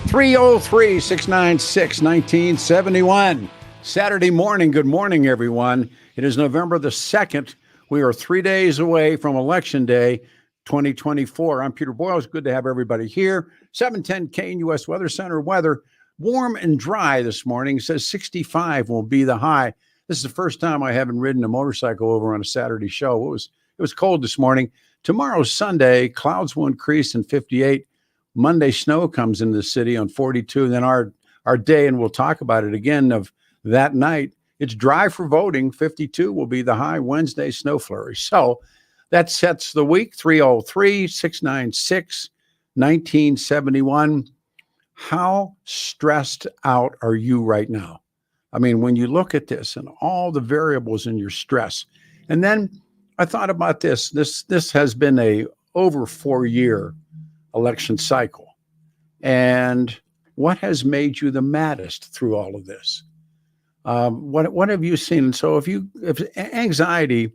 303-696-1971. Saturday morning. Good morning, everyone. It is November the 2nd. We are 3 days away from Election Day 2024. I'm Peter Boyles. Good to have everybody here. 710 KNUS Weather Center weather. Warm and dry this morning. It says 65 will be the high. This is the first time I haven't ridden a motorcycle over on a Saturday show. It was cold this morning. Tomorrow's Sunday. Clouds will increase in 58. Monday, snow comes into the city on 42. And then our day, and we'll talk about it again, of that night, it's dry for voting. 52 will be the high. Wednesday, snow flurry. So that sets the week. 303-696-1971. How stressed out are you right now? I mean, when you look at this and all the variables in your stress. And then I thought about this. This has been a over 4-year election cycle. And what has made you the maddest through all of this? What have you seen? And so if anxiety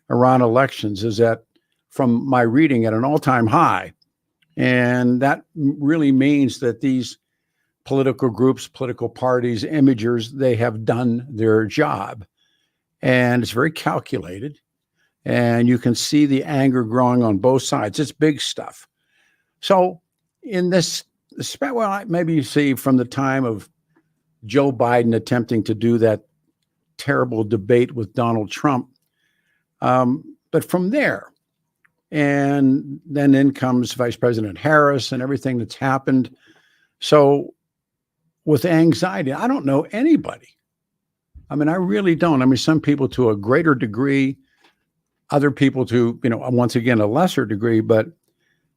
around elections is from my reading, at an all-time high, and that really means that these political groups, political parties, imagers, they have done their job. And it's very calculated. And you can see the anger growing on both sides. It's big stuff. So in this, well, maybe you see from the time of Joe Biden attempting to do that terrible debate with Donald Trump. But from there, and then in comes Vice President Harris and everything that's happened. So with anxiety, I don't know anybody. I mean, I really don't. I mean, some people to a greater degree, other people to, once again, a lesser degree, but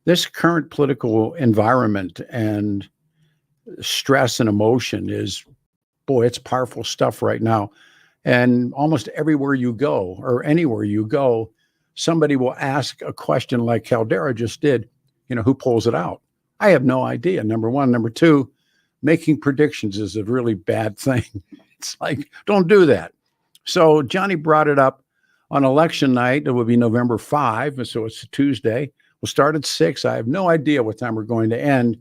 this current political environment and stress and emotion is, boy, it's powerful stuff right now. And almost everywhere you go or anywhere you go, somebody will ask a question like Caldera just did, who pulls it out? I have no idea, number one. Number two, making predictions is a really bad thing. It's like, don't do that. So Johnny brought it up on election night. It would be November 5, so it's a Tuesday. We'll start at 6. I have no idea what time we're going to end.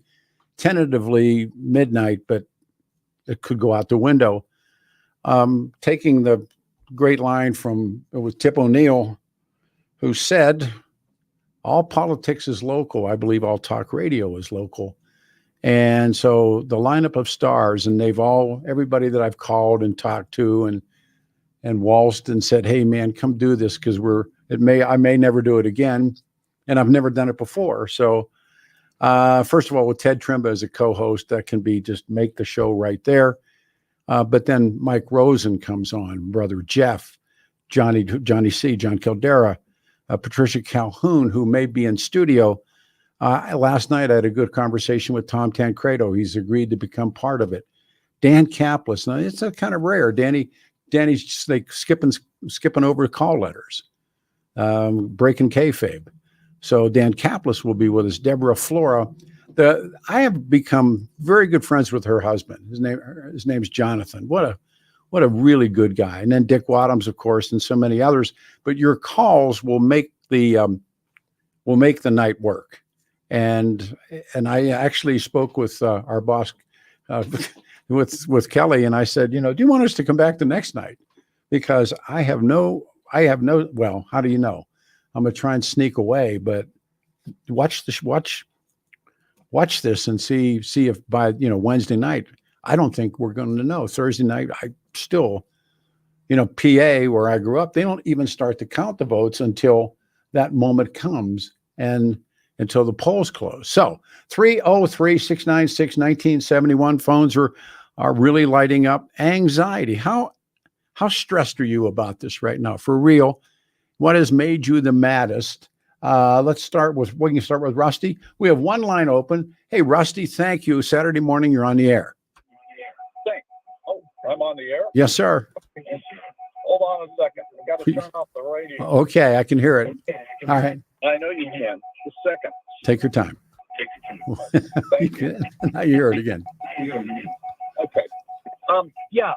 Tentatively midnight, but it could go out the window. Taking the great line it was Tip O'Neill, who said, all politics is local. I believe all talk radio is local. And so the lineup of stars, and everybody that I've called and talked to and waltzed and said, hey man, come do this, because I may never do it again. And I've never done it before. So first of all, with Ted Trimpa as a co-host, that can be just make the show right there. But then Mike Rosen comes on, Brother Jeff, Johnny C, John Caldera, Patricia Calhoun, who may be in studio. Last night, I had a good conversation with Tom Tancredo. He's agreed to become part of it. Dan Kaplis. Now, it's kind of rare. Danny's like skipping over call letters, breaking kayfabe. So Dan Kaplis will be with us. Deborah Flora. I have become very good friends with her husband. His name's Jonathan. What a really good guy. And then Dick Wadhams, of course, and so many others. But your calls will make the night work. And I actually spoke with our boss, with Kelly, and I said, do you want us to come back the next night? Because I have no. Well, how do you know? I'm gonna try and sneak away, but watch this and see if by Wednesday night. I don't think we're going to know. Thursday night, I still, PA where I grew up, they don't even start to count the votes until that moment comes and until the polls close. So 303-696-1971 phones are really lighting up. Anxiety. How stressed are you about this right now? For real. What has made you the maddest? We can start with Rusty. We have one line open. Hey, Rusty, thank you. Saturday morning, you're on the air. Thanks. Oh, I'm on the air? Yes, sir. Hold on a second. I got to turn off the radio. Okay, I can hear it. All right. I know you can. Just a second. Take your time. Thank you. Now you hear it again. Okay. Yeah.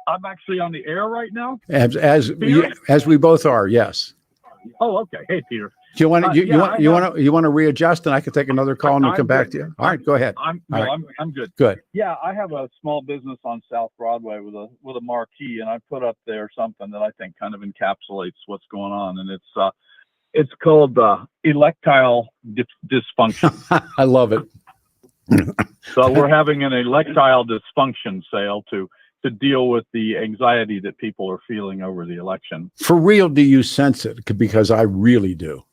I'm actually on the air right now. As we both are, yes. Oh, okay. Hey, Peter. Do you want to Yeah, you want to readjust, and I can take another call and we'll come back to you? All right, go ahead. I'm good. Good. Yeah, I have a small business on South Broadway with a marquee, and I put up there something that I think kind of encapsulates what's going on, and it's called electile dysfunction. I love it. So we're having an electile dysfunction sale to deal with the anxiety that people are feeling over the election. For real, do you sense it? Because I really do.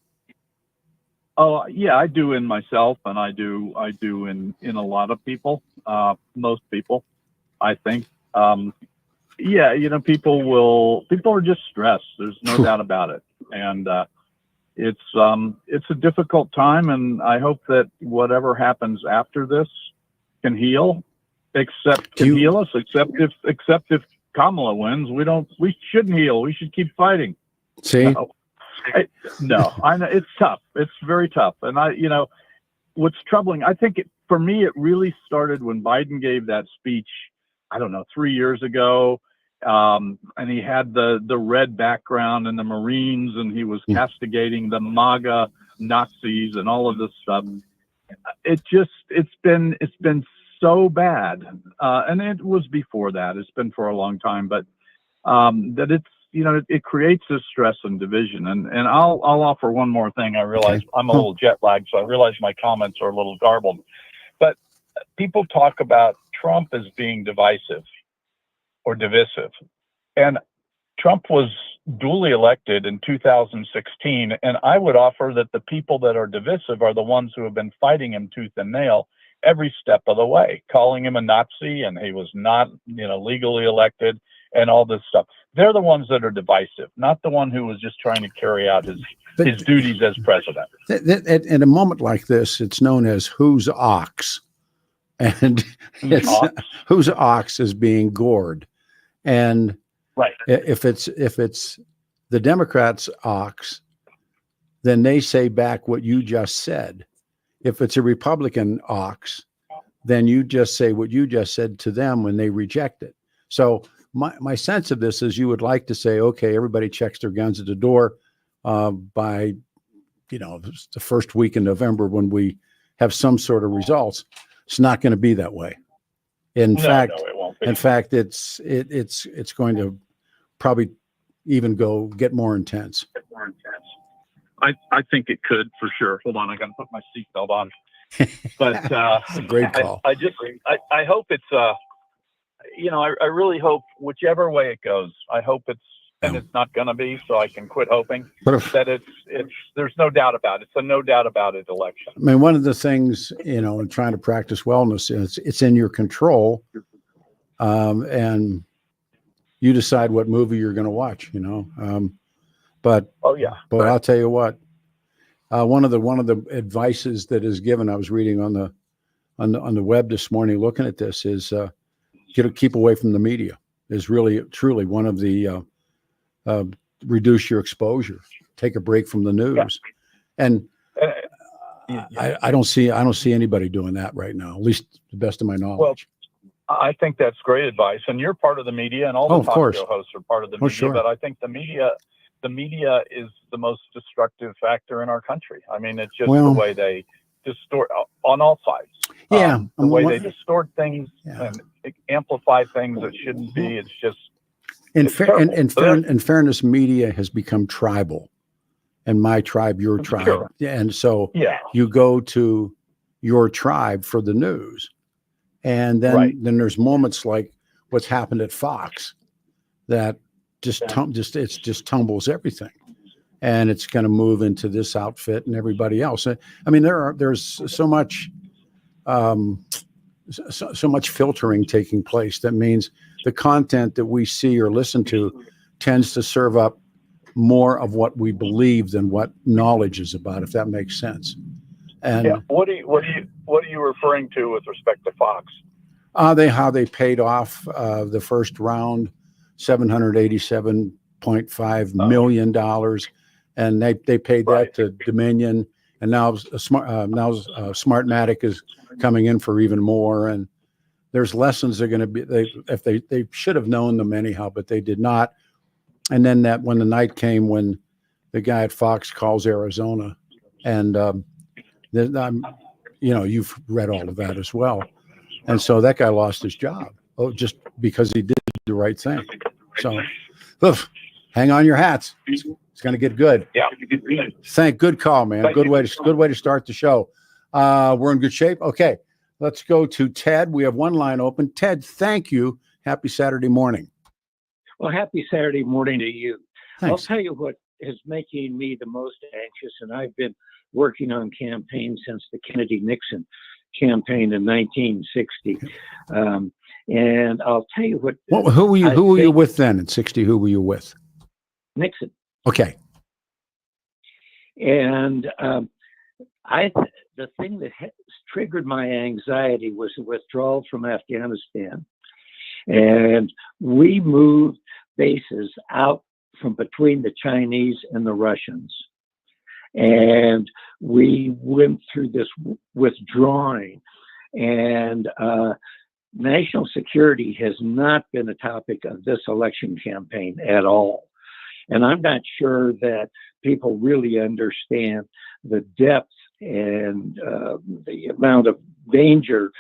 Oh yeah, I do in myself, and I do in a lot of people, most people, I think. Yeah, people are just stressed. There's no doubt about it, and it's a difficult time, and I hope that whatever happens after this can heal, except if Kamala wins, we shouldn't heal. We should keep fighting. See. No, I know it's tough. It's very tough. And what's troubling, I think for me, it really started when Biden gave that speech, I don't know, 3 years ago. And he had the red background and the Marines, and he was castigating the MAGA Nazis and all of this stuff. It's been so bad. And it was before that. It's been for a long time, but that it's, it creates this stress and division. And I'll offer one more thing. I realize I'm a little jet lagged, so I realize my comments are a little garbled. But people talk about Trump as being divisive or divisive. And Trump was duly elected in 2016. And I would offer that the people that are divisive are the ones who have been fighting him tooth and nail every step of the way, calling him a Nazi, and he was not, legally elected, and all this stuff. They're the ones that are divisive, not the one who was just trying to carry out his duties as president. In a moment like this, it's known as whose ox, and whose ox is being gored. And right, if it's the Democrats' ox, then they say back what you just said. If it's a Republican ox, then you just say what you just said to them when they reject it. So my sense of this is you would like to say, okay, everybody checks their guns at the door by, the first week in November when we have some sort of results. It's not going to be that way. In fact, it won't be. In fact, it's going to probably even get more intense. I think it could, for sure. Hold on, I got to put my seatbelt on. But it's a great call. I hope it's I really hope whichever way it goes, I hope it's not going to be, so I can quit hoping that it's there's no doubt about it. It's a no doubt about it election. I mean, one of the things, in trying to practice wellness is it's in your control, and you decide what movie you're going to watch, but I'll tell you what, one of the advices that is given, I was reading on the web this morning, looking at this, is keep away from the media is really truly one of the reduce your exposure, take a break from the news. And I don't see anybody doing that right now, at least to the best of my knowledge. Well, I think that's great advice, and you're part of the media, and all the talk show hosts are part of the media. Sure. But I think the media is the most destructive factor in our country. I mean, it's just the way they distort on all sides. Yeah, the way they distort things and amplify things that shouldn't be. It's just in fairness, media has become tribal, and my tribe, your tribe, sure. And so you go to your tribe for the news, and then there's moments like what's happened at Fox that just tumbles everything, and it's going to move into this outfit and everybody else. I mean, there's so much filtering taking place. That means the content that we see or listen to tends to serve up more of what we believe than what knowledge is about, if that makes sense. And what are you referring to with respect to Fox? How they paid off the first round, $787.5 million, and they paid that to Dominion, and now Smartmatic is coming in for even more. And there's lessons they're going to be. They should have known them anyhow, but they did not. And then when the night came when the guy at Fox calls Arizona, and you've read all of that as well. And so that guy lost his job, just because he did the right thing. So, hang on your hats. It's going to get good. Yeah. Good call, man. Good way to start the show. We're in good shape. Okay, let's go to Ted. We have one line open. Ted, thank you. Happy Saturday morning. Well, happy Saturday morning to you. Thanks. I'll tell you what is making me the most anxious, and I've been working on campaigns since the Kennedy-Nixon campaign in 1960. And I'll tell you what. Who were you with then in 60? Who were you with? Nixon. Okay. And the thing that triggered my anxiety was the withdrawal from Afghanistan. And we moved bases out from between the Chinese and the Russians. And we went through this withdrawing. And national security has not been a topic of this election campaign at all. And I'm not sure that people really understand the depth and the amount of danger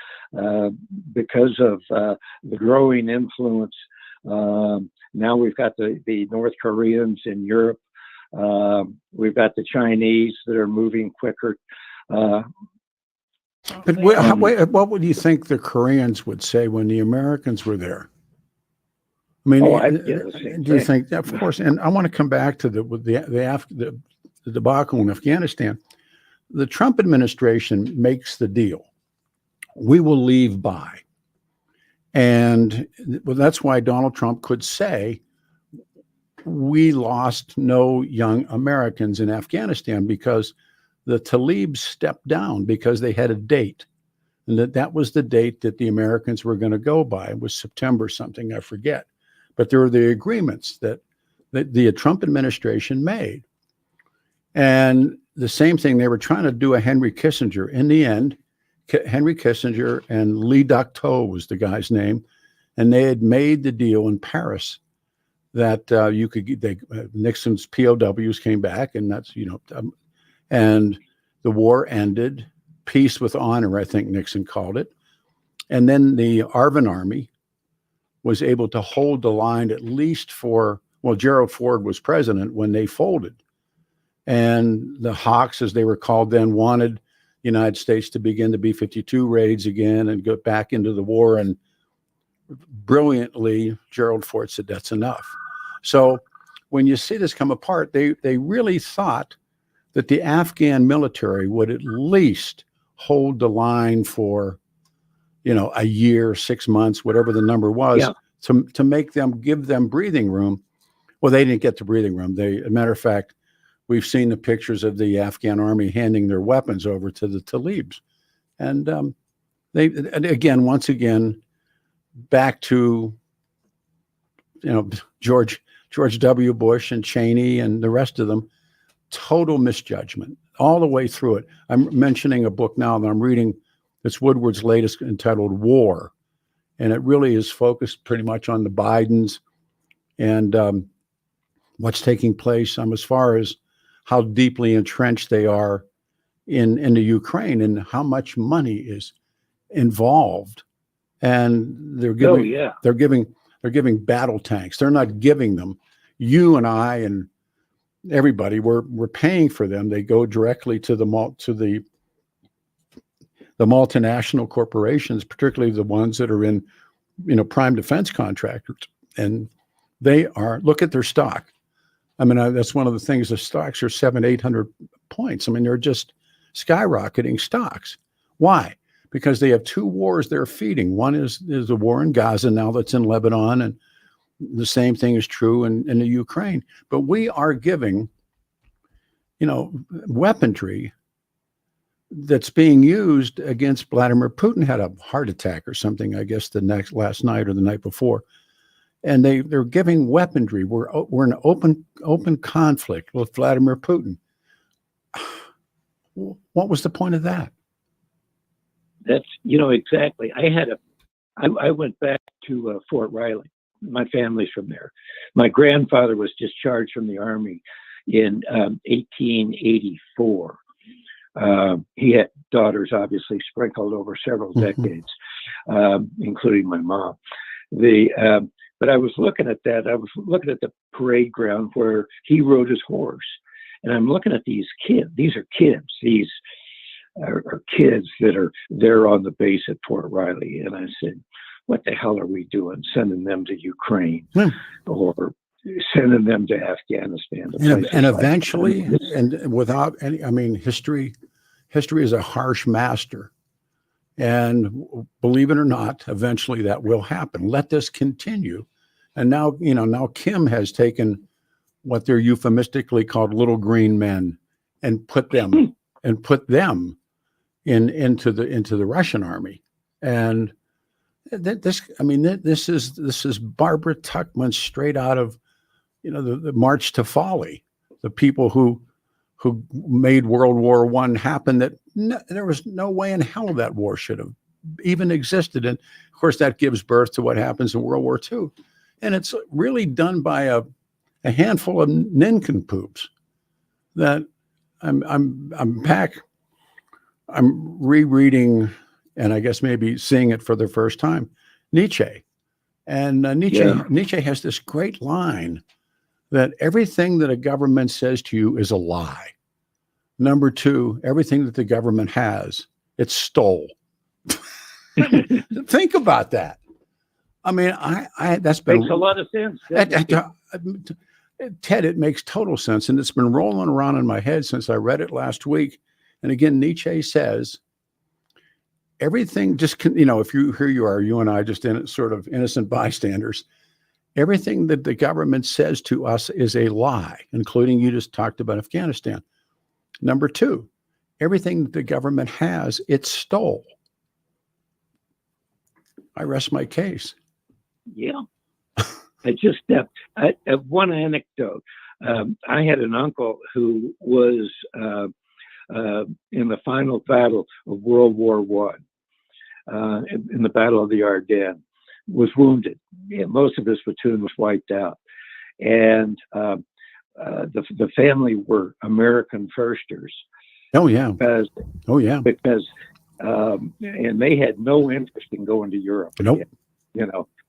because of the growing influence. Now we've got the North Koreans in Europe. We've got the Chinese that are moving quicker. But what would you think the Koreans would say when the Americans were there? I mean, do you think? Of course. And I want to come back to the debacle in Afghanistan. The Trump administration makes the deal. We will leave by. And that's why Donald Trump could say, we lost no young Americans in Afghanistan, because the Talibs stepped down because they had a date. And that was the date that the Americans were going to go by. It was September something, I forget. But there were the agreements that the Trump administration made. And the same thing, they were trying to do a Henry Kissinger. In the end, Henry Kissinger and Lee Ducteau was the guy's name, and they had made the deal in Paris that Nixon's POWs came back, and that's and the war ended, peace with honor, I think Nixon called it, and then the Arvin Army was able to hold the line at least Gerald Ford was president when they folded. And the Hawks, as they were called then, wanted the United States to begin the B-52 raids again and go back into the war. And brilliantly, Gerald Ford said, that's enough. So when you see this come apart, they really thought that the Afghan military would at least hold the line for, a year, 6 months, whatever the number was, to give them breathing room. Well, they didn't get the breathing room. As a matter of fact, we've seen the pictures of the Afghan army handing their weapons over to the Talibs. And once again, back to, George W. Bush and Cheney and the rest of them, total misjudgment all the way through it. I'm mentioning a book now that I'm reading. It's Woodward's latest, entitled War. And it really is focused pretty much on the Bidens and what's taking place as far as how deeply entrenched they are in the Ukraine and how much money is involved. And they're giving battle tanks. They're not giving them. You and I and everybody, we're paying for them. They go directly to the multinational corporations, particularly the ones that are in, prime defense contractors. And look at their stock. I mean, that's one of the things. The stocks are 700-800 points. I mean, they're just skyrocketing stocks. Why? Because they have two wars they're feeding. One is the war in Gaza now that's in Lebanon, and the same thing is true in the Ukraine. But we are giving, weaponry that's being used against Vladimir Putin. Had a heart attack or something, I guess, last night or the night before. And they're giving weaponry. We're in open conflict with Vladimir Putin. What was the point of that? That's, exactly. I went back to Fort Riley. My family's from there. My grandfather was discharged from the Army in 1884. He had daughters, obviously, sprinkled over several decades, including my mom. But I was looking at that. I was looking at the parade ground where he rode his horse. And I'm looking at these kids. These are kids. These are kids that are there on the base at Fort Riley. And I said, what the hell are we doing? Sending them to Ukraine or sending them to Afghanistan. And eventually, and without any, I mean, history is a harsh master. And believe it or not, eventually that will happen. Let this continue. And now, now Kim has taken what they're euphemistically called little green men and put them into the Russian army. And this is Barbara Tuchman straight out of, the March to Folly, the people who made World War I happen. There was no way in hell that war should have even existed. And of course, that gives birth to what happens in World War II. And it's really done by a handful of nincompoops that I'm rereading, and I guess maybe seeing it for the first time, Nietzsche. And Nietzsche has this great line that everything that a government says to you is a lie. Number two, everything that the government has, it stole. Think about that. I mean, that's been makes a lot of sense. Ted, it makes total sense. And it's been rolling around in my head since I read it last week. And again, Nietzsche says, everything if here you are, you and I just sort of innocent bystanders, everything that the government says to us is a lie, including you just talked about Afghanistan. Number two, everything that the government has, it stole. I rest my case. Yeah. I just, one anecdote. I had an uncle who was in the final battle of World War I, in the Battle of the Ardennes, was wounded. Yeah, most of his platoon was wiped out. And the family were American firsters. Oh, yeah. Because and they had no interest in going to Europe. Nope.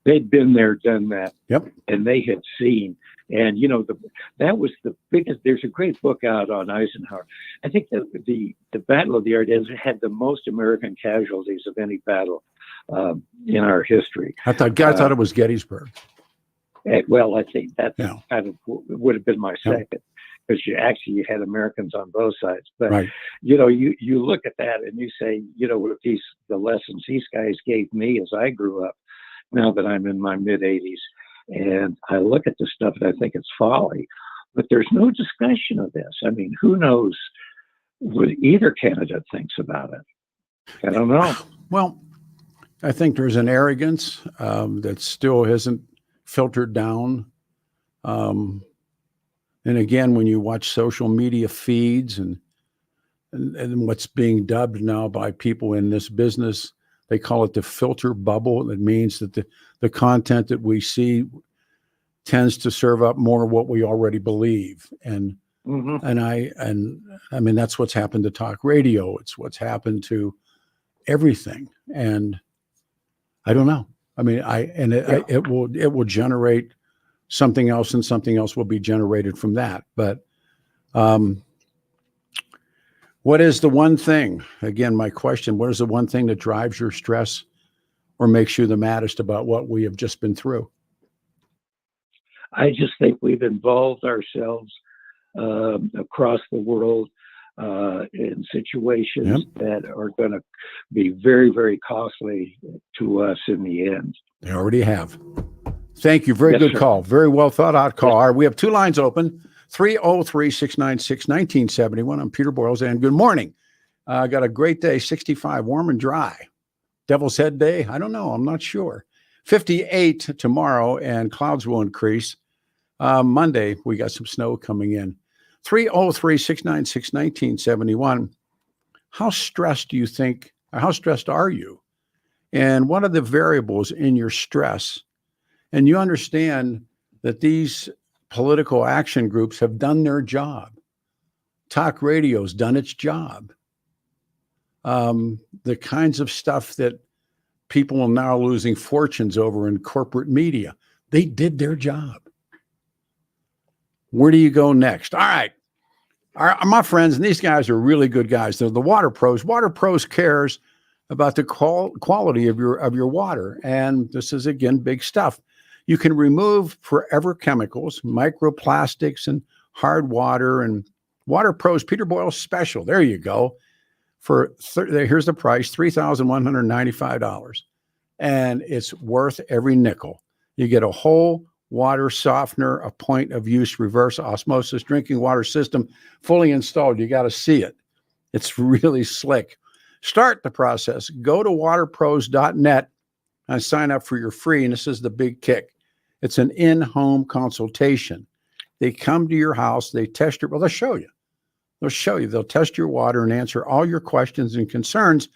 They'd been there, done that. Yep. And they had seen. And, that was the biggest. There's a great book out on Eisenhower. I think that the Battle of the Ardennes had the most American casualties of any battle in our history. I thought it was Gettysburg. Well, I think that kind of would have been my second, because you had Americans on both sides. But right. You look at that and you say, the lessons these guys gave me as I grew up, now that I'm in my mid 80s, and I look at this stuff and I think it's folly. But there's no discussion of this. I mean, who knows what either candidate thinks about it? I don't know. Well, I think there's an arrogance that still hasn't filtered down. And again, when you watch social media feeds and what's being dubbed now by people in this business, they call it the filter bubble. It means that the content that we see tends to serve up more of what we already believe. And I mean, that's what's happened to talk radio. It's what's happened to everything. And I don't know. I mean, it will generate something else, and something else will be generated from that. But what is the one thing, again, my question, what is the one thing that drives your stress or makes you the maddest about what we have just been through? I just think we've involved ourselves across the world in situations that are going to be very, very costly to us in the end. They already have. Thank you. Very good call. Very well thought out call. All right, we have two lines open. 303-696-1971. I'm Peter Boyles, and good morning. I got a great day, 65, warm and dry. Devil's Head Day? I don't know. I'm not sure. 58 tomorrow, and clouds will increase. Monday, we got some snow coming in. 303-696-1971. How stressed are you? And what are the variables in your stress? And you understand that these political action groups have done their job. Talk radio's done its job. The kinds of stuff that people are now losing fortunes over in corporate media, they did their job. Where do you go next? All right. My friends, and these guys are really good guys. They're the Water Pros. Water Pros cares about the quality of your water. And this is, again, big stuff. You can remove forever chemicals, microplastics, and hard water. And Water Pros Peter Boyles Special. There you go. Here's the price, $3,195. And it's worth every nickel. You get a whole water softener, a point of use reverse osmosis drinking water system fully installed. You got to see it. It's really slick. Start the process. Go to waterpros.net and sign up for your free. And this is the big kick. It's an in-home consultation. They come to your house. They test your, well, they'll show you. They'll show you. They'll test your water and answer all your questions and concerns.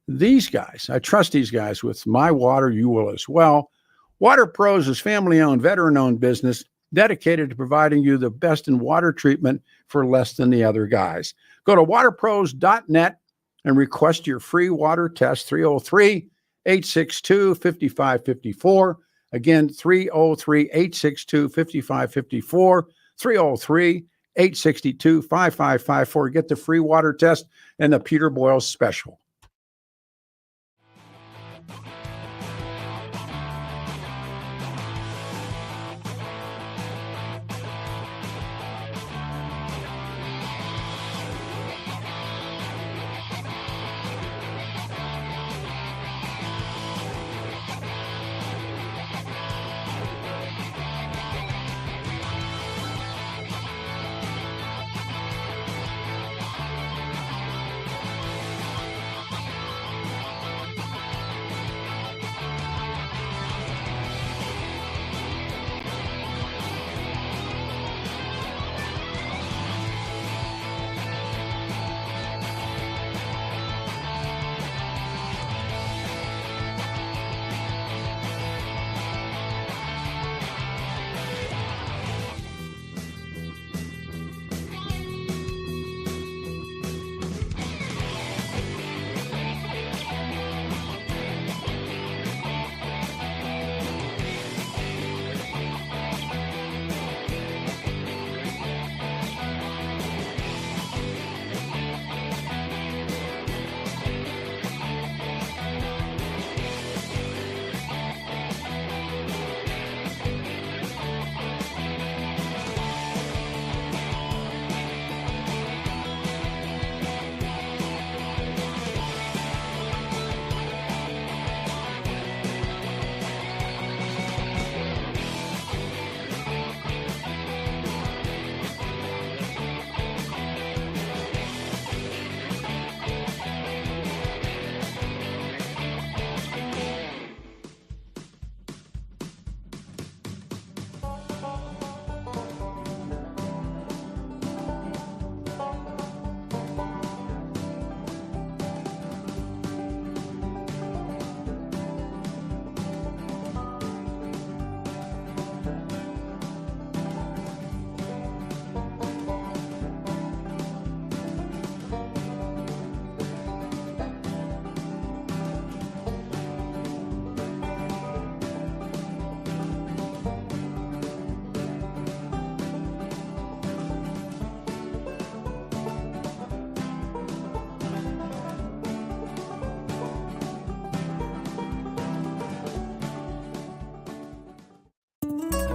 These guys, I trust these guys with my water. You will as well. Water Pros is family-owned, veteran-owned business dedicated to providing you the best in water treatment for less than the other guys. Go to waterpros.net and request your free water test, 303-862-5554. Again, 303-862-5554, 303-862-5554. Get the free water test and the Peter Boyles Special.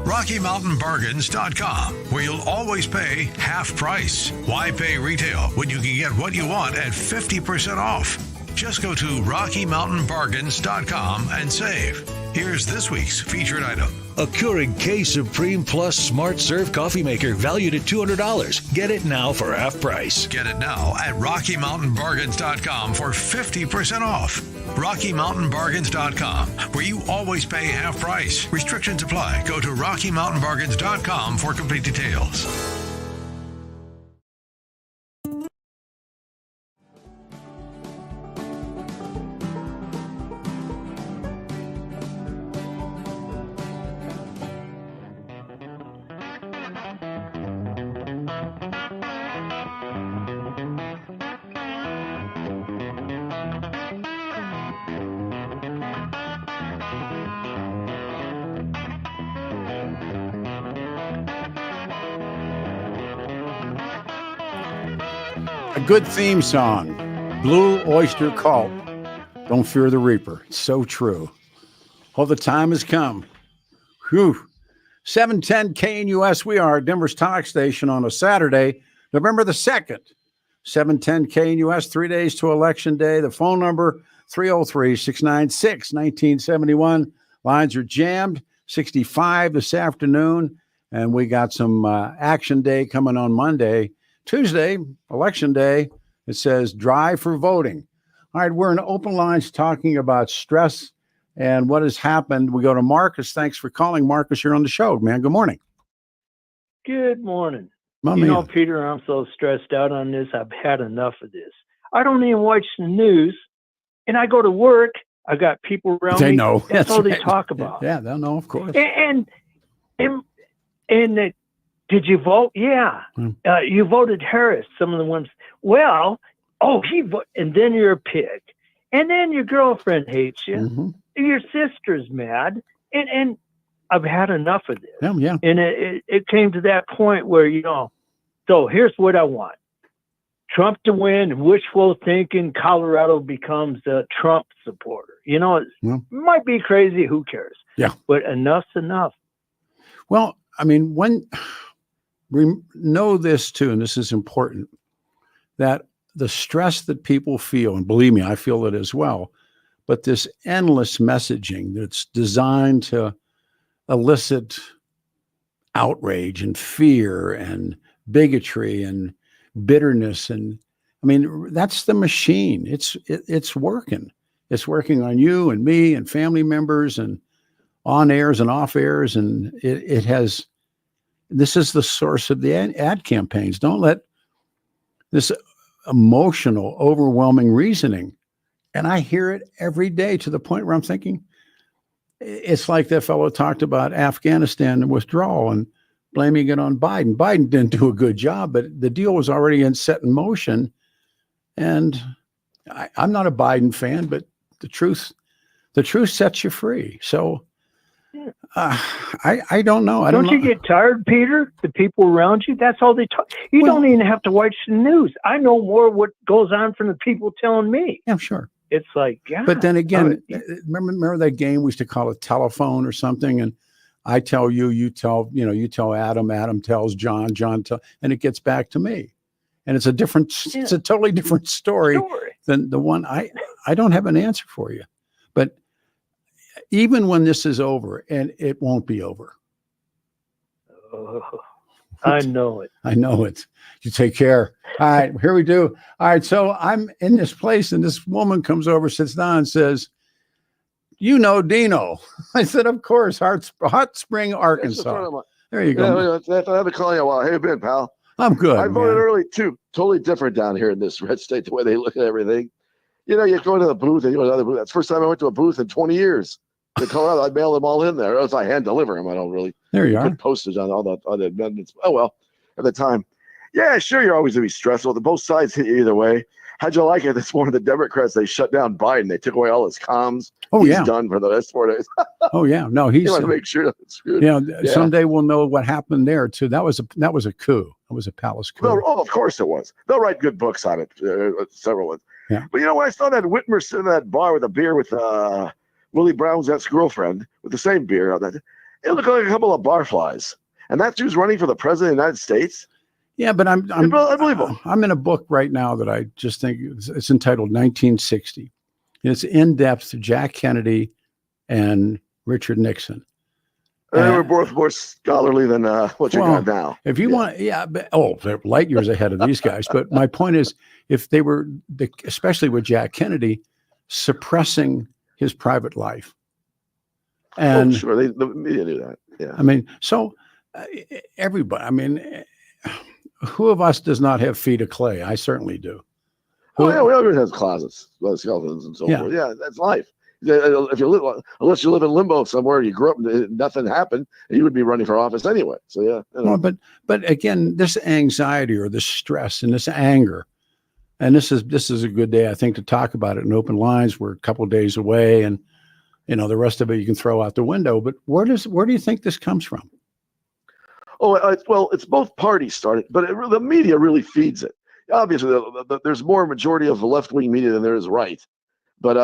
RockyMountainBargains.com, where you'll always pay half price. Why pay retail when you can get what you want at 50% off? Just go to RockyMountainBargains.com and save. Here's this week's featured item. A Keurig K Supreme Plus Smart Serve coffee maker valued at $200. Get it now for half price. Get it now at RockyMountainBargains.com for 50% off. RockyMountainBargains.com, where you always pay half price. Restrictions apply. Go to RockyMountainBargains.com for complete details. A good theme song. Blue Oyster Cult. Don't fear the Reaper. It's so true. Oh, the time has come. Whew. 710 KNUS. We are Denver's talk station on a Saturday, November the 2nd. 710 KNUS, 3 days to Election Day. The phone number, 303-696-1971. Lines are jammed. 65 this afternoon. And we got some action day coming on Monday. Tuesday, Election Day, it says drive for voting. All right, we're in open lines talking about stress and what has happened. We go to Marcus. Thanks for calling. Marcus, you're on the show, man. Good morning. Good morning. My you man. know, Peter, I'm so stressed out on this. I've had enough of this. I don't even watch the news, and I go to work. I got people around They me. know. That's all they right. talk about. Yeah, they'll know, of course. And did you vote? Yeah. You voted Harris. Some of the ones. Well, he voted, and then you're a pig, and then your girlfriend hates you. Mm-hmm. Your sister's mad, and I've had enough of this. Yeah. And it came to that point where, so here's what I want. Trump to win, wishful thinking, Colorado becomes a Trump supporter. It might be crazy. Who cares? Yeah. But enough's enough. Well, I mean, when we know this too, and this is important, that the stress that people feel, and believe me, I feel it as well, but this endless messaging that's designed to elicit outrage and fear and bigotry and bitterness. And I mean, that's the machine. It's working. It's working on you and me and family members and on airs and off airs. And this is the source of the ad campaigns. Don't let this emotional, overwhelming reasoning. And I hear it every day to the point where I'm thinking, it's like that fellow talked about Afghanistan and withdrawal and blaming it on Biden. Biden didn't do a good job, but the deal was already set in motion. And I'm not a Biden fan, but the truth sets you free. So I don't know. Don't you get tired, Peter? The people around you, that's all they talk. You don't even have to watch the news. I know more what goes on from the people telling me. Yeah, sure. It's like, yeah. But then again, remember that game we used to call it telephone or something, and I tell you, you tell Adam, Adam tells John, and it gets back to me, and it's a totally different story than the one I don't have an answer for you, but even when this is over, and it won't be over. Oh, I know it. I know it. You take care. All right, here we do. All right, so I'm in this place, and this woman comes over, sits down, and says, Dino. I said, of course, Hot Spring, Arkansas. There you go. Yeah, I've been calling you a while. How you been, pal? I'm good. I voted early, too. Totally different down here in this red state, the way they look at everything. You go to the booth, and you go to another booth. That's the first time I went to a booth in 20 years. In Colorado, I mail them all in there. Or else I hand deliver them. I don't really put postage on all the amendments. Oh, well, at the time. Yeah, sure, you're always going to be stressful. Both sides hit you either way. How'd you like it this morning? The Democrats, they shut down Biden. They took away all his comms. He's done for the next 4 days. Oh, yeah. No, he's you want to make sure that's good. Someday we'll know what happened there, too. That was a coup. It was a palace coup. Of course it was. They'll write good books on it, several ones. Yeah. But when I saw that Whitmer sitting in that bar with a beer with Willie Brown's ex-girlfriend with the same beer, it looked like a couple of barflies. And that's who's running for the president of the United States? Yeah, but I'm unbelievable. I'm in a book right now that I just think it's entitled 1960. It's in depth Jack Kennedy and Richard Nixon. They were both more scholarly than what you got now. If you want, they're light years ahead of these guys. But my point is, if they were, especially with Jack Kennedy, suppressing his private life. And sure, the media knew that. Yeah. I mean, so everybody, I mean, who of us does not have feet of clay? I certainly do. We everyone has closets, skeletons, and so forth. Yeah, that's life. If you live, unless you live in limbo somewhere, you grew up, nothing happened, you would be running for office anyway. So yeah. Well, but again, this anxiety or this stress and this anger, and this is a good day, I think, to talk about it in open lines. We're a couple of days away, and the rest of it you can throw out the window. But where do you think this comes from? Oh, well, it's both parties started, but the media really feeds it. obviously there's more majority of the left-wing media than there is right. But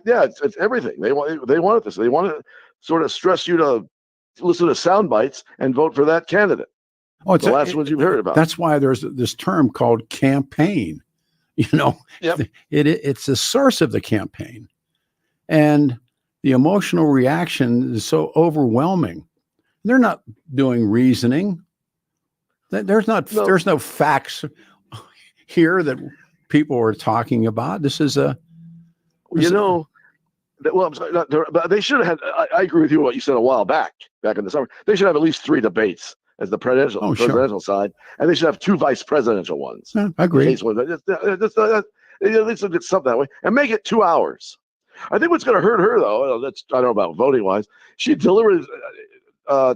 yeah, it's everything. They wanted this. They want to sort of stress you to listen to sound bites and vote for that candidate. Oh, it's the last ones you've heard about. That's why there's this term called campaign. Yep. It's the source of the campaign, and the emotional reaction is so overwhelming. They're not doing reasoning. There's no facts here that people are talking about. This is a, well, I'm sorry, but they should have had. I agree with you what you said a while back in the summer. They should have at least 3 debates as the presidential side, and they should have 2 vice presidential ones. Yeah, I agree. At least get something that way, and make it 2 hours. I think what's going to hurt her, though, I don't know about voting wise. She delivers.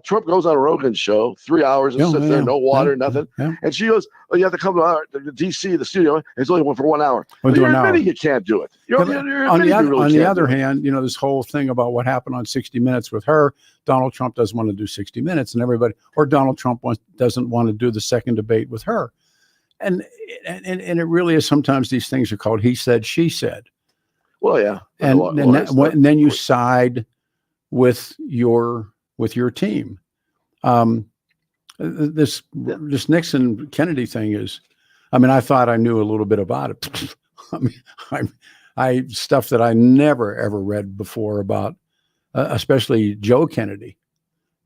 Trump goes on Rogan's show, 3 hours and sits there, no water, nothing. Yeah. And she goes, "Oh, you have to come to DC, the studio. It's only one for 1 hour." You're admitting you can't do it. On the other hand, this whole thing about what happened on 60 Minutes with her, Donald Trump doesn't want to do 60 Minutes, and everybody, or Donald Trump doesn't want to do the second debate with her. And it really is, sometimes these things are called he said, she said. Well, yeah. And then you side with your team. This Nixon Kennedy thing is, I thought I knew a little bit about it. I stuff that I never ever read before about, especially Joe Kennedy,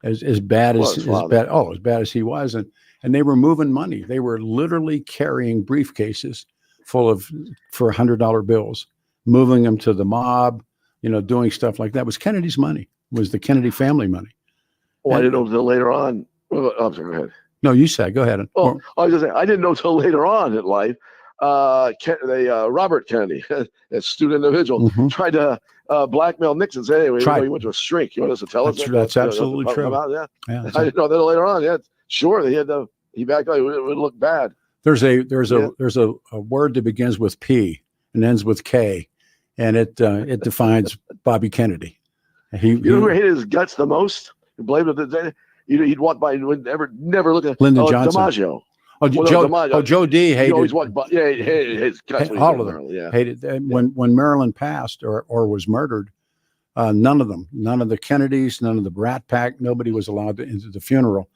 as bad as he was, and they were moving money. They were literally carrying briefcases for $100 bills, moving them to the mob, doing stuff like that. It was Kennedy's money. It was the Kennedy family money. Well, I didn't know until later on. I'm sorry, go ahead. No, you said, go ahead. I was just saying, I didn't know until later on in life. Robert Kennedy, a astute individual, tried to blackmail Nixon. Say, anyway, he went to a shrink. You want us to tell us? That's absolutely true. Yeah. I didn't know that later on. Yeah, sure. He backed out. It would look bad. There's a word that begins with P and ends with K, and it defines Bobby Kennedy. Who hated his guts the most? Blamed him. He'd walk by and would never look at Lyndon Johnson. DiMaggio. Joe D hated. He always walked by. Yeah, he hated his guts. All of them hated. When Marilyn passed or was murdered, none of the Kennedys, none of the Brat Pack, nobody was allowed into the funeral.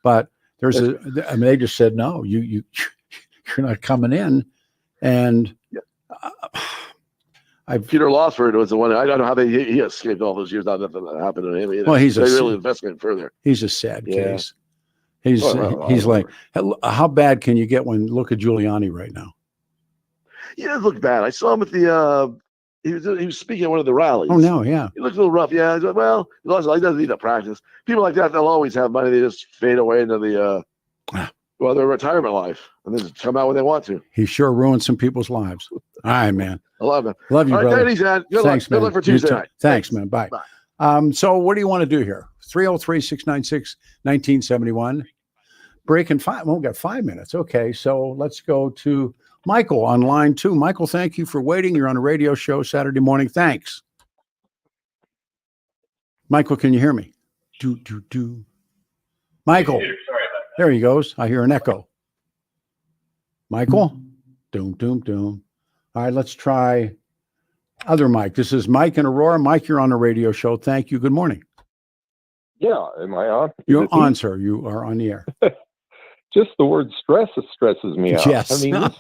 But they just said, no, you're not coming in. And Peter Lawford was the one. I don't know how he escaped all those years. Not nothing that happened to him either. Well, they really investigated further. He's a sad case. He's like, how bad can you get look at Giuliani right now? He doesn't look bad. I saw him at the. He was speaking at one of the rallies. Oh no, yeah. He looks a little rough. Yeah. He doesn't need to practice. People like that, they'll always have money. They just fade away into their retirement life, and then just come out when they want to. He sure ruined some people's lives. All right, man. I love him. Love you, brother. Thanks, man. Good luck for Tuesday night. Thanks, man. Bye. So what do you want to do here? 303-696-1971. Breaking 5. Well, we've got 5 minutes. Okay, so let's go to Michael on line 2. Michael, thank you for waiting. You're on a radio show Saturday morning. Thanks. Michael, can you hear me? Michael. There he goes. I hear an echo. Michael? Doom, doom, doom. All right, let's try other Mike. This is Mike in Aurora. Mike, you're on a radio show. Thank you. Good morning. Yeah, am I on? You're on, sir. You are on the air. Just the word stress stresses me out. Yes. I mean, this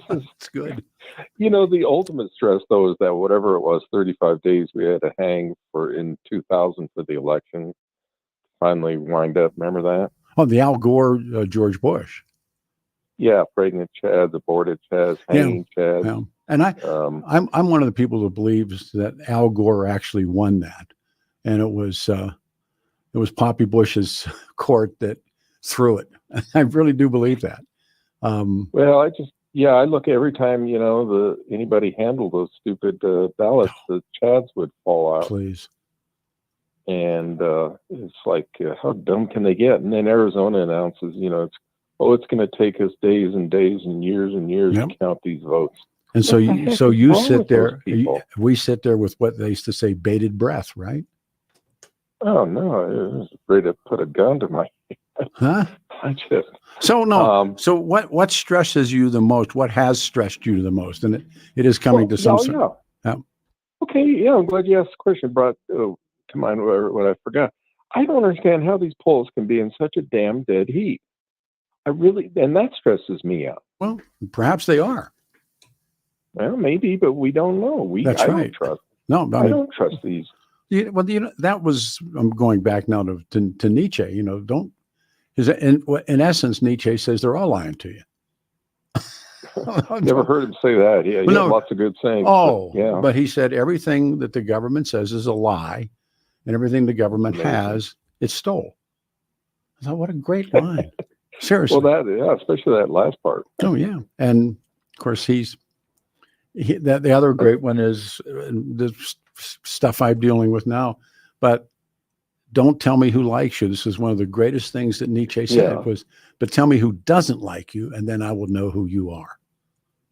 is it's good. The ultimate stress, though, is that whatever it was, 35 days we had to hang in 2000 for the election, finally wind up. Remember that? Oh, the Al Gore, George Bush. Yeah, pregnant Chads, aborted Chads, hanging Chads. Yeah. And I'm one of the people who believes that Al Gore actually won that, and it was Poppy Bush's court that threw it. I really do believe that. Well, I look every time anybody handled those stupid ballots, the Chads would fall out. Please. And it's like, how dumb can they get? And then Arizona announces, it's going to take us days and days and years to count these votes. And so you sit there, we sit there with what they used to say, bated breath, right? Oh, no, I was afraid to put a gun to my Huh? I just So no. So what stresses you the most? What has stressed you the most? And it is coming to some. Yeah. Okay. Yeah. I'm glad you asked the question. Brought to mind what I forgot. I don't understand how these polls can be in such a damn dead heat. And that stresses me out. Well, perhaps they are. Well, maybe, but we don't know. That's I right. don't trust. No, I don't trust these. That was. I'm going back now to Nietzsche. Don't. In essence, Nietzsche says they're all lying to you. Never heard him say that. He had lots of good sayings. But he said everything that the government says is a lie, and everything the government has, it's stole. I thought, what a great line. Seriously. Well, especially that last part. Oh yeah, and of course the other great one is the stuff I'm dealing with now. But don't tell me who likes you. This is one of the greatest things that Nietzsche said was, but tell me who doesn't like you, and then I will know who you are.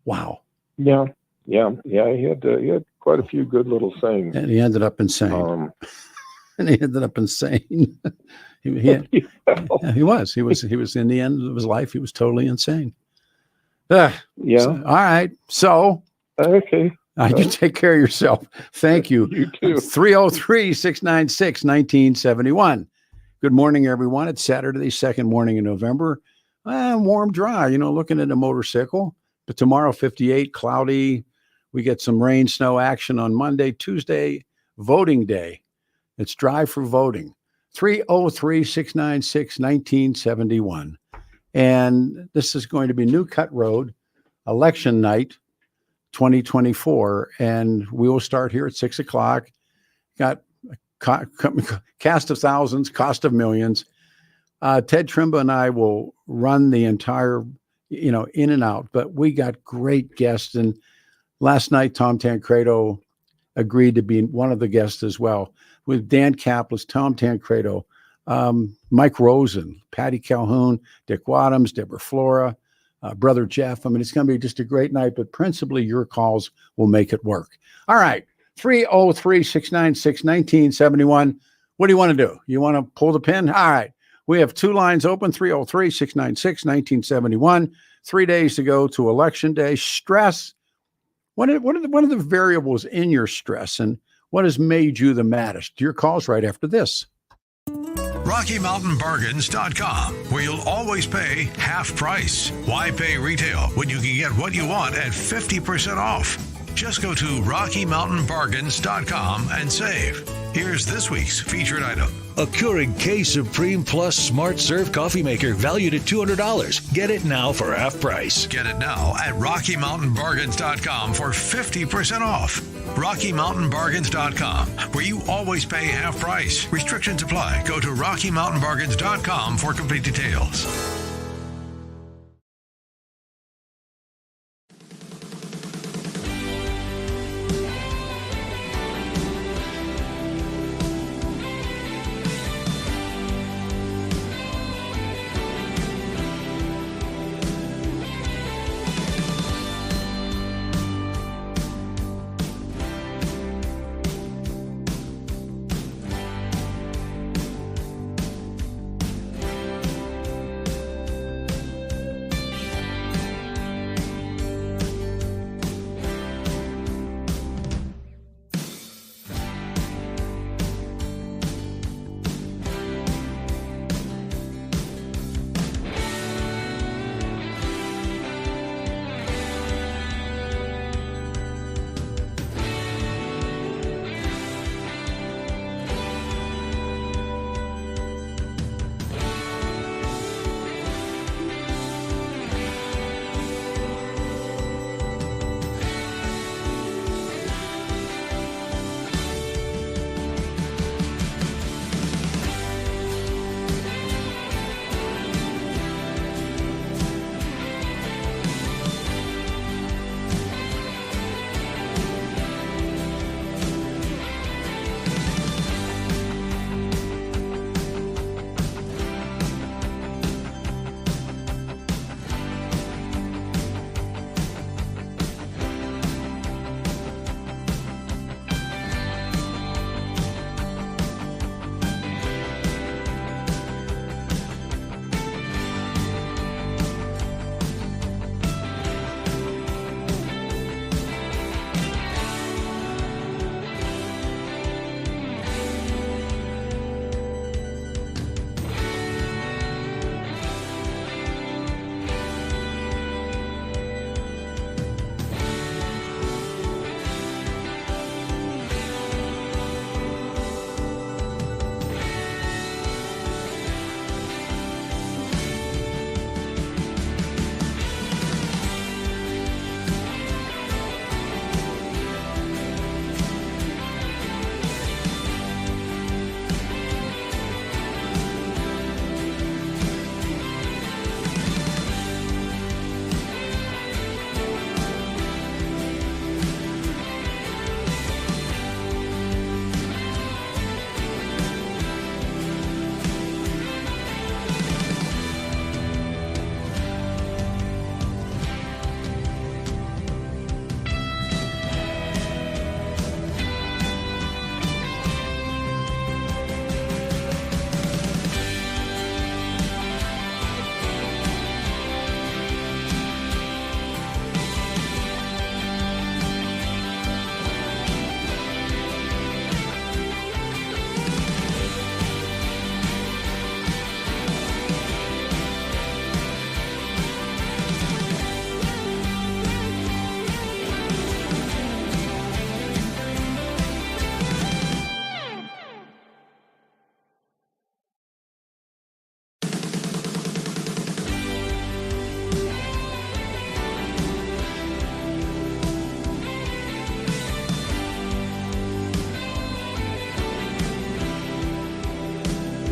Wow. Yeah. He had quite a few good little sayings. And he ended up insane. He was. He was in the end of his life. He was totally insane. So, all right. So. Okay. You take care of yourself. Thank you. You too. 303-696-1971. Good morning, everyone. It's Saturday, the second morning in November. Warm, dry, looking at a motorcycle. But tomorrow, 58, cloudy. We get some rain, snow action on Monday. Tuesday, voting day. It's dry for voting. 303-696-1971. And this is going to be New Cut Road, election night, 2024, and we will start here at 6:00. Got a cast of thousands, cost of millions. Ted Trimpa and I will run the entire, in and out, but we got great guests. And last night, Tom Tancredo agreed to be one of the guests as well, with Dan Kaplis, Tom Tancredo, Mike Rosen, Patty Calhoun, Dick Wadhams, Deborah Flora, Brother Jeff. I mean, it's going to be just a great night, but principally your calls will make it work. All right. 303-696-1971. What do you want to do? You want to pull the pin? All right. We have two lines open, 303-696-1971. 3 days to go to Election Day. Stress. What are the variables in your stress, and what has made you the maddest? Your calls right after this. RockyMountainBargains.com, where you'll always pay half price. Why pay retail when you can get what you want at 50% off? Just go to RockyMountainBargains.com and save. Here's this week's featured item. A Keurig K Supreme Plus Smart Serve coffee maker valued at $200. Get it now for half price. Get it now at RockyMountainBargains.com for 50% off. RockyMountainBargains.com, where you always pay half price. Restrictions apply. Go to RockyMountainBargains.com for complete details.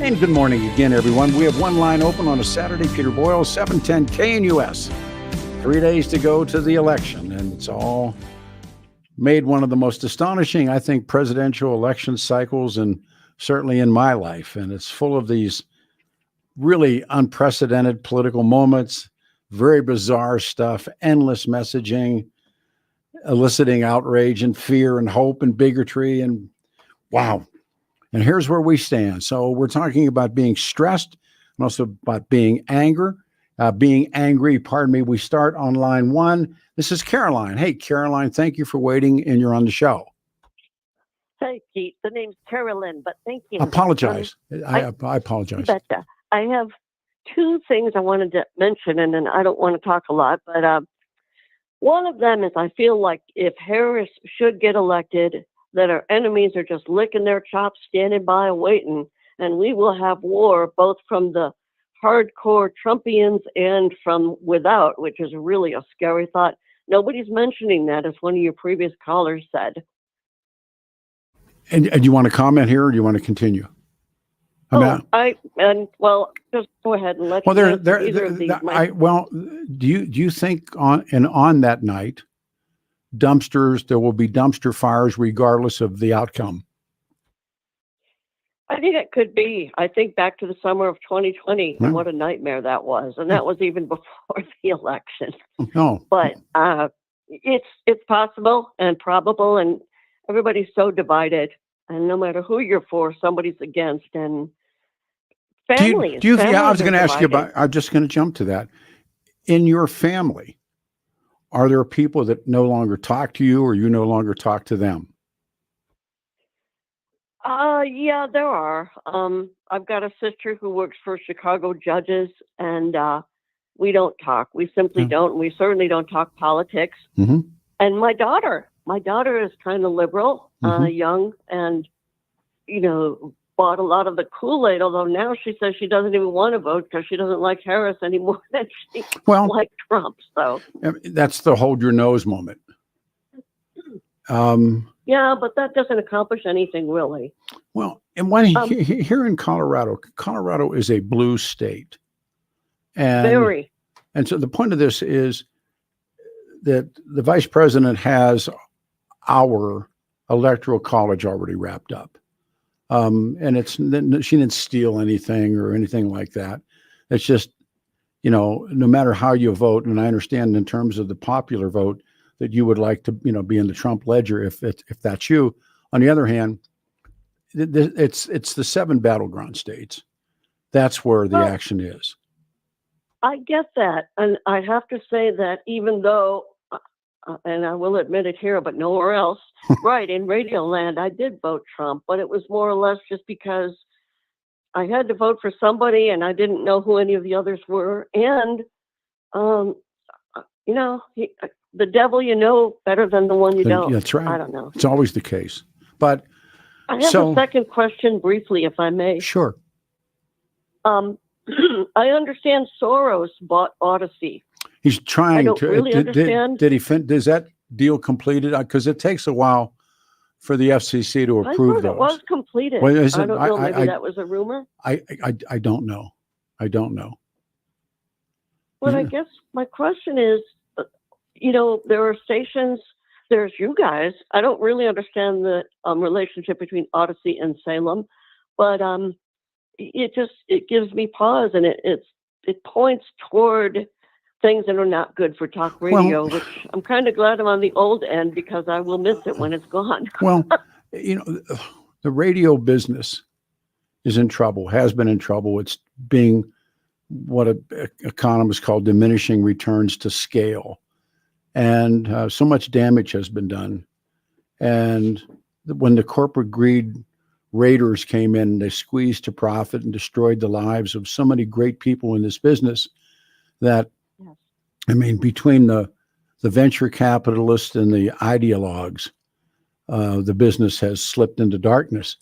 And good morning again, everyone. We have one line open on a Saturday. Peter Boyles, 710 KNUS. 3 days to go to the election, and it's all made one of the most astonishing, I think, presidential election cycles, and certainly in my life. And it's full of these really unprecedented political moments, very bizarre stuff, endless messaging, eliciting outrage and fear and hope and bigotry. And wow. And here's where we stand. So we're talking about being stressed and also about being angry. We start on line one. This is Caroline. Hey, Caroline, thank you for waiting, and you're on the show. Hey, Pete. The name's Carolyn, but thank you. Apologize. I apologize. You betcha. I have two things I wanted to mention, and then I don't want to talk a lot, but one of them is I feel like if Harris should get elected, that our enemies are just licking their chops, standing by and waiting, and we will have war both from the hardcore Trumpians and from without, which is really a scary thought. Nobody's mentioning that, as one of your previous callers said. And you want to comment here, or do you want to continue? Just go ahead and let. Do you think on that night, there will be dumpster fires regardless of the outcome? I think it could be. I think back to the summer of 2020 and what a nightmare that was, and that was even before the election. No, but it's possible and probable, and everybody's so divided, and no matter who you're for, somebody's against, and families. I was going to ask you about. I'm just going to jump to that. In your family, are there people that no longer talk to you, or you no longer talk to them? Yeah, there are. I've got a sister who works for Chicago judges, and we don't talk. We simply don't. We certainly don't talk politics. Mm-hmm. And my daughter is kind of liberal, young, and, bought a lot of the Kool-Aid, although now she says she doesn't even want to vote because she doesn't like Harris anymore than she liked Trump. So that's the hold your nose moment. Yeah, but that doesn't accomplish anything, really. Well, and here in Colorado is a blue state. And, very. And so the point of this is that the vice president has our electoral college already wrapped up. And she didn't steal anything or anything like that. It's just, no matter how you vote, and I understand in terms of the popular vote, that you would like to, be in the Trump ledger if that's you. On the other hand, it's the 7 battleground states. That's where the action is. I get that. And I have to say that even though, and I will admit it here, but nowhere else, right, in Radio Land, I did vote Trump, but it was more or less just because I had to vote for somebody and I didn't know who any of the others were. And, the devil better than the one you don't. That's right. I don't know. It's always the case. But I have a second question briefly, if I may. Sure. I understand Soros bought Odyssey. He's trying I don't really understand. Is that deal completed? Because it takes a while for the FCC to approve those. It was completed. Well, I don't know. Maybe that was a rumor. I don't know. But I guess my question is, there are stations, there's you guys. I don't really understand the relationship between Odyssey and Salem, but it gives me pause, and it points toward things that are not good for talk radio, which I'm kind of glad I'm on the old end because I will miss it when it's gone. Well, the radio business is in trouble, has been in trouble. It's being what economists call diminishing returns to scale. And so much damage has been done. And when the corporate greed raiders came in, they squeezed to profit and destroyed the lives of so many great people in this business that, between the venture capitalists and the ideologues, the business has slipped into darkness.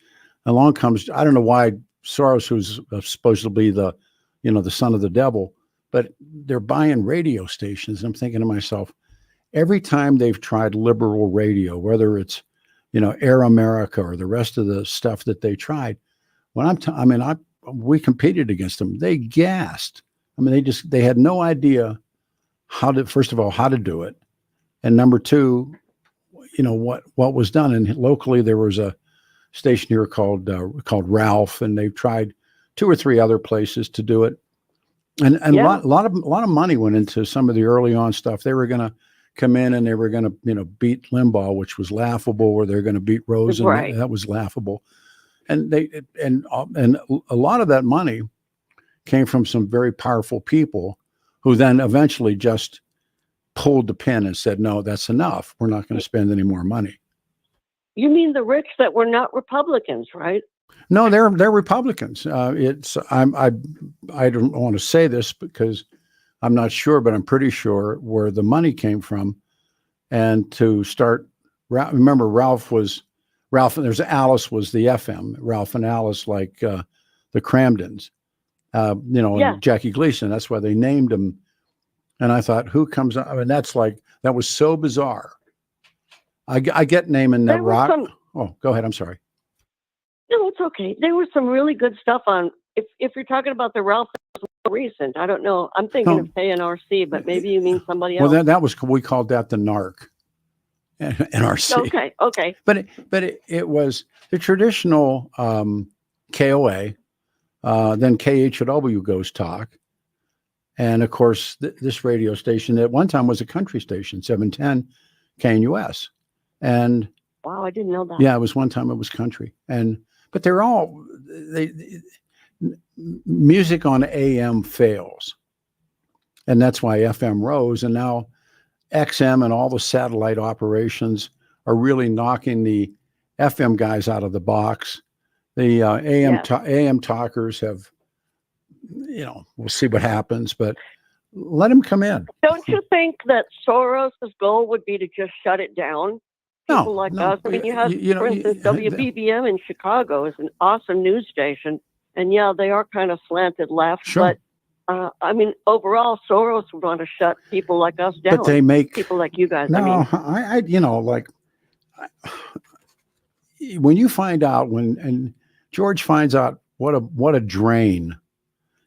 Along comes, I don't know why Soros, who's supposed to be the son of the devil, but they're buying radio stations. And I'm thinking to myself, every time they've tried liberal radio, whether it's, Air America or the rest of the stuff that they tried, when we competed against them. They gassed. I mean, they had no idea first of all, how to do it. And number two, what was done. And locally there was a station here called Ralph, and they've tried 2 or 3 other places to do it. And Yeah. a lot of money went into some of the early on stuff. They were going to come in and they were going to, beat Limbaugh, which was laughable, or they're going to beat Rosen. Right. That was laughable. And a lot of that money came from some very powerful people who then eventually just pulled the pin and said, no, that's enough. We're not going to spend any more money. You mean the rich that were not Republicans, right? No, they're Republicans. I don't want to say this because I'm not sure, but I'm pretty sure where the money came from. And to start, remember Ralph, and there's Alice was the FM, Ralph and Alice, like the Cramdens, Yeah. and Jackie Gleason. That's why they named him. And I thought, who comes up? I mean, that was so bizarre. I get naming that rock. Oh, go ahead. I'm sorry. No, it's okay. There was some really good stuff on. If you're talking about the Ralph, that was more recent. I don't know. I'm thinking of KNRC, but maybe you mean somebody else. Well, that was, we called that the NARC. NRC. Okay. But it was the traditional KOA, then KHW goes talk. And of course, this radio station at one time was a country station, 710 KNUS. And wow, I didn't know that. yeah, one time it was country. But they're all, music on AM fails. And that's why FM rose. And now XM and all the satellite operations are really knocking the FM guys out of the box. The AM talkers have, we'll see what happens, but let them come in. Don't you think that Soros' goal would be to just shut it down? People like us. I mean, you have, for instance, WBBM in Chicago is an awesome news station. And yeah, they are kind of slanted left. Sure. But I mean, overall, Soros would want to shut people like us down. But they make people like you guys. No, I mean, when you find out and George finds out what a drain,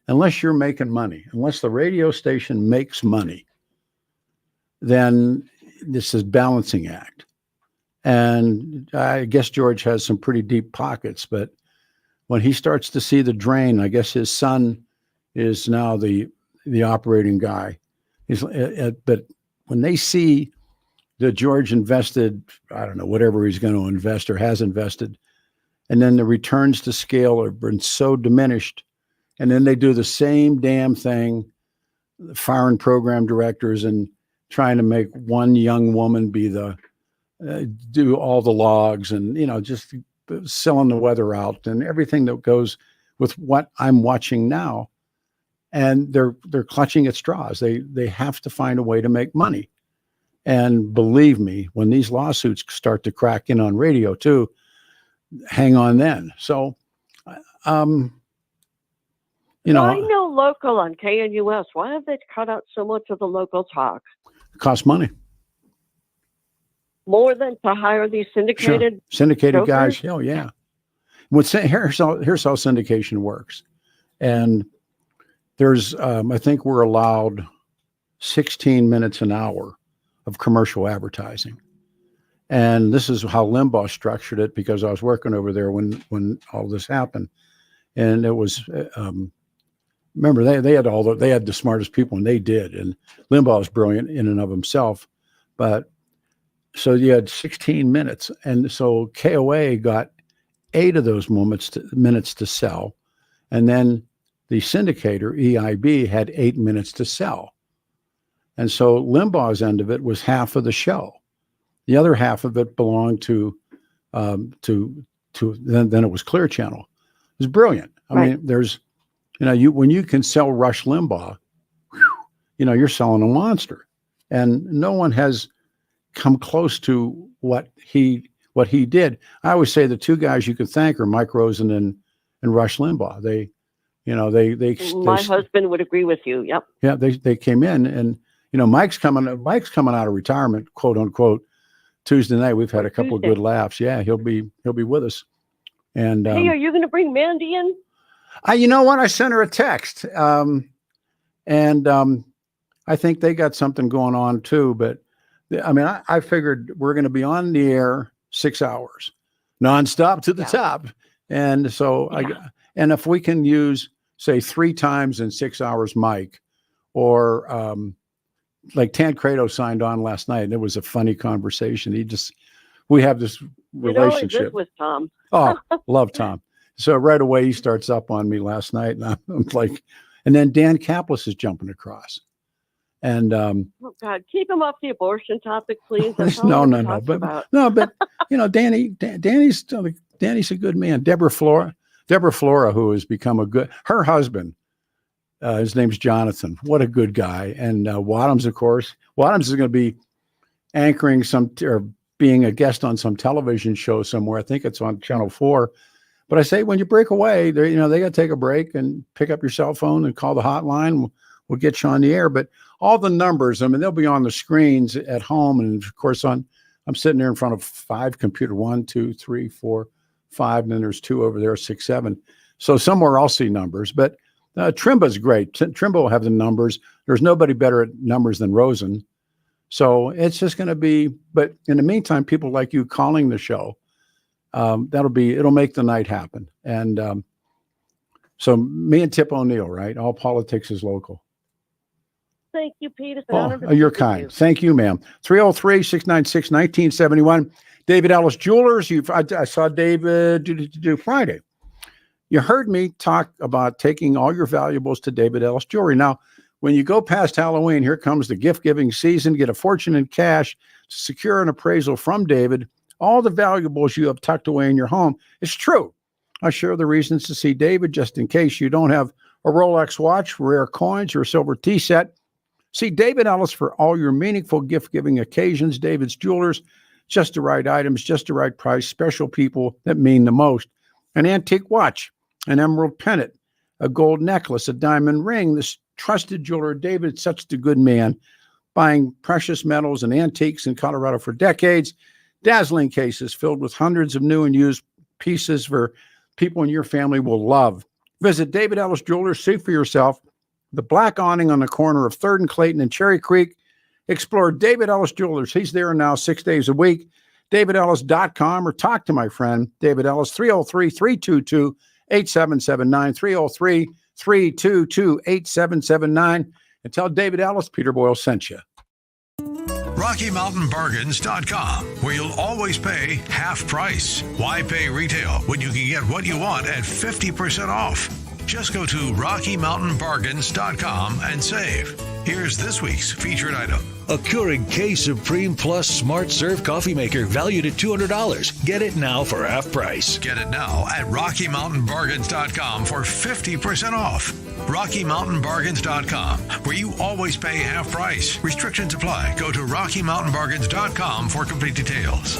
unless you're making money, unless the radio station makes money, then this is balancing act. And I guess George has some pretty deep pockets, but when he starts to see the drain, I guess his son is now the operating guy. But when they see that George invested, I don't know, whatever he's going to invest or has invested, and then the returns to scale have been so diminished, and then they do the same damn thing, firing program directors and trying to make one young woman be do all the logs and, just selling the weather out and everything that goes with what I'm watching now. And they're clutching at straws. They have to find a way to make money. And believe me, when these lawsuits start to crack in on radio too, hang on then. So, I know local on KNUS. Why have they cut out so much of the local talk? It costs money. More than to hire these syndicated syndicated brokers? guys. Oh yeah. Here's how syndication works. And there's, I think we're allowed 16 minutes an hour of commercial advertising. And this is how Limbaugh structured it, because I was working over there when all this happened. And it was, remember they had the smartest people, and they did. And Limbaugh was brilliant in and of himself, but so you had 16 minutes. And so KOA got 8 of those minutes to sell. And then the syndicator, EIB, had 8 minutes to sell. And so Limbaugh's end of it was half of the show. The other half of it belonged to then it was Clear Channel. It was brilliant. I mean, there's, when you can sell Rush Limbaugh, you're selling a monster. And no one has come close to what he did. I always say the 2 guys you could thank are Mike Rosen and Rush Limbaugh. My husband would agree with you. Yep. Yeah, they came in, and Mike's coming out of retirement, quote unquote, Tuesday night. We've had a couple of good laughs. Yeah, he'll be with us. And hey, are you going to bring Mandy in? You know what? I sent her a text, and I think they got something going on too. But I mean, I figured we're going to be on the air 6 hours, nonstop to the top, and so and if we can use say 3 times in 6 hours, Mike, or like Tancredo signed on last night, and it was a funny conversation. We have this relationship. This was Tom. Oh, love Tom. So right away he starts up on me last night, and I'm like, and then Dan Kaplis is jumping across, and oh God, keep him off the abortion topic, please. no, but you know, Danny's a good man. Deborah Flora, who has become her husband. His name's Jonathan. What a good guy. And Wadhams, of course. Wadhams is going to be anchoring or being a guest on some television show somewhere. I think it's on Channel 4. But I say, when you break away, they got to take a break and pick up your cell phone and call the hotline. We'll get you on the air. But all the numbers, I mean, they'll be on the screens at home. And of course, I'm sitting there in front of 5 computers, 1, 2, 3, 4, 5, and then there's 2 over there, 6, 7. So somewhere I'll see numbers. But Trimpa's great. Trimpa will have the numbers. There's nobody better at numbers than Rosen. So it's just going to be, but in the meantime, people like you calling the show, it'll make the night happen. And so me and Tip O'Neill, right? All politics is local. Thank you, Pete. You're kind. Thank you, ma'am. 303-696-1971. David Ellis Jewelers. I saw David do Friday. You heard me talk about taking all your valuables to David Ellis Jewelry. Now, when you go past Halloween, here comes the gift-giving season. Get a fortune in cash, secure an appraisal from David. All the valuables you have tucked away in your home. It's true. I share the reasons to see David, just in case you don't have a Rolex watch, rare coins, or a silver tea set. See David Ellis for all your meaningful gift-giving occasions. David's Jewelers, just the right items, just the right price, special people that mean the most. An antique watch, an emerald pendant, a gold necklace, a diamond ring. This trusted jeweler, David, such a good man, buying precious metals and antiques in Colorado for decades. Dazzling cases filled with hundreds of new and used pieces for people in your family will love. Visit David Ellis Jewelers. See for yourself. The black awning on the corner of 3rd and Clayton and Cherry Creek. Explore David Ellis Jewelers. He's there now 6 days a week. DavidEllis.com, or talk to my friend David Ellis, 303-322-8779, 303-322-8779, and tell David Ellis Peter Boyle sent you. RockyMountainBargains.com, where you'll always pay half price. Why pay retail when you can get what you want at 50% off? Just go to RockyMountainBargains.com and save. Here's this week's featured item. A Keurig K Supreme Plus Smart Serve Coffee Maker valued at $200. Get it now for half price. Get it now at RockyMountainBargains.com for 50% off. RockyMountainBargains.com, where you always pay half price. Restrictions apply. Go to RockyMountainBargains.com for complete details.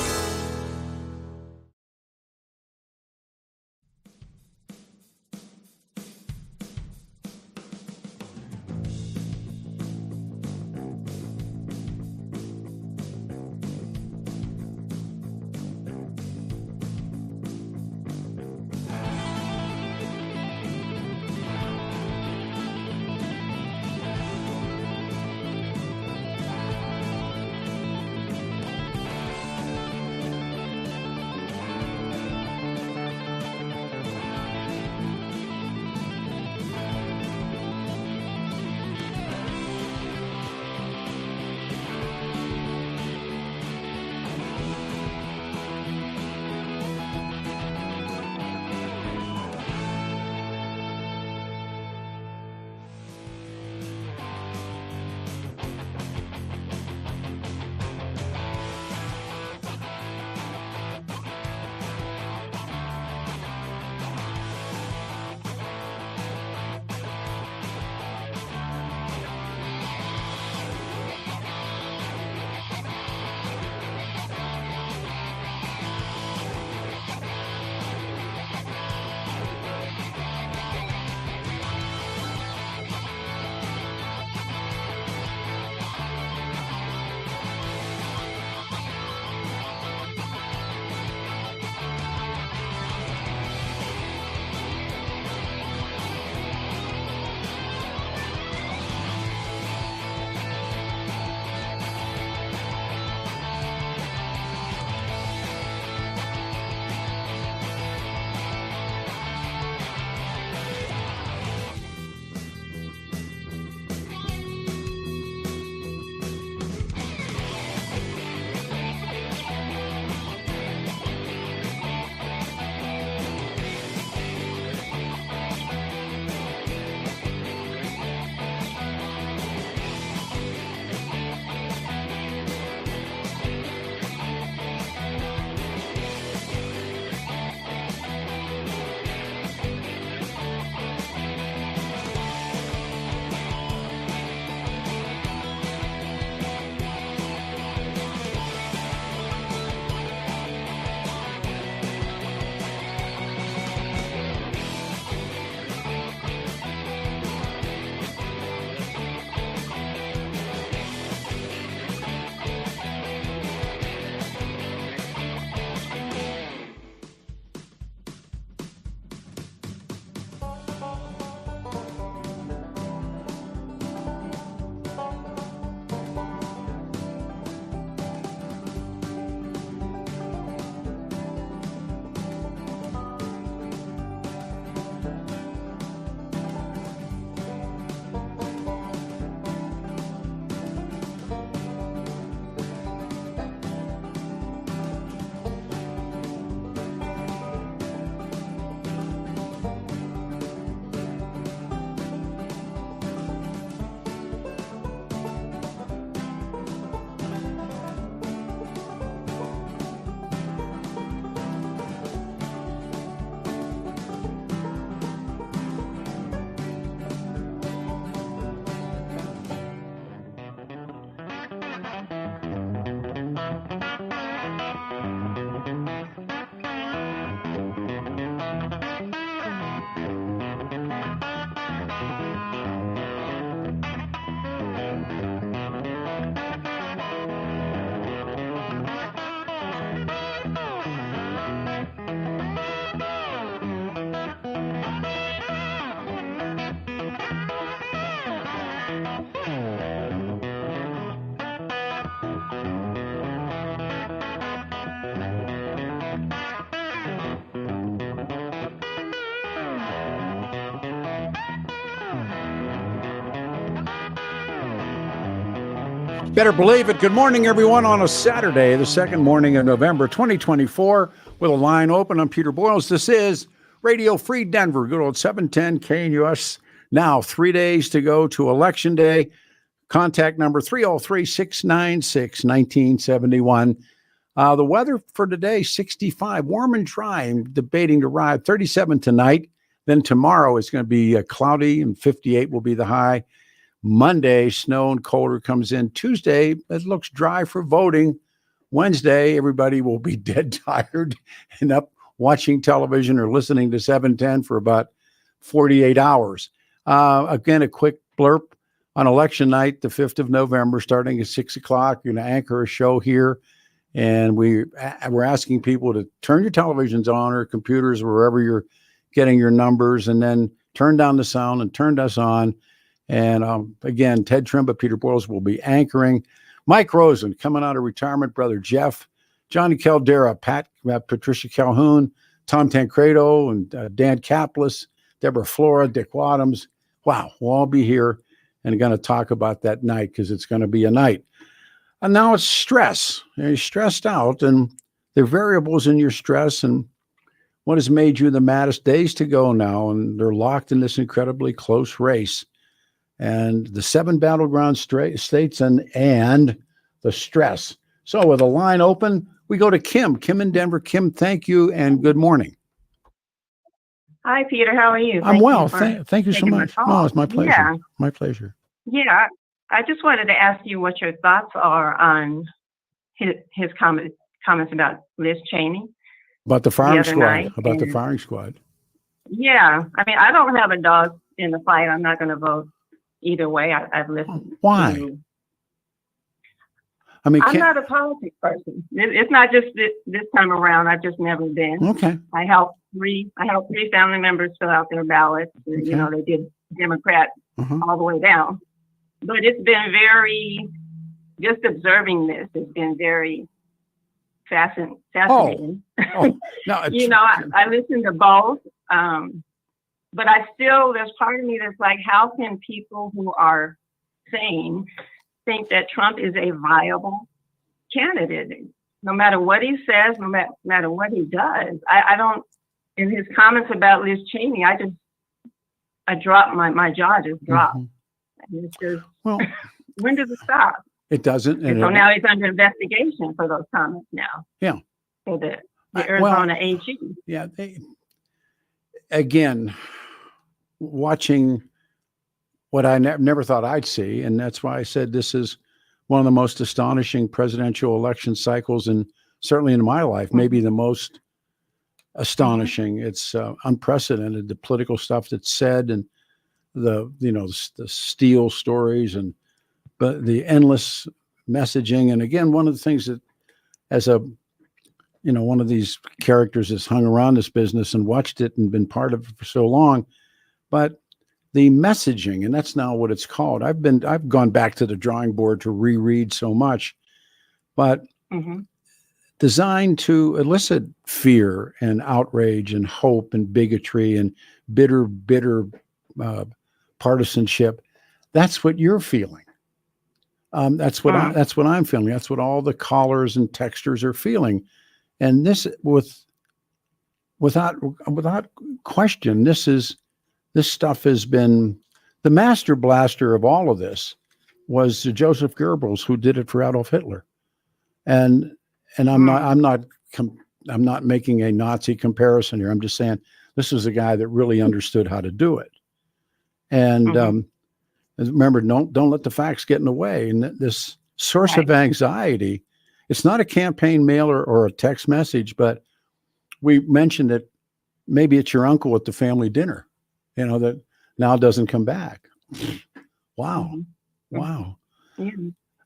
Better believe it. Good morning, everyone, on a Saturday, the second morning of November 2024, with a line open. I'm Peter Boyles. This is Radio Free Denver, good old 710 KNUS. Now, 3 days to go to Election Day. Contact number 303-696-1971. The weather for today, 65, warm and dry. I'm debating to ride 37 tonight. Then tomorrow is going to be cloudy and 58 will be the high. Monday, snow and colder comes in. Tuesday, it looks dry for voting. Wednesday, everybody will be dead tired and up watching television or listening to 710 for about 48 hours. Again, a quick blurb on election night, the 5th of November, starting at 6 o'clock. You're going to anchor a show here. And we're asking people to turn your televisions on or computers, wherever you're getting your numbers, and then turn down the sound and turn us on. And again, Ted Trimpa, Peter Boyles will be anchoring. Mike Rosen coming out of retirement, brother Jeff, Johnny Caldera, Patricia Calhoun, Tom Tancredo, and Dan Kaplis, Deborah Flora, Dick Wadhams. Wow, we'll all be here and going to talk about that night because it's going to be a night. And now it's stress. You're stressed out, and there are variables in your stress and what has made you the maddest. Days to go now, and they're locked in this incredibly close race. And the 7 battleground states and the stress. So with a line open, we go to Kim. Kim in Denver. Kim, thank you and good morning. Hi, Peter. How are you? I'm well. Thank you so much. Oh, it's my pleasure. Yeah. My pleasure. Yeah. I just wanted to ask you what your thoughts are on his comments about Liz Cheney. About the firing squad. Night. About the firing squad. Yeah. I mean, I don't have a dog in the fight. I'm not going to vote either way. I've listened. Why? I mean, I'm not a politics person. It's not just this time around. I've just never been. Okay. I helped three family members fill out their ballots. Okay. You know, they did Democrat all the way down. But it's been just observing this has been very fascinating. Oh. No, you know, I listen to both. But there's part of me that's like, how can people who are sane think that Trump is a viable candidate? No matter what he says, no matter what he does. I don't, in his comments about Liz Cheney, I dropped, my jaw just dropped. And it's just, well, when does it stop? It doesn't. And so now he's under investigation for those comments now. Yeah. For the Arizona AG. Yeah. Again, watching what I never thought I'd see, and that's why I said this is one of the most astonishing presidential election cycles, and certainly in my life, maybe the most astonishing. It's unprecedented, the political stuff that's said, and the Steele stories, but the endless messaging. And again, one of the things that, as one of these characters has hung around this business and watched it and been part of it for so long, but the messaging, and that's now what it's called. I've gone back to the drawing board to reread so much, but designed to elicit fear and outrage and hope and bigotry and bitter partisanship. That's what you're feeling. That's what I'm feeling. That's what all the callers and texters are feeling. And this, without question, this stuff has been the master blaster of all of this was Joseph Goebbels, who did it for Adolf Hitler. And I'm not making a Nazi comparison here. I'm just saying this was a guy that really understood how to do it. And remember, don't let the facts get in the way. And this source of anxiety, it's not a campaign mailer or a text message, but we mentioned that maybe it's your uncle at the family dinner, that now doesn't come back. Wow. Wow. Yeah.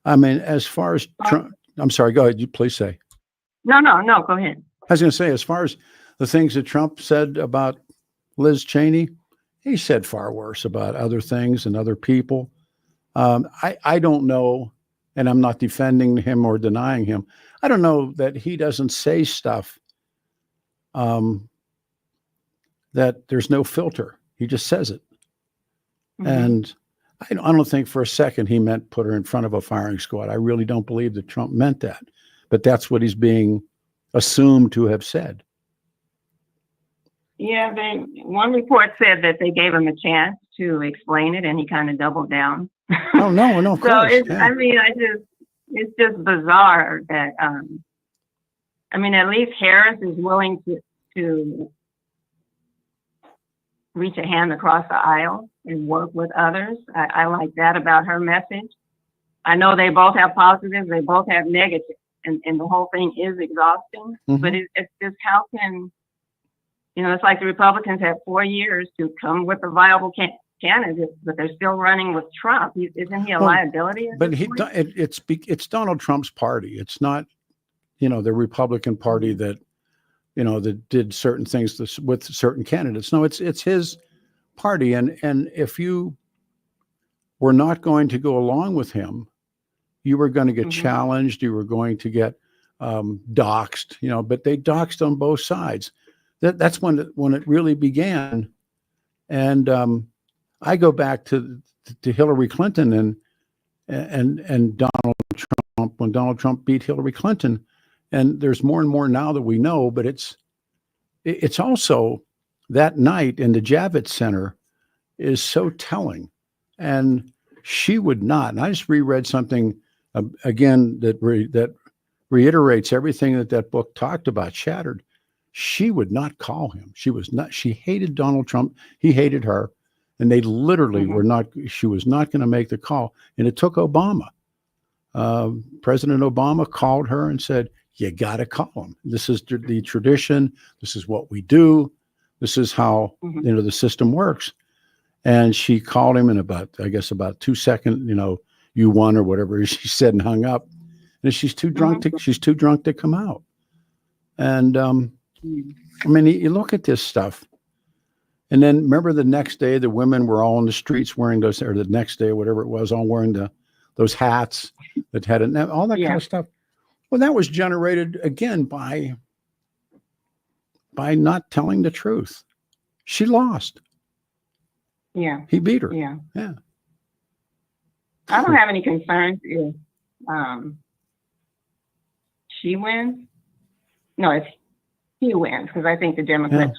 I mean, as far as Trump, I'm sorry, go ahead. You please say. No, go ahead. I was going to say, as far as the things that Trump said about Liz Cheney, he said far worse about other things and other people. I don't know, and I'm not defending him or denying him. I don't know that he doesn't say stuff that there's no filter. He just says it. And I don't think for a second he meant put her in front of a firing squad. I really don't believe that Trump meant that, but that's what he's being assumed to have said. Yeah, one report said that they gave him a chance to explain it, and he kind of doubled down. Oh no, of So course. it's just bizarre that at least Harris is willing to reach a hand across the aisle and work with others. I like that about her message. I know they both have positives, they both have negatives, and the whole thing is exhausting. Mm-hmm. But it's just how can, it's like the Republicans had 4 years to come with a viable candidate, but they're still running with Trump. Isn't he a liability? But it's Donald Trump's party. It's not, the Republican Party that, that did certain things with certain candidates. No, it's his party. And if you were not going to go along with him, you were going to get challenged. You were going to get doxxed, but they doxxed on both sides. That's when it really began. And I go back to Hillary Clinton and Donald Trump, when Donald Trump beat Hillary Clinton. And there's more and more now that we know, but it's also that night in the Javits Center is so telling. And she would not. And I just reread something again that reiterates everything that book talked about, Shattered. She would not call him. She hated Donald Trump. He hated her. And they literally she was not going to make the call. And it took Obama. President Obama called her and said, you got to call him. This is the tradition. This is what we do. This is how, the system works. And she called him in about 2 seconds, you won or whatever she said, and hung up. And she's too drunk to come out. And, you look at this stuff. And then remember the next day, the women were all in the streets wearing those, or the next day, whatever it was, all wearing those hats that had all that kind of stuff. Well, that was generated again by not telling the truth. She lost. Yeah. He beat her. Yeah. Yeah. I don't have any concerns if she wins. No, if he wins, because I think the Democrats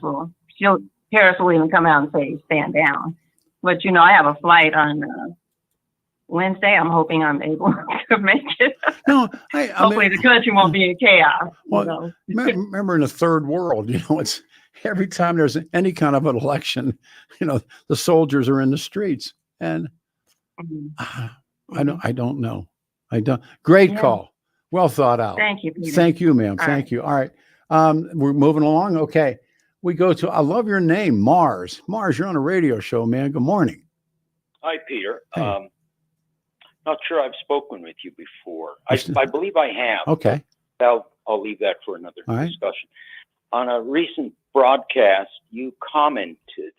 Harris will even come out and say, stand down. But, I have a flight on Wednesday. I'm hoping I'm able to make it. No, hopefully the country won't be in chaos. Well, remember in the third world, it's every time there's any kind of an election, the soldiers are in the streets. And I don't know. Great call. Well thought out. Thank you, Peter. Thank you, ma'am. All Thank right. you. All right. We're moving along. Okay. We go to, I love your name, Mars. Mars, you're on a radio show, man. Good morning. Hi, Peter. Hey. Not sure I've spoken with you before. I believe I have. Okay. I'll leave that for another All right. discussion. On a recent broadcast, you commented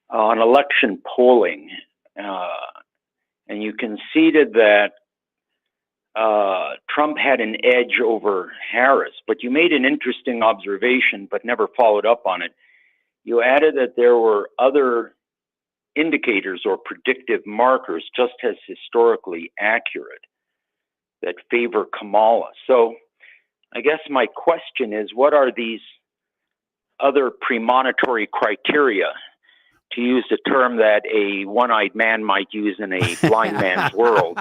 on election polling, and you conceded that Trump had an edge over Harris, but you made an interesting observation, but never followed up on it. You added that there were other indicators or predictive markers just as historically accurate that favor Kamala. So I guess my question is, what are these other premonitory criteria, to use the term that a one-eyed man might use in a blind man's world?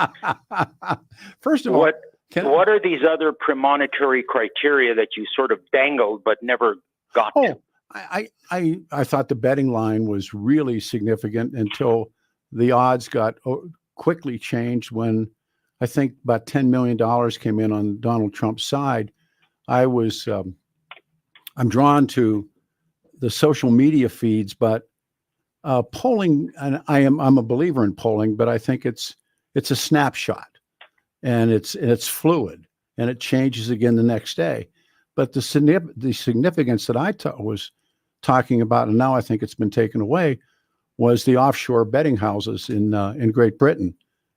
First of all, what are these other premonitory criteria that you sort of dangled but never got to? I thought the betting line was really significant until the odds got quickly changed when I think about $10 million came in on Donald Trump's side. I'm drawn to the social media feeds, but polling, and I'm a believer in polling, but I think it's a snapshot, and it's fluid, and it changes again the next day. But the significance that I was talking about, and now I think it's been taken away, was the offshore betting houses in Great Britain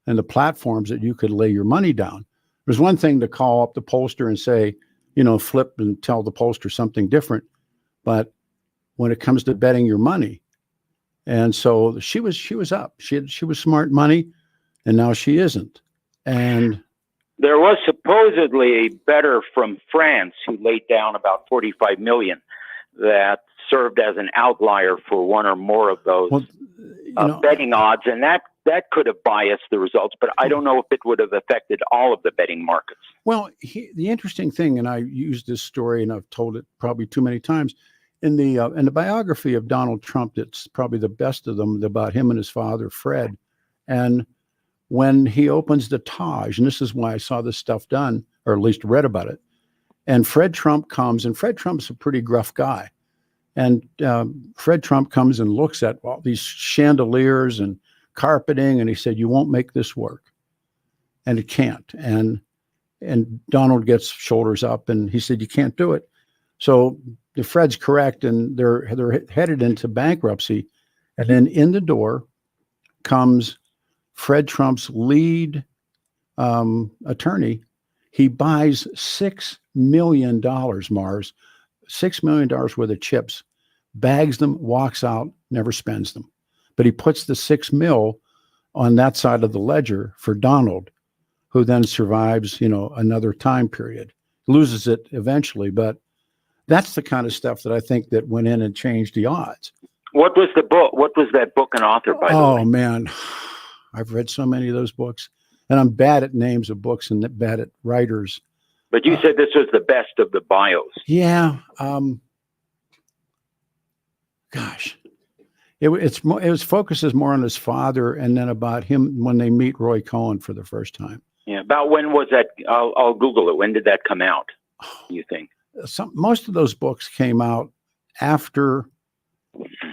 and the platforms that you could lay your money down. There's one thing to call up the pollster and say, flip and tell the pollster something different. But when it comes to betting your money, And so she was up. She was smart money, and now she isn't. And there was supposedly a bettor from France who laid down about 45 million that served as an outlier for one or more of those betting odds, and that could have biased the results, but I don't know if it would have affected all of the betting markets. Well, the interesting thing, and I used this story, and I've told it probably too many times, in the biography of Donald Trump, it's probably the best of them, about him and his father, Fred. And when he opens the Taj, and this is why I saw this stuff done, or at least read about it, and Fred Trump comes, and Fred Trump's a pretty gruff guy. And Fred Trump comes and looks at all these chandeliers and carpeting, and he said, "You won't make this work." And it can't. And Donald gets shoulders up, and he said, "You can't do it." So the Fred's correct, and they're headed into bankruptcy. And then in the door comes Fred Trump's lead attorney. He buys $6 million, Mars, $6 million worth of chips, bags them, walks out, never spends them. But he puts the $6 million on that side of the ledger for Donald, who then survives, another time period, loses it eventually. But that's the kind of stuff that I think that went in and changed the odds. What was the book? What was that book and author, by the way? Oh, man. I've read so many of those books, and I'm bad at names of books and bad at writers. But you said this was the best of the bios. Yeah. Gosh. It focuses more on his father, and then about him when they meet Roy Cohn for the first time. Yeah. About when was that? I'll Google it. When did that come out, you think? Most of those books came out after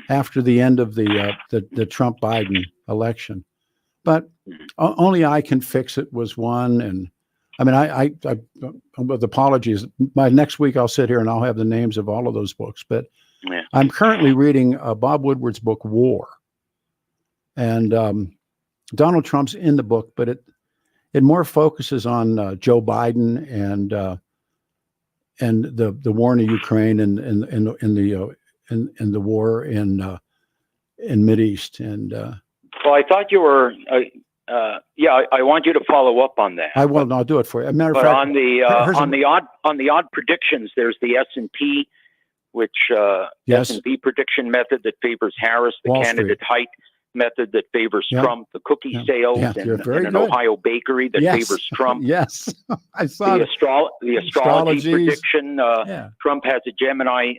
the end of the Trump-Biden election. But Only I Can Fix It was one. And I mean, I with apologies, by next week I'll sit here and I'll have the names of all of those books. But yeah. I'm currently reading Bob Woodward's book, War. And Donald Trump's in the book, but it more focuses on Joe Biden and the war in Ukraine and the war in Mideast. And well, I thought you were. I want you to follow up on that. I will. And I'll do it for you. As a matter of but fact, on the odd predictions, there's the S&P, which yes. S&P prediction method that favors Harris, the Wall candidate Street. height method that favors Yep. Trump, the cookie Yep. sales, Yeah, you're and very an good. Ohio bakery that Yes. favors Trump. Yes, I saw The, it. the astrology Astrologies. prediction. Yeah. Trump has a Gemini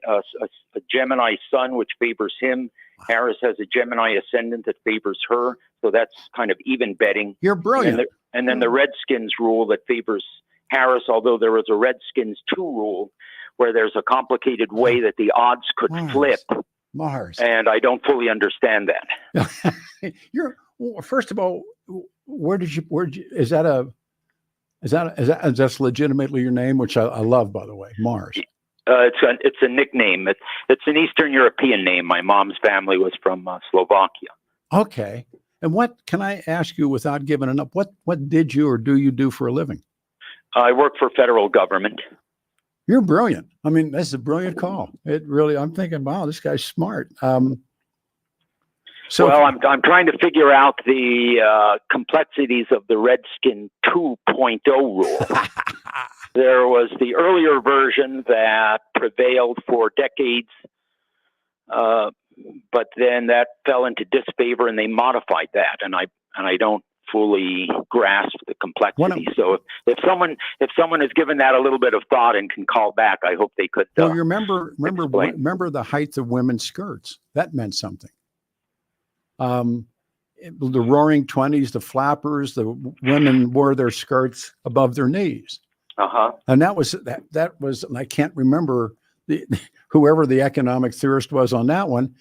sun, which favors him. Harris has a Gemini ascendant that favors her. So that's kind of even betting. You're brilliant. And then the Redskins rule that favors Harris, although there was a Redskins 2 rule where there's a complicated way that the odds could flip. Mars. And I don't fully understand that. First of all, is that's legitimately your name, which I love, by the way, Mars. It's a nickname. It's an Eastern European name. My mom's family was from Slovakia. Okay. And what can I ask you without giving it up? What did you or do you do for a living? I work for federal government. You're brilliant. I mean, that's a brilliant call. It really. I'm thinking, wow, this guy's smart. I'm trying to figure out the complexities of the Redskin 2.0 rule. There was the earlier version that prevailed for decades, but then that fell into disfavor, and they modified that. And I don't fully grasp the complexity. So if someone has given that a little bit of thought and can call back, I hope they could. Well, you remember the height of women's skirts. That meant something. The Roaring 20s, the flappers, the women wore their skirts above their knees. And that was, and I can't remember whoever the economic theorist was on that one.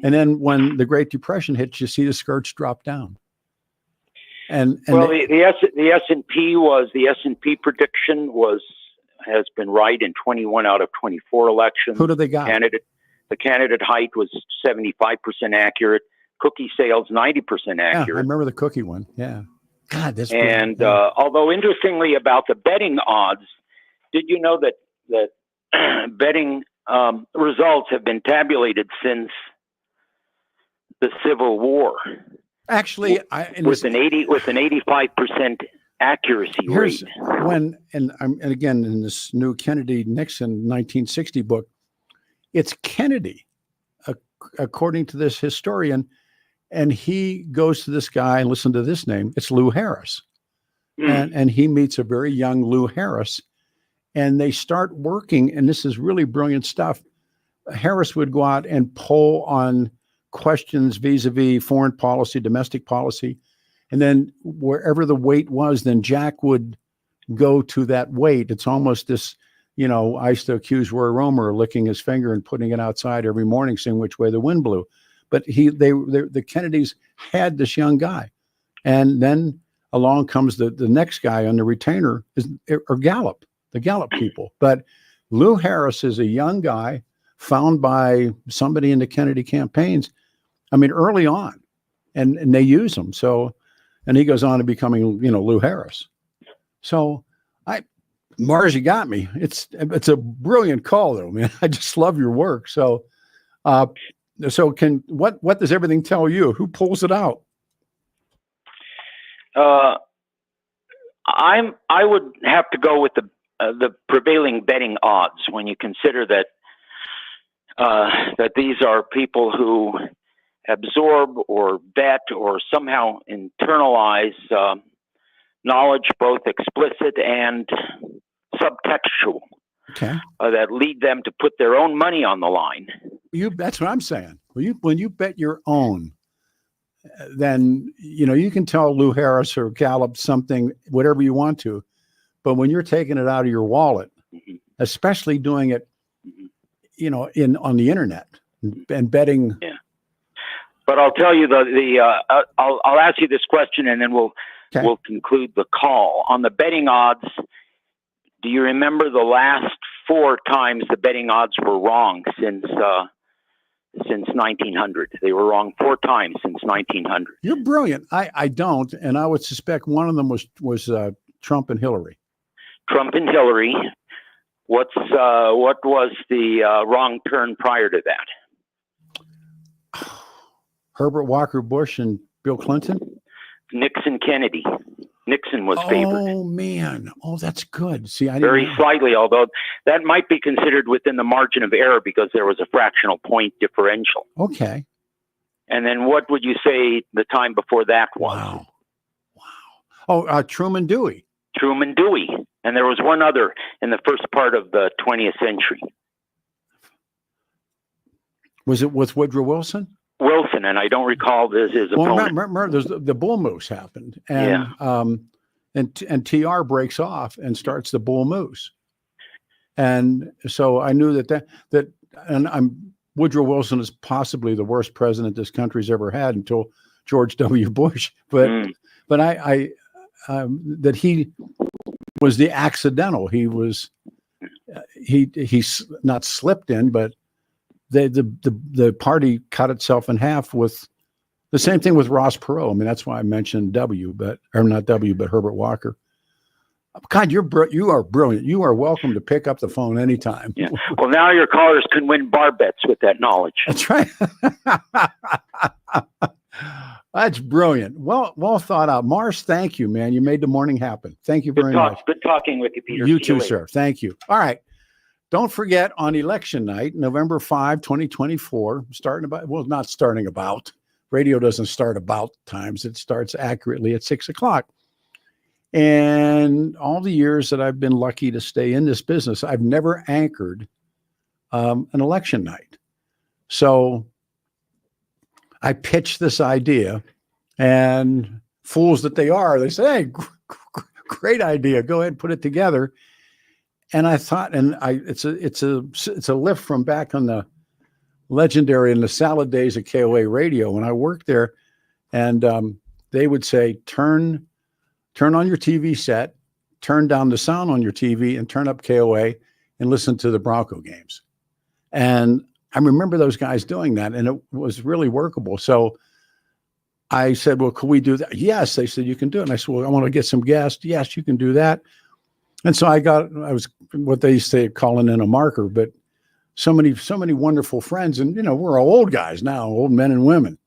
And then when the Great Depression hit, you see the skirts drop down. The S&P prediction has been right in 21 out of 24 elections. Who do they got? The candidate height was 75% accurate. Cookie sales 90% accurate. Yeah, I remember the cookie one. Yeah. God, that's and although interestingly about the betting odds, did you know that betting results have been tabulated since the Civil War Actually, with an 85% accuracy rate. And again, in this new Kennedy-Nixon 1960 book, it's Kennedy, according to this historian, and he goes to this guy, and listen to this name, it's Lou Harris. And he meets a very young Lou Harris, and they start working, and this is really brilliant stuff. Harris would go out and poll on questions vis-a-vis foreign policy, domestic policy, and then wherever the weight was, then Jack would go to that weight. It's almost this, I used to accuse Roy Romer of licking his finger and putting it outside every morning, seeing which way the wind blew. But the Kennedys had this young guy, and then along comes the next guy on the retainer or Gallup, the Gallup people. But Lou Harris is a young guy found by somebody in the Kennedy campaigns. I mean, early on, and they use him. So, and he goes on to becoming, Lou Harris. So Mars, you got me. It's a brilliant call though, man. I just love your work. So, what does everything tell you? Who pulls it out? I would have to go with the prevailing betting odds when you consider that these are people who absorb or bet or somehow internalize knowledge, both explicit and subtextual, that lead them to put their own money on the line. That's what I'm saying. When you bet your own, then you can tell Lou Harris or Gallup something, whatever you want to, but when you're taking it out of your wallet, especially doing it, on the internet and betting. Yeah. But I'll tell you I'll ask you this question and then we'll conclude the call on the betting odds. Do you remember the last 4 times the betting odds were wrong since 1900? They were wrong 4 times since 1900. You're brilliant. I don't, and I would suspect one of them was Trump and Hillary. Trump and Hillary. What was the wrong turn prior to that? Herbert Walker Bush and Bill Clinton? Nixon Kennedy. Nixon was favored. Oh, man. Oh, that's good. See, I very slightly, although that might be considered within the margin of error because there was a fractional point differential. Okay. And then what would you say the time before that was? Wow. Oh, Truman Dewey. Truman Dewey. And there was one other in the first part of the 20th century. Was it with Woodrow Wilson? Wilson, and I don't recall his opponent. Remember, there's the bull moose happened, and and TR breaks off and starts the bull moose, and so I knew that Woodrow Wilson is possibly the worst president this country's ever had until George W. Bush, but I that he was the accidental. He's not slipped in, but the party cut itself in half with the same thing with Ross Perot. I mean, that's why I mentioned Herbert Walker. God, you are brilliant. You are welcome to pick up the phone anytime. Yeah. Well, now your callers can win bar bets with that knowledge. That's right. That's brilliant. Well thought out. Mars, thank you, man. You made the morning happen. Thank you very much. Good talking with you, Peter. You too, sir. Thank you. All right. Don't forget on election night, November 5, 2024, radio doesn't start about times. It starts accurately at 6:00. And all the years that I've been lucky to stay in this business, I've never anchored an election night. So I pitched this idea, and fools that they are, they say, hey, great idea. Go ahead and put it together. And I thought, it's a lift from back on the legendary in the salad days of KOA radio when I worked there, and they would say, turn on your TV set, turn down the sound on your TV, and turn up KOA and listen to the Bronco games. And I remember those guys doing that, and it was really workable. So I said, well, could we do that? Yes. They said, you can do it. And I said, well, I want to get some guests. Yes, you can do that. And so I was what they say calling in a marker, but so many wonderful friends. And, we're all old guys now, old men and women.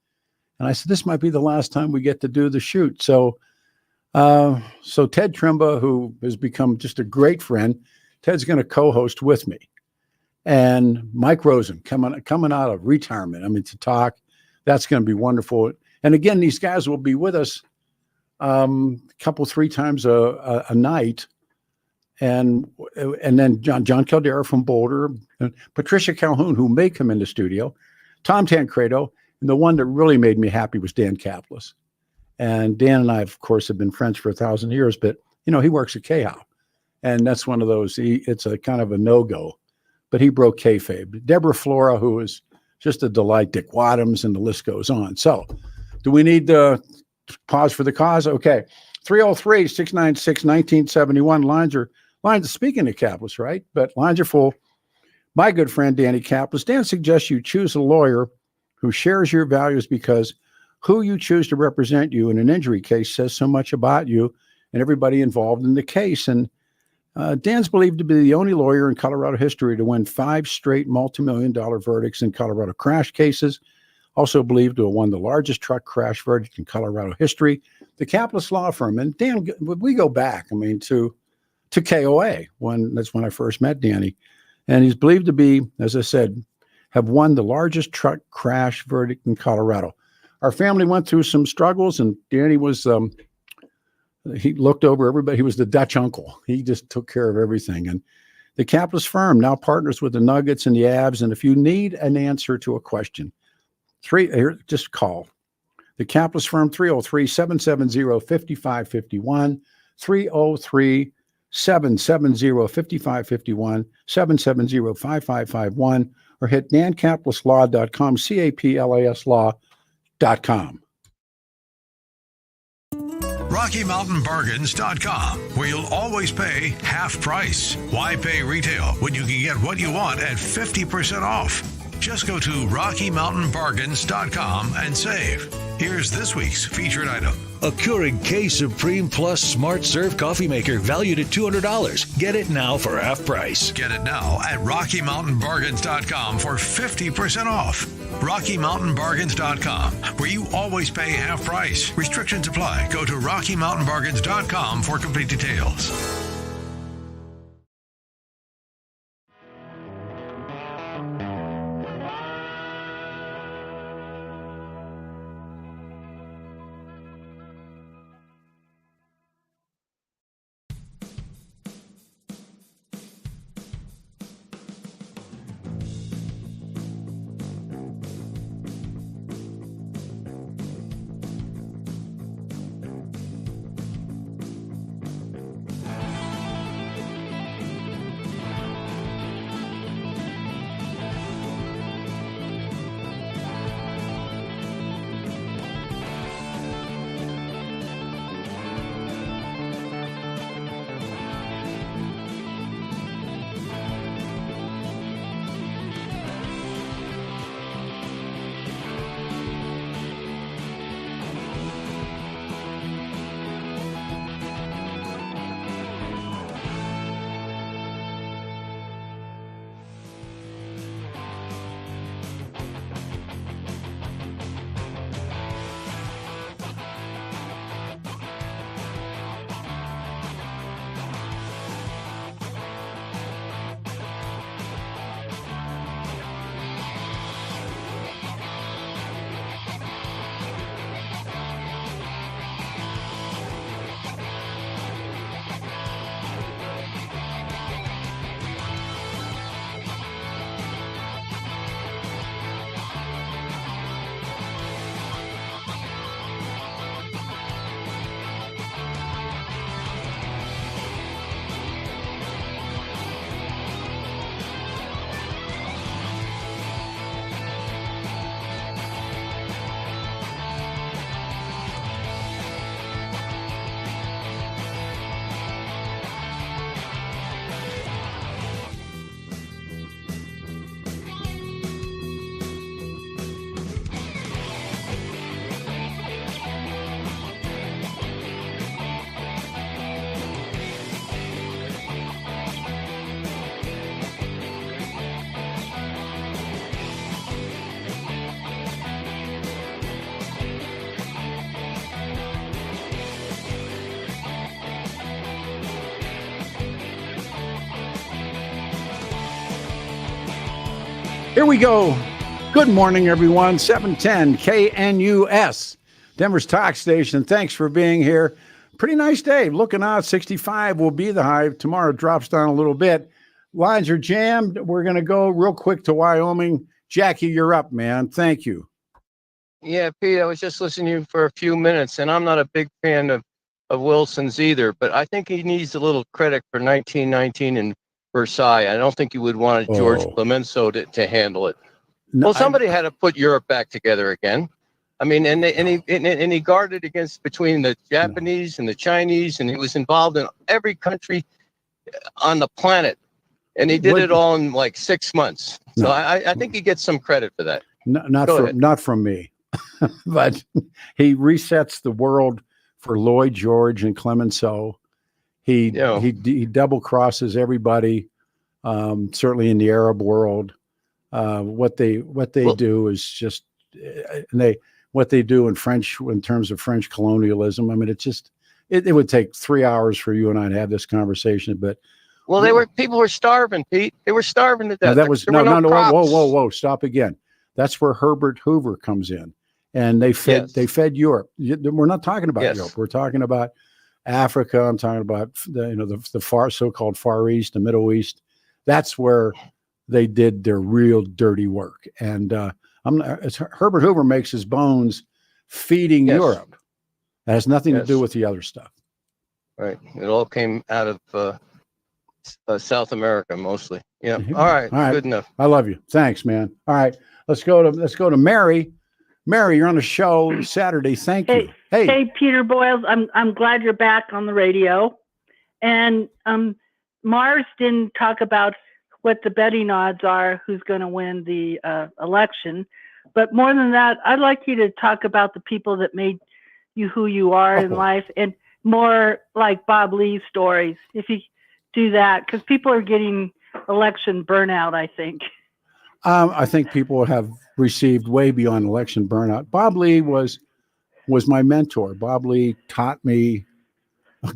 And I said, this might be the last time we get to do the shoot. So Ted Trimpa, who has become just a great friend, Ted's going to co-host with me. And Mike Rosen coming out of retirement. I mean, to talk, that's going to be wonderful. And again, these guys will be with us three times a night. And then John Caldera from Boulder, and Patricia Calhoun, who may come in the studio, Tom Tancredo, and the one that really made me happy was Dan Kaplis. And Dan and I, of course, have been friends for 1,000 years, but, he works at KHOW. And that's one of those, it's a kind of a no-go. But he broke kayfabe. Deborah Flora, who is just a delight, Dick Wadhams, and the list goes on. So do we need to pause for the cause? Okay. 303-696-1971. Lines, speaking of Kaplis, right? But lines are full. My good friend, Danny Kaplis. Dan suggests you choose a lawyer who shares your values because who you choose to represent you in an injury case says so much about you and everybody involved in the case. And Dan's believed to be the only lawyer in Colorado history to win 5 straight multi-million-dollar verdicts in Colorado crash cases. Also believed to have won the largest truck crash verdict in Colorado history, the Kaplis Law Firm. And Dan, we go back, to KOA. That's when I first met Danny. And he's believed to be, as I said, have won the largest truck crash verdict in Colorado. Our family went through some struggles, and Danny was he looked over everybody. He was the Dutch uncle. He just took care of everything. And the Kaplis Firm now partners with the Nuggets and the Avs. And if you need an answer to a question, just call the Kaplis Firm, 303-770-5551, 303-770-5551, 770-5551, or hit dankaplislaw.com, CAPLAS RockyMountainBargains.com, where you'll always pay half price. Why pay retail when you can get what you want at 50% off? Just go to RockyMountainBargains.com and save. Here's this week's featured item. A Keurig K-Supreme Plus Smart Serve coffee maker valued at $200. Get it now for half price. Get it now at RockyMountainBargains.com for 50% off. RockyMountainBargains.com, where you always pay half price. Restrictions apply. Go to RockyMountainBargains.com for complete details. Here we go. Good morning, everyone. 710 KNUS, Denver's talk station. Thanks for being here. Pretty nice day. Looking out, 65 will be the high. Tomorrow drops down a little bit. Lines are jammed. We're going to go real quick to Wyoming. Jackie, you're up, man. Thank you. Yeah, Pete, I was just listening to you for a few minutes, and I'm not a big fan of Wilson's either, but I think he needs a little credit for 1919 in Versailles. I don't think you would want George Clemenceau to handle it. No, well, somebody had to put Europe back together again. I mean, and he guarded against between the Japanese and the Chinese, and he was involved in every country on the planet, and he did it all in like 6 months. So I think he gets some credit for that. Not from me, but he resets the world for Lloyd George and Clemenceau. He double crosses everybody, certainly in the Arab world. What they do is just, what they do in French, in terms of French colonialism. I mean, it would take 3 hours for you and I to have this conversation, but. Well, people were starving, Pete. They were starving to death. No, whoa, stop again. That's where Herbert Hoover comes in, and they fed Europe. We're not talking about Europe. We're talking about Africa. I'm talking about the so-called Far East, the Middle East. That's where they did their real dirty work. And Herbert Hoover makes his bones feeding Europe. It has nothing to do with the other stuff. Right. It all came out of South America mostly. Yeah. All right. Good enough. I love you. Thanks, man. All right. Let's go to Mary. Mary, you're on the show Saturday. Thank you. Hey, Peter Boyles. I'm glad you're back on the radio. And Mars didn't talk about what the betting odds are, who's going to win the election. But more than that, I'd like you to talk about the people that made you who you are in life, and more like Bob Lee's stories, if you do that, because people are getting election burnout, I think. I think people have received way beyond election burnout. Bob Lee was my mentor. Bob Lee taught me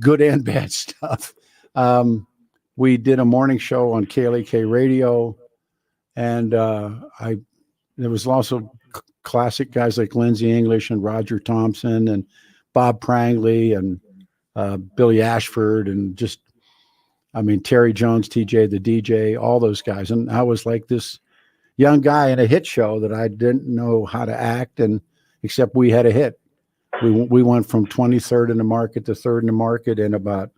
good and bad stuff. We did a morning show on KLAK radio, and there was also classic guys like Lindsay English and Roger Thompson and Bob Prangley and Billy Ashford and Terry Jones, TJ the DJ, all those guys. And I was like this young guy in a hit show that I didn't know how to act, and except we had a hit. We went from 23rd in the market to 3rd in the market in about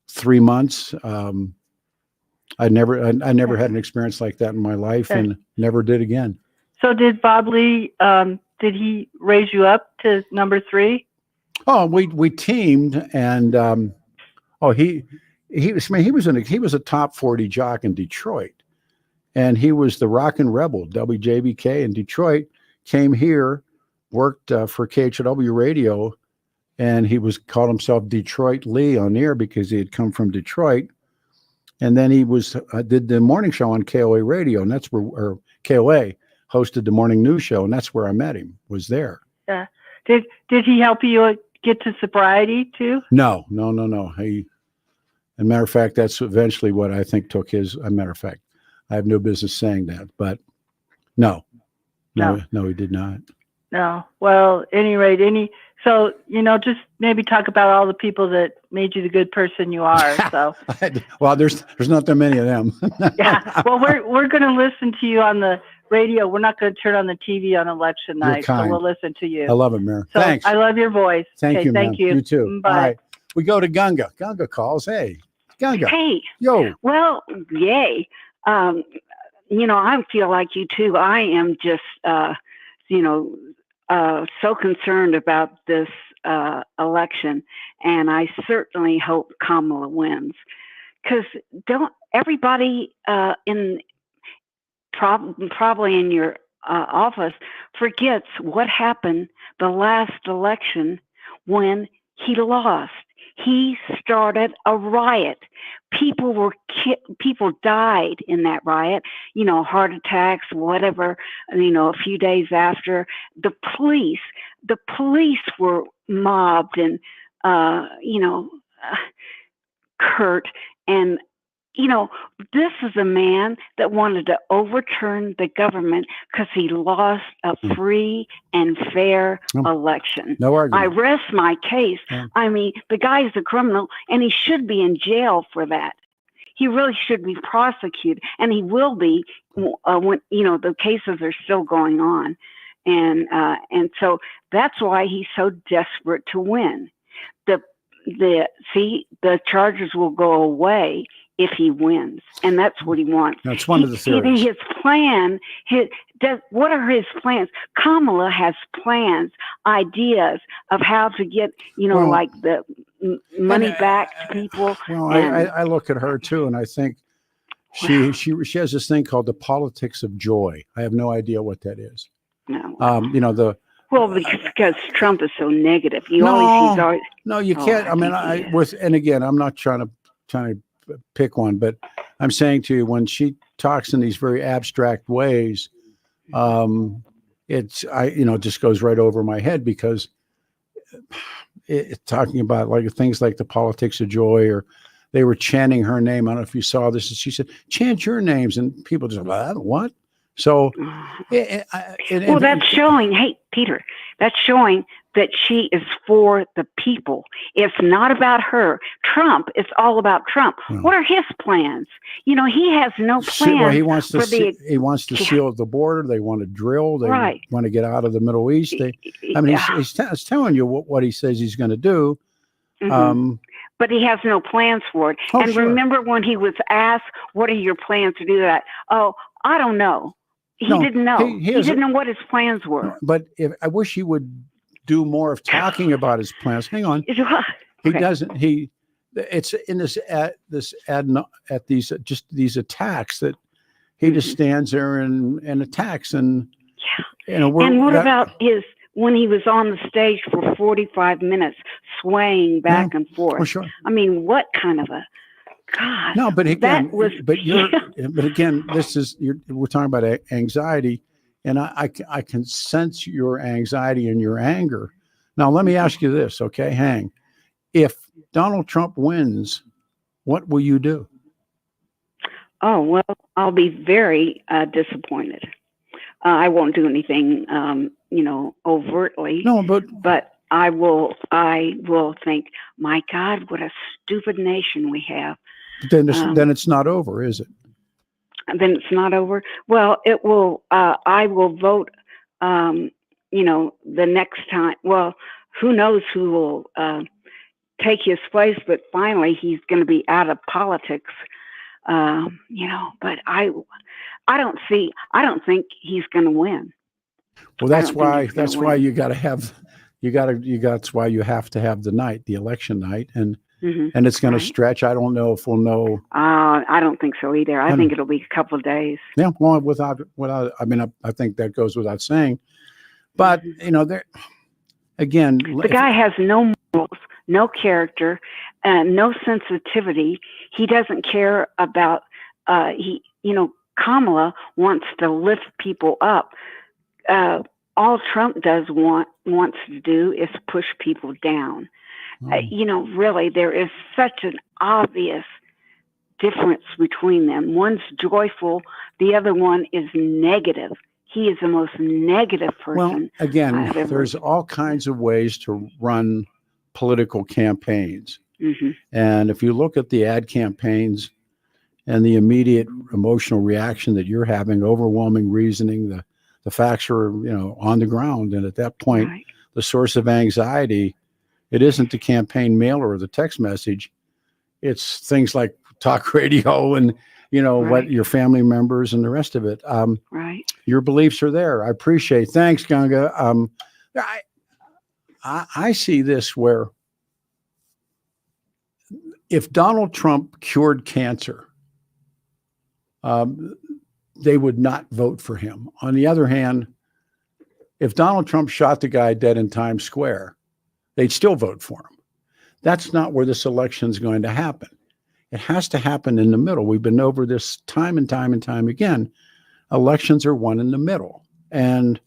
3 months. I never had an experience like that in my life, and never did again. So did Bob Lee, did he raise you up to number 3? Oh, we teamed, and he was a top 40 jock in Detroit, and he was the Rockin' Rebel, WJBK in Detroit. Came here, worked for KHW radio, and he called himself Detroit Lee on the air because he had come from Detroit. And then he did the morning show on KOA radio, and that's where KOA hosted the morning news show, and that's where I met him. Was there? Yeah. Did he help you get to sobriety too? No. As a matter of fact, that's eventually what I think took his. As a matter of fact, I have no business saying that, but no, he did not. No. Well, at any rate, so just maybe talk about all the people that made you the good person you are. So. Well, there's not that many of them. Yeah. Well, we're going to listen to you on the radio. We're not going to turn on the TV on election night, so we'll listen to you. I love it, Mary. So Thanks. I love your voice. Thank you, Thank you. You too. Bye. All right. We go to Gunga. Gunga calls. Hey, Gunga. Hey. Yo. Well, yay. I feel like you too. I am just, so concerned about this election, and I certainly hope Kamala wins. Because don't everybody probably in your office forgets what happened the last election when he lost. He started a riot. People died in that riot, heart attacks, whatever, a few days after. The police were mobbed and, Kurt. And, this is a man that wanted to overturn the government because he lost a free and fair election. No argument. I rest my case. I mean, the guy is a criminal, and he should be in jail for that. He really should be prosecuted, and he will be when the cases are still going on, and so that's why he's so desperate to win. The charges will go away if he wins, and that's what he wants. That's one of the theories. His plan. What are his plans? Kamala has plans, ideas of how to get like the money back to people. Well, I look at her too, and I think she has this thing called the politics of joy. I have no idea what that is. No. Because Trump is so negative. He's always. No, you can't. I mean, and again, I'm not trying to pick one, but I'm saying to you, when she talks in these very abstract ways, it just goes right over my head, because talking about like things like the politics of joy, or they were chanting her name. I don't know if you saw this. And she said, "Chant your names," and people just what? So, that's showing. Hey, Peter, that's showing that she is for the people. It's not about her. Trump, it's all about Trump. What are his plans? He has no plans. Well, he wants to seal the border. They want to drill. They want to get out of the Middle East. He's telling you what he says he's going to do. Mm-hmm. But he has no plans for it. Remember when he was asked, "What are your plans to do that?" Oh, I don't know. He didn't know. He didn't know what his plans were. But I wish he would do more of talking about his plans. Hang on. He doesn't. It's in these attacks that he just stands there and attacks. And what about when he was on the stage for 45 minutes swaying back and forth? Well, sure. I mean, what kind of a God? No, but again, but again, we're talking about anxiety, and I can sense your anxiety and your anger. Now, let me ask you this, okay? Hang. If Donald Trump wins, what will you do? Oh, well, I'll be very disappointed. I won't do anything, overtly. No, but I will think, my God, what a stupid nation we have. Then it's not over, is it? Then it's not over. Well, it will. I will vote. The next time. Well, who knows who will take his place? But finally, he's going to be out of politics. But I don't think he's going to win. Well, that's why you got to have. That's why you have to have the election night, and it's going to stretch. I don't know if we'll know. I don't think so either. I think it'll be a couple of days. Yeah, well, without. I mean, I think that goes without saying. But there again, the guy has no morals, no character, no sensitivity. He doesn't care about. Kamala wants to lift people up. All Trump wants to do is push people down. Really, there is such an obvious difference between them. One's joyful, the other one is negative. He is the most negative person. Well, again, there's all kinds of ways to run political campaigns. Mm-hmm. And if you look at the ad campaigns and the immediate emotional reaction that you're having, overwhelming reasoning, the facts are, on the ground. And at that point, the source of anxiety, it isn't the campaign mailer or the text message. It's things like talk radio and, what your family members and the rest of it. Your beliefs are there. I appreciate. Thanks, Ganga. I see this where if Donald Trump cured cancer, they would not vote for him. On the other hand, if Donald Trump shot the guy dead in Times Square, they'd still vote for him. That's not where this election is going to happen. It has to happen in the middle. We've been over this time and time and time again. Elections are won in the middle. And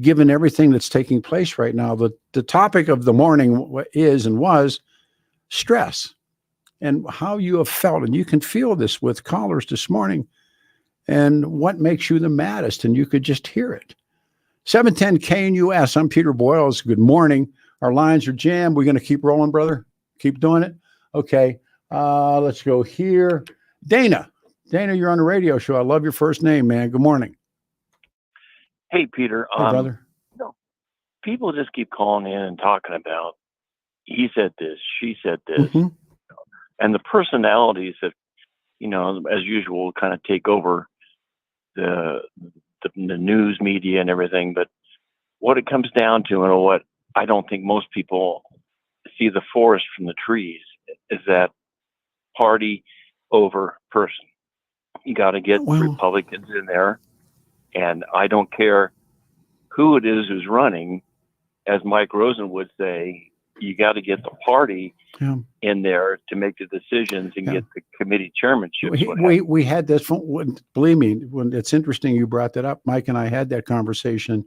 given everything that's taking place right now, the topic of the morning is and was stress. and how you have felt. And you can feel this with callers this morning and what makes you the maddest. And you could just hear it. 710 KNUS. I'm Peter Boyles. Good morning. Our lines are jammed. We're going to keep rolling, brother. Keep doing it. Okay. Let's go here. Dana, you're on the radio show. I love your first name, man. Good morning. Hey, Peter. Hey, brother. People just keep calling in and talking about he said this, she said this, and the personalities that, as usual, kind of take over the news media and everything. But what it comes down to, and what I don't think most people see the forest from the trees, is that party over person. You got to get Republicans in there, and I don't care who it is who's running. As Mike Rosen would say, you got to get the party in there to make the decisions and get the committee chairmanship. We had this. Believe me, when it's interesting you brought that up. Mike and I had that conversation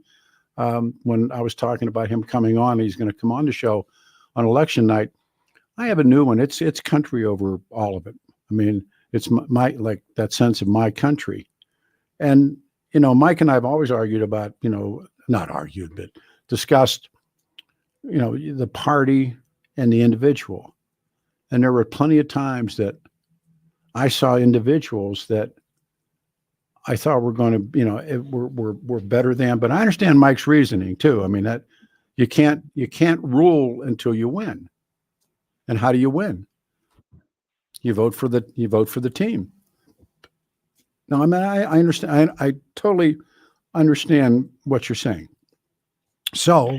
when I was talking about him coming on. He's going to come on the show on election night. I have a new one. It's country over all of it. I mean, it's my like that sense of my country. And Mike and I have always argued about not argued, but discussed, the party and the individual. And there were plenty of times that I saw individuals that I thought were going to, were better than, but I understand Mike's reasoning too. I mean, that you can't rule until you win. And how do you win? You vote for the team. No, I mean, I understand. I totally understand what you're saying. So,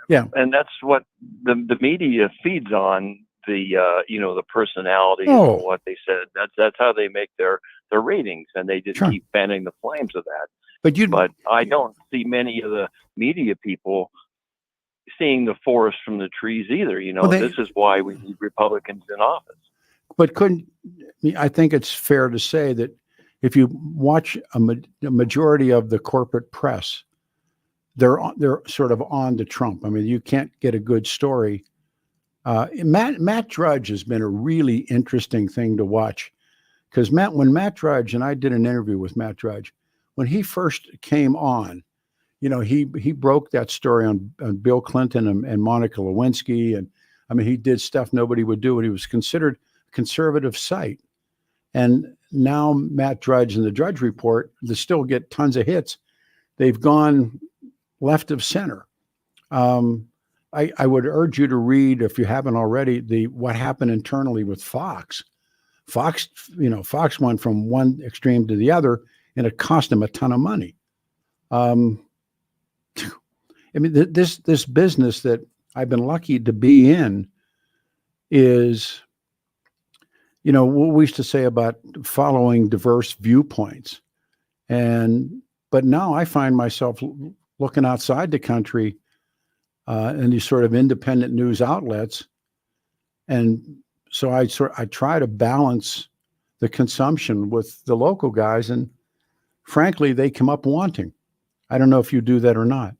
yeah. And that's what the media feeds on, the personality and what they said. That's how they make their ratings, and they just keep fanning the flames of that. But I don't see many of the media people seeing the forest from the trees either. This is why we need Republicans in office. But I think it's fair to say that if you watch a majority of the corporate press, they're sort of on to Trump. I mean, you can't get a good story. Matt Drudge has been a really interesting thing to watch, because when Matt Drudge, and I did an interview with Matt Drudge, when he first came on, he broke that story on Bill Clinton and Monica Lewinsky, and I mean, he did stuff nobody would do, and he was considered conservative site. And now Matt Drudge and the Drudge Report, they still get tons of hits. They've gone left of center. I would urge you to read, if you haven't already, what happened internally with Fox. Fox went from one extreme to the other, and it cost them a ton of money. I mean, this business that I've been lucky to be in is, what we used to say about following diverse viewpoints. But now I find myself looking outside the country in these sort of independent news outlets. And so I try to balance the consumption with the local guys. And frankly, they come up wanting. I don't know if you do that or not.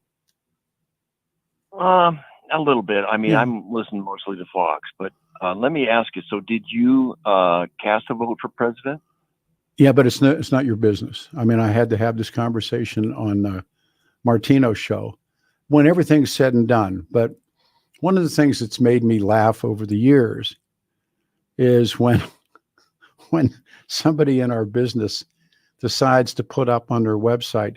A little bit. I mean, I'm listening mostly to Fox, but let me ask you. So did you cast a vote for president? Yeah, but it's not your business. I mean, I had to have this conversation on Martino's show when everything's said and done. But one of the things that's made me laugh over the years is when somebody in our business decides to put up on their website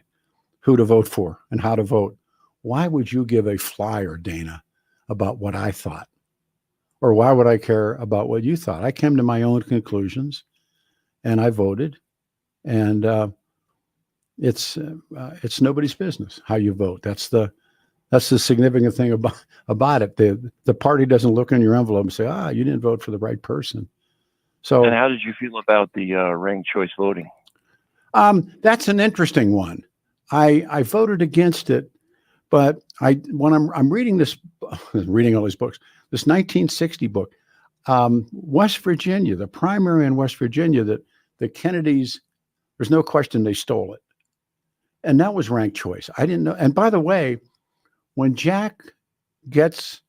who to vote for and how to vote. Why would you give a flyer, Dana, about what I thought? Or why would I care about what you thought? I came to my own conclusions, and I voted. And it's nobody's business how you vote. That's the significant thing about it. The party doesn't look in your envelope and say, you didn't vote for the right person. So, and how did you feel about the ranked choice voting? That's an interesting one. I voted against it, but when I'm reading reading all these books, this 1960 book, West Virginia, the primary in West Virginia, that the Kennedys, there's no question they stole it. And that was ranked choice. I didn't know. And by the way, when Jack gets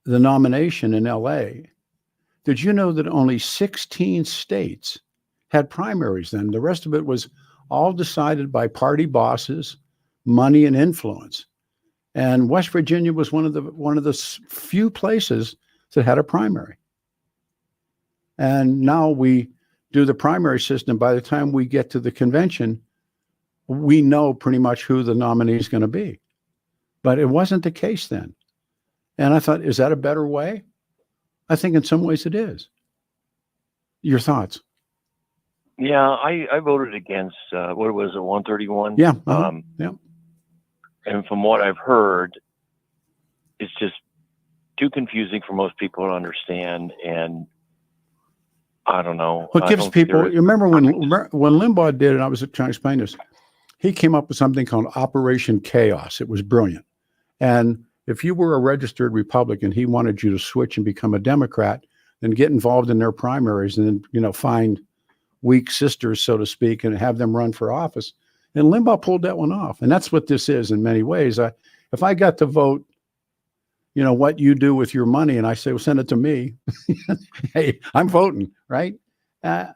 the nomination in LA, Did you know that only 16 states had primaries then? The rest of it was all decided by party bosses, money, and influence. And West Virginia was one of the few places that had a primary. And now we do the primary system. By the time we get to the convention, we know pretty much who the nominee is going to be. But it wasn't the case then. And I thought, is that a better way? I think in some ways it is. Your thoughts? Yeah, I voted against, what was it, 131? Yeah. Yeah. And from what I've heard, it's just too confusing for most people to understand. And I don't know. Well, it gives people, you remember when Limbaugh did it, I was trying to explain this, he came up with something called Operation Chaos. It was brilliant. And if you were a registered Republican, he wanted you to switch and become a Democrat, then get involved in their primaries and then, find weak sisters, so to speak, and have them run for office. And Limbaugh pulled that one off. And that's what this is in many ways. If I got to vote, what you do with your money, and I say, well, send it to me. Hey, I'm voting, right? I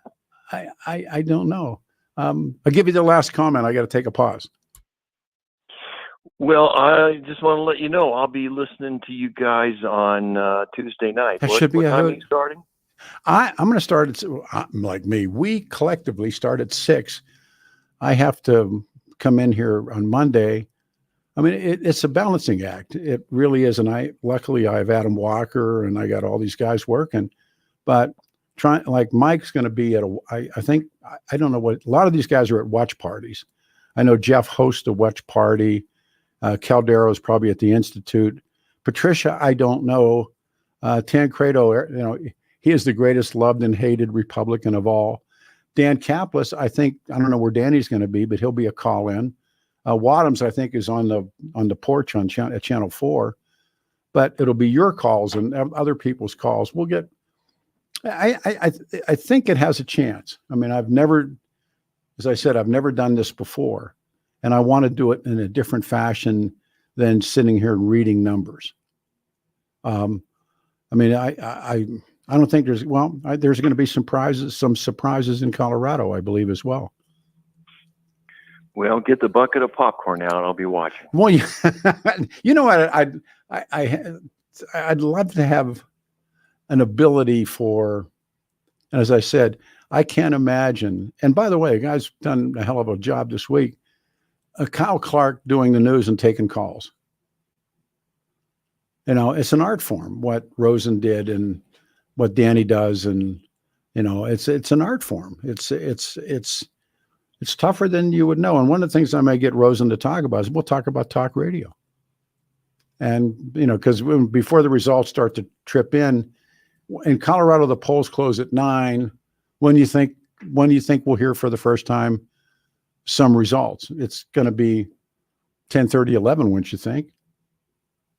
don't know. I'll give you the last comment. I got to take a pause. Well, I just want to let you know I'll be listening to you guys on Tuesday night. That should be what a time are you starting? I'm going to start at, like me, we collectively start at 6. I have to come in here on Monday. I mean, it's a balancing act. It really is. And luckily I have Adam Walker and I got all these guys working, but like Mike's going to be at I think, I don't know what, a lot of these guys are at watch parties. I know Jeff hosts a watch party. Caldero is probably at the Institute. Patricia, I don't know. Tancredo, he is the greatest loved and hated Republican of all. Dan Kaplis, I don't know where Danny's going to be, but he'll be a call-in. Wadhams, I think, is on the porch at Channel 4. But it'll be your calls and other people's calls. We'll get. I think it has a chance. I mean, as I said, I've never done this before, and I want to do it in a different fashion than sitting here and reading numbers. I mean, I don't think there's going to be some surprises in Colorado, I believe, as well. Well, get the bucket of popcorn out. I'll be watching. Well, you know what? I'd love to have an ability for, as I said, I can't imagine. And by the way, a guy's done a hell of a job this week. Kyle Clark doing the news and taking calls. It's an art form, what Rosen did and what Danny does. And, it's an art form. It's tougher than you would know. And one of the things I may get Rosen to talk about is we'll talk about talk radio. And, because before the results start to trip in Colorado, the polls close at 9. When you think we'll hear for the first time some results? It's going to be 10:30, 11, wouldn't you think?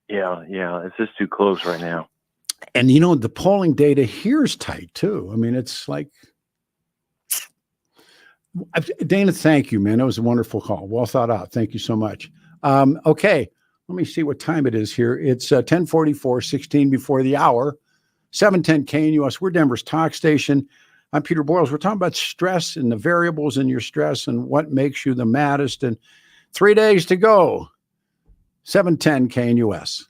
Yeah. It's just too close right now. And, the polling data here is tight too. I mean, it's like, Dana, thank you, man. That was a wonderful call. Well thought out. Thank you so much. Okay. Let me see what time it is here. It's 10:44, 16 before the hour, 710 KNUS. We're Denver's talk station. I'm Peter Boyles. We're talking about stress and the variables in your stress and what makes you the maddest. And 3 days to go. 710 KNUS.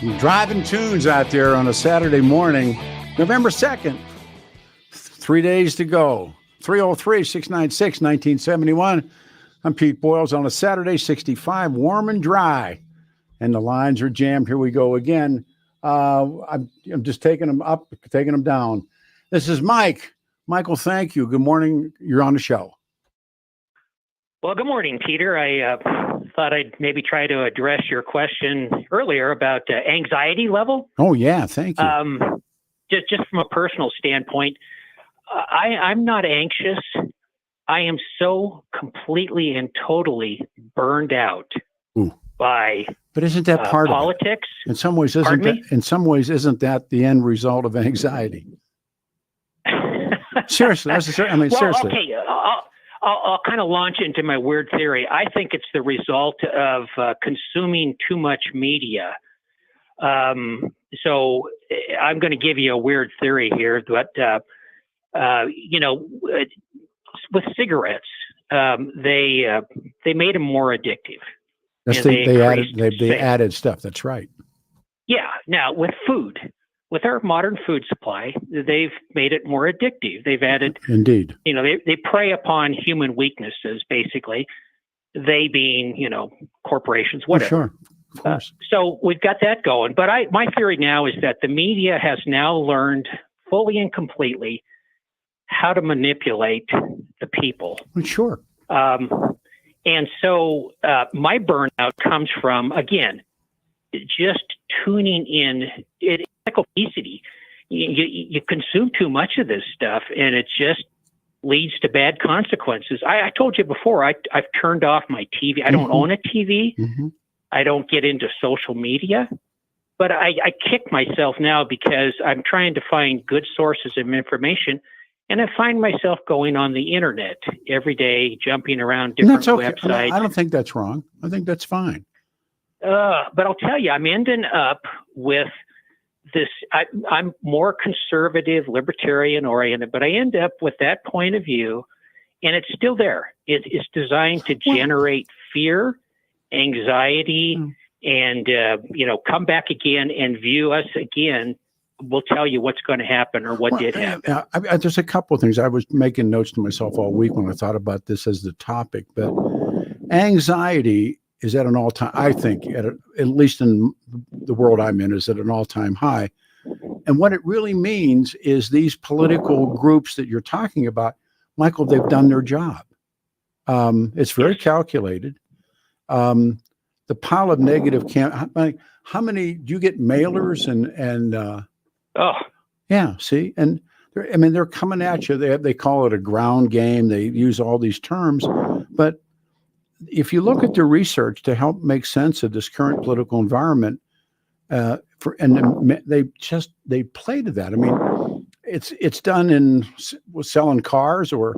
Driving tunes out there on a Saturday morning, November 2nd. 3 days to go. 303-696-1971. I'm Pete Boyles on a Saturday, 65, warm and dry. And the lines are jammed. Here we go again. I'm just taking them up, taking them down. This is Mike. Michael, thank you. Good morning. You're on the show. Well, good morning, Peter. I thought I'd maybe try to address your question earlier about anxiety level. Oh, yeah. Thank you. Just from a personal standpoint, I'm not anxious. I am so completely and totally burned out by but isn't that part politics? Of it? In some ways, isn't that the end result of anxiety? Seriously, seriously. Okay, I'll kind of launch into my weird theory. I think it's the result of consuming too much media. So I'm going to give you a weird theory here, but with cigarettes, they made them more addictive. Yes, they added stuff. That's right. Yeah. Now with food. With our modern food supply, they've made it more addictive. They've added, indeed, they prey upon human weaknesses, basically. They being, corporations, whatever. Sure, of course. So we've got that going. But my theory now is that the media has now learned fully and completely how to manipulate the people. Sure. And so my burnout comes from, again, just tuning in. It's like obesity. You consume too much of this stuff, and it just leads to bad consequences. I told you before, I've turned off my TV. I don't own a TV. Mm-hmm. I don't get into social media. But I kick myself now because I'm trying to find good sources of information. And I find myself going on the internet every day, jumping around different websites. I don't think that's wrong. I think that's fine. But I'll tell you, I'm ending up with this. I'm more conservative, libertarian oriented, but I end up with that point of view, and it's still there. It's designed to generate fear, anxiety, and come back again and view us again. We'll tell you what's going to happen or what did happen. There's a couple of things. I was making notes to myself all week when I thought about this as the topic, but anxiety is at an all-time, I think, at least in the world I'm in, is at an all-time high. And what it really means is these political groups that you're talking about, Michael, they've done their job. It's very calculated. The pile of negative how many do you get mailers and yeah, see, and they're coming at you. They call it a ground game. They use all these terms, but if you look at the research to help make sense of this current political environment, they play to that. I mean, it's done with selling cars or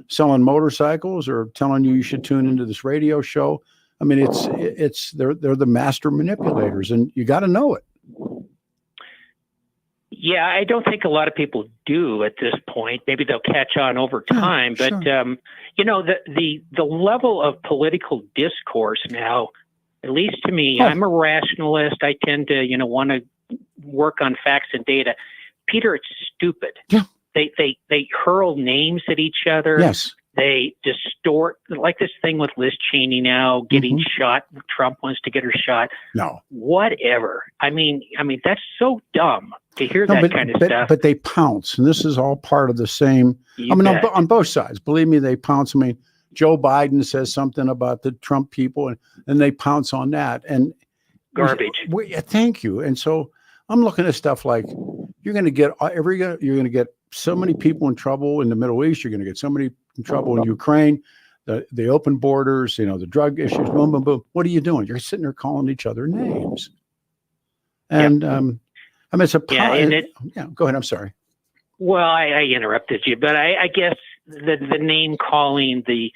selling motorcycles or telling you should tune into this radio show. I mean, they're the master manipulators, and you got to know it. Yeah, I don't think a lot of people do at this point. Maybe they'll catch on over time, but sure. The level of political discourse now, at least to me, I'm a rationalist. I tend to want to work on facts and data. Peter, it's stupid. Yeah. They hurl names at each other. Yes. They distort, like this thing with Liz Cheney now getting shot. Trump wants to get her shot. No. Whatever. I mean, that's so dumb to hear that kind of stuff. But they pounce, and this is all part of the same. On both sides. Believe me, they pounce. I mean, Joe Biden says something about the Trump people, and they pounce on that. And garbage. Thank you. And so I'm looking at stuff like you're going to get so many people in trouble in the Middle East. You're going to get so many in trouble in Ukraine, the open borders, the drug issues, boom, boom, boom. What are you doing? You're sitting there calling each other names. And it's a go ahead. I'm sorry. Well, I interrupted you, but I guess the name calling, the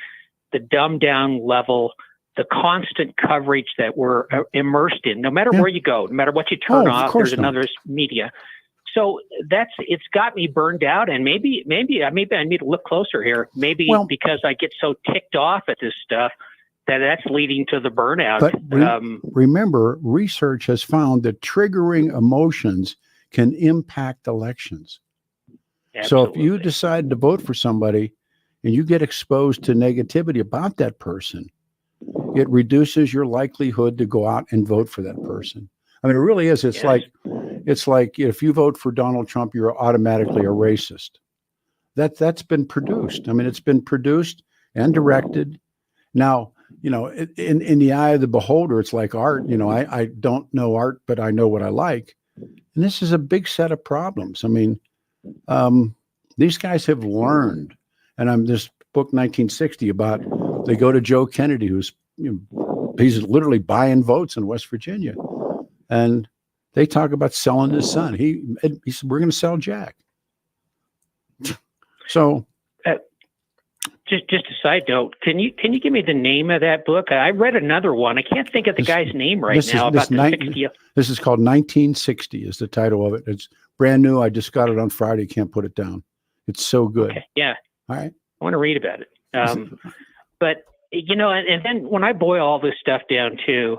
dumbed down level, the constant coverage that we're immersed in, no matter where you go, no matter what you turn off, there's another media. So it's got me burned out, and maybe I need to look closer here. Maybe because I get so ticked off at this stuff, that's leading to the burnout. But remember, research has found that triggering emotions can impact elections. So if you decide to vote for somebody and you get exposed to negativity about that person, it reduces your likelihood to go out and vote for that person. I mean, it really is. It's like if you vote for Donald Trump, you're automatically a racist. That's been produced. I mean, it's been produced and directed. Now, in the eye of the beholder, it's like art. I don't know art, but I know what I like. And this is a big set of problems. I mean, these guys have learned. And this book, 1960, about they go to Joe Kennedy, who's he's literally buying votes in West Virginia, and they talk about selling his son. He said, "We're going to sell Jack." So, just a side note, can you give me the name of that book? I read another one. I can't think of the guy's name now. This is called 1960. Is the title of it? It's brand new. I just got it on Friday. Can't put it down. It's so good. Okay. Yeah. All right. I want to read about it. But and then when I boil all this stuff down too,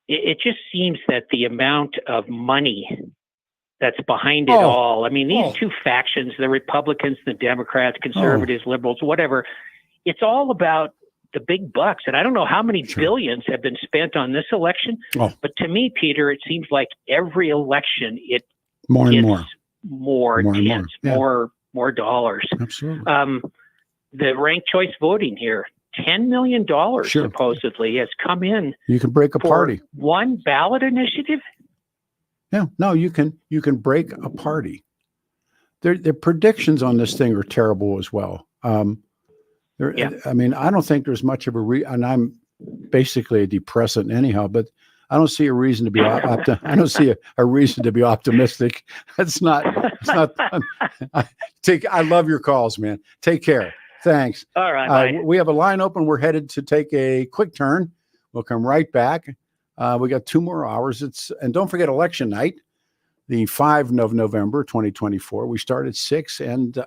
it just seems that the amount of money that's behind it all. I mean, these two factions, the Republicans, the Democrats, conservatives, liberals, whatever, it's all about the big bucks. And I don't know how many billions have been spent on this election, but to me, Peter, it seems like every election, more and more dollars. Absolutely. The ranked choice voting here, $10 million supposedly has come in. You can break a party. One ballot initiative. Yeah, no, you can break a party. Their predictions on this thing are terrible as well. I mean, I don't think there's much of and I'm basically a depressant anyhow, but I don't see a reason to be I don't see a reason to be optimistic. It's not. I love your calls, man. Take care. Thanks. All right. We have a line open. We're headed to take a quick turn. We'll come right back. We got 2 more hours. And don't forget election night, the 5th of November, 2024. We start at 6, and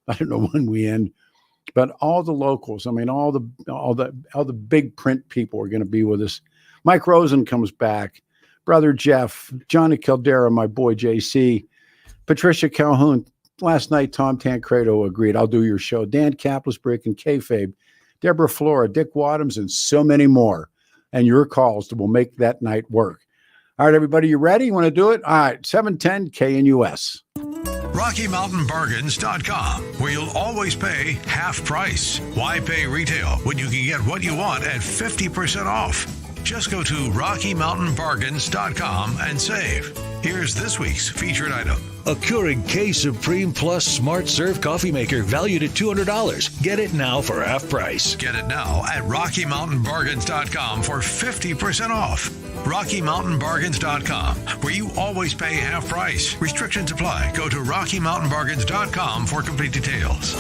I don't know when we end, but all the locals. I mean, all the big print people are going to be with us. Mike Rosen comes back. Brother Jeff, Johnny Caldera, my boy JC, Patricia Calhoun. Last night, Tom Tancredo agreed. I'll do your show. Dan Kaplis breaking kayfabe. Deborah Flora, Dick Wadhams, and so many more. And your calls will make that night work. All right, everybody, you ready? You want to do it? All right, 710 KNUS. RockyMountainBargains.com, where you'll always pay half price. Why pay retail when you can get what you want at 50% off? Just go to RockyMountainBargains.com and save. Here's this week's featured item. A Keurig K Supreme Plus Smart Serve coffee maker valued at $200. Get it now for half price. Get it now at RockyMountainBargains.com for 50% off. RockyMountainBargains.com, where you always pay half price. Restrictions apply. Go to RockyMountainBargains.com for complete details.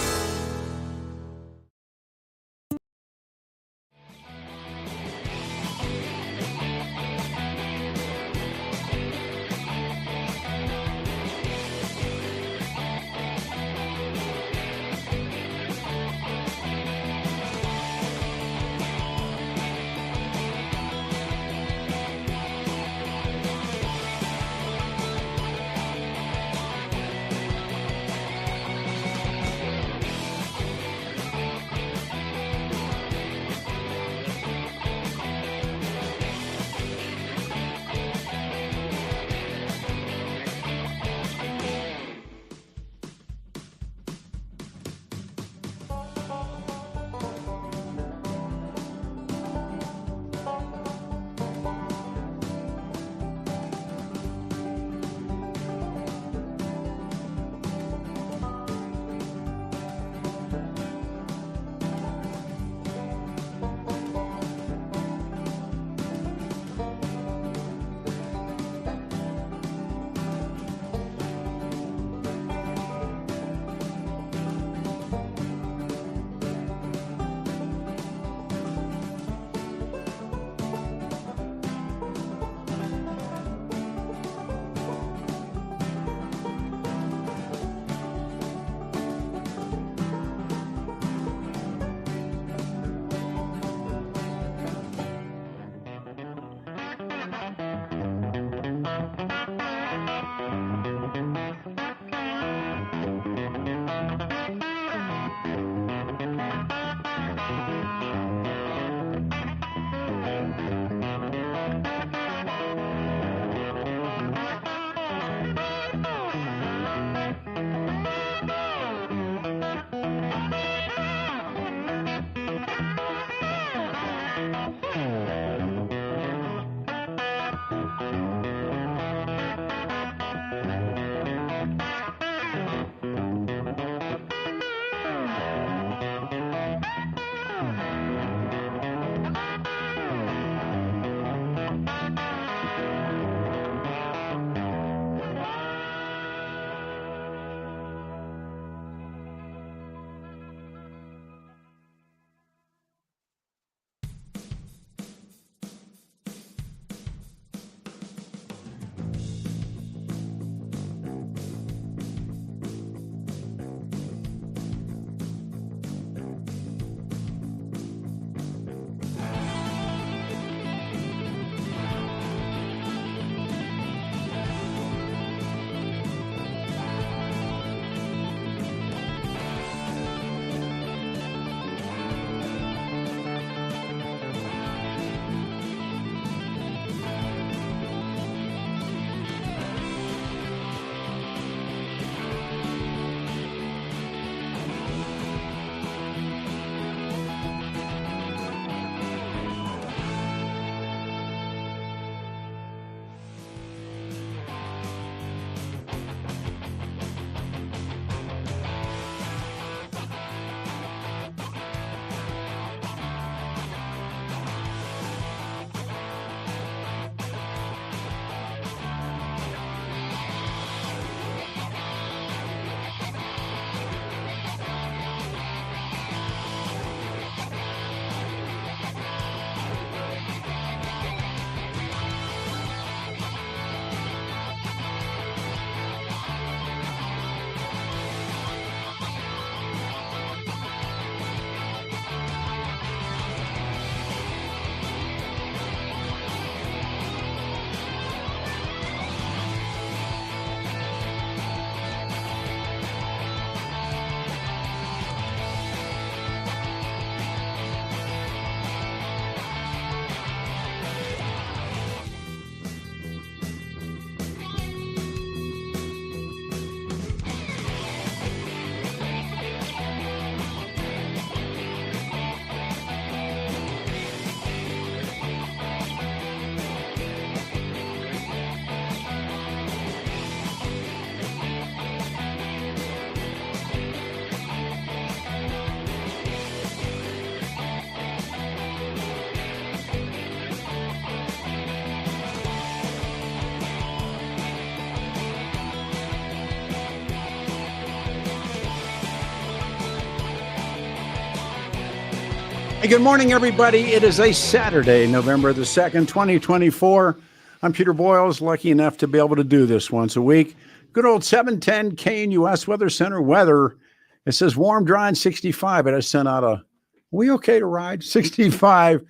Hey, good morning, everybody. It is a Saturday, November the 2nd, 2024. I'm Peter Boyles, lucky enough to be able to do this once a week. Good old 710 KNUS Weather Center weather. It says warm, dry, and 65. But I sent out a, we okay to ride? 65,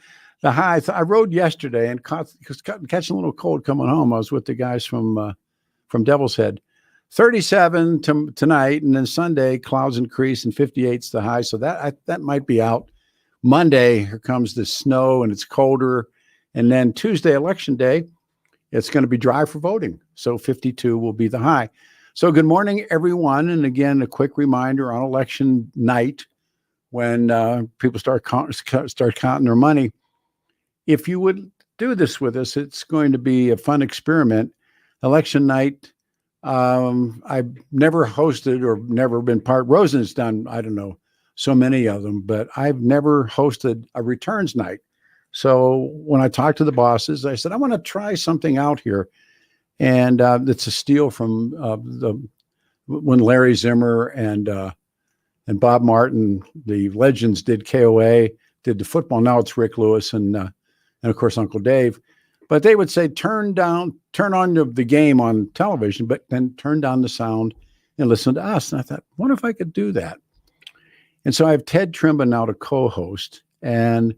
the high. I rode yesterday and catching a little cold coming home. I was with the guys from Devil's Head. 37 tonight, and then Sunday, clouds increase, and 58's the high. So that might be out. Monday, here comes the snow, and it's colder. And then Tuesday, election day, it's going to be dry for voting. So 52 will be the high. So good morning, everyone. And again, a quick reminder on election night, when people start counting their money, if you would do this with us, it's going to be a fun experiment. Election night, I've never hosted or never been part. Rosen's done, I don't know, so many of them, but I've never hosted a returns night. So when I talked to the bosses, I said, I want to try something out here. And it's a steal from when Larry Zimmer and Bob Martin, the legends, did KOA, did the football. Now it's Rick Lewis and of course Uncle Dave. But they would say, turn on the game on television, but then turn down the sound and listen to us. And I thought, what if I could do that? And so I have Ted Trimpa now to co-host, and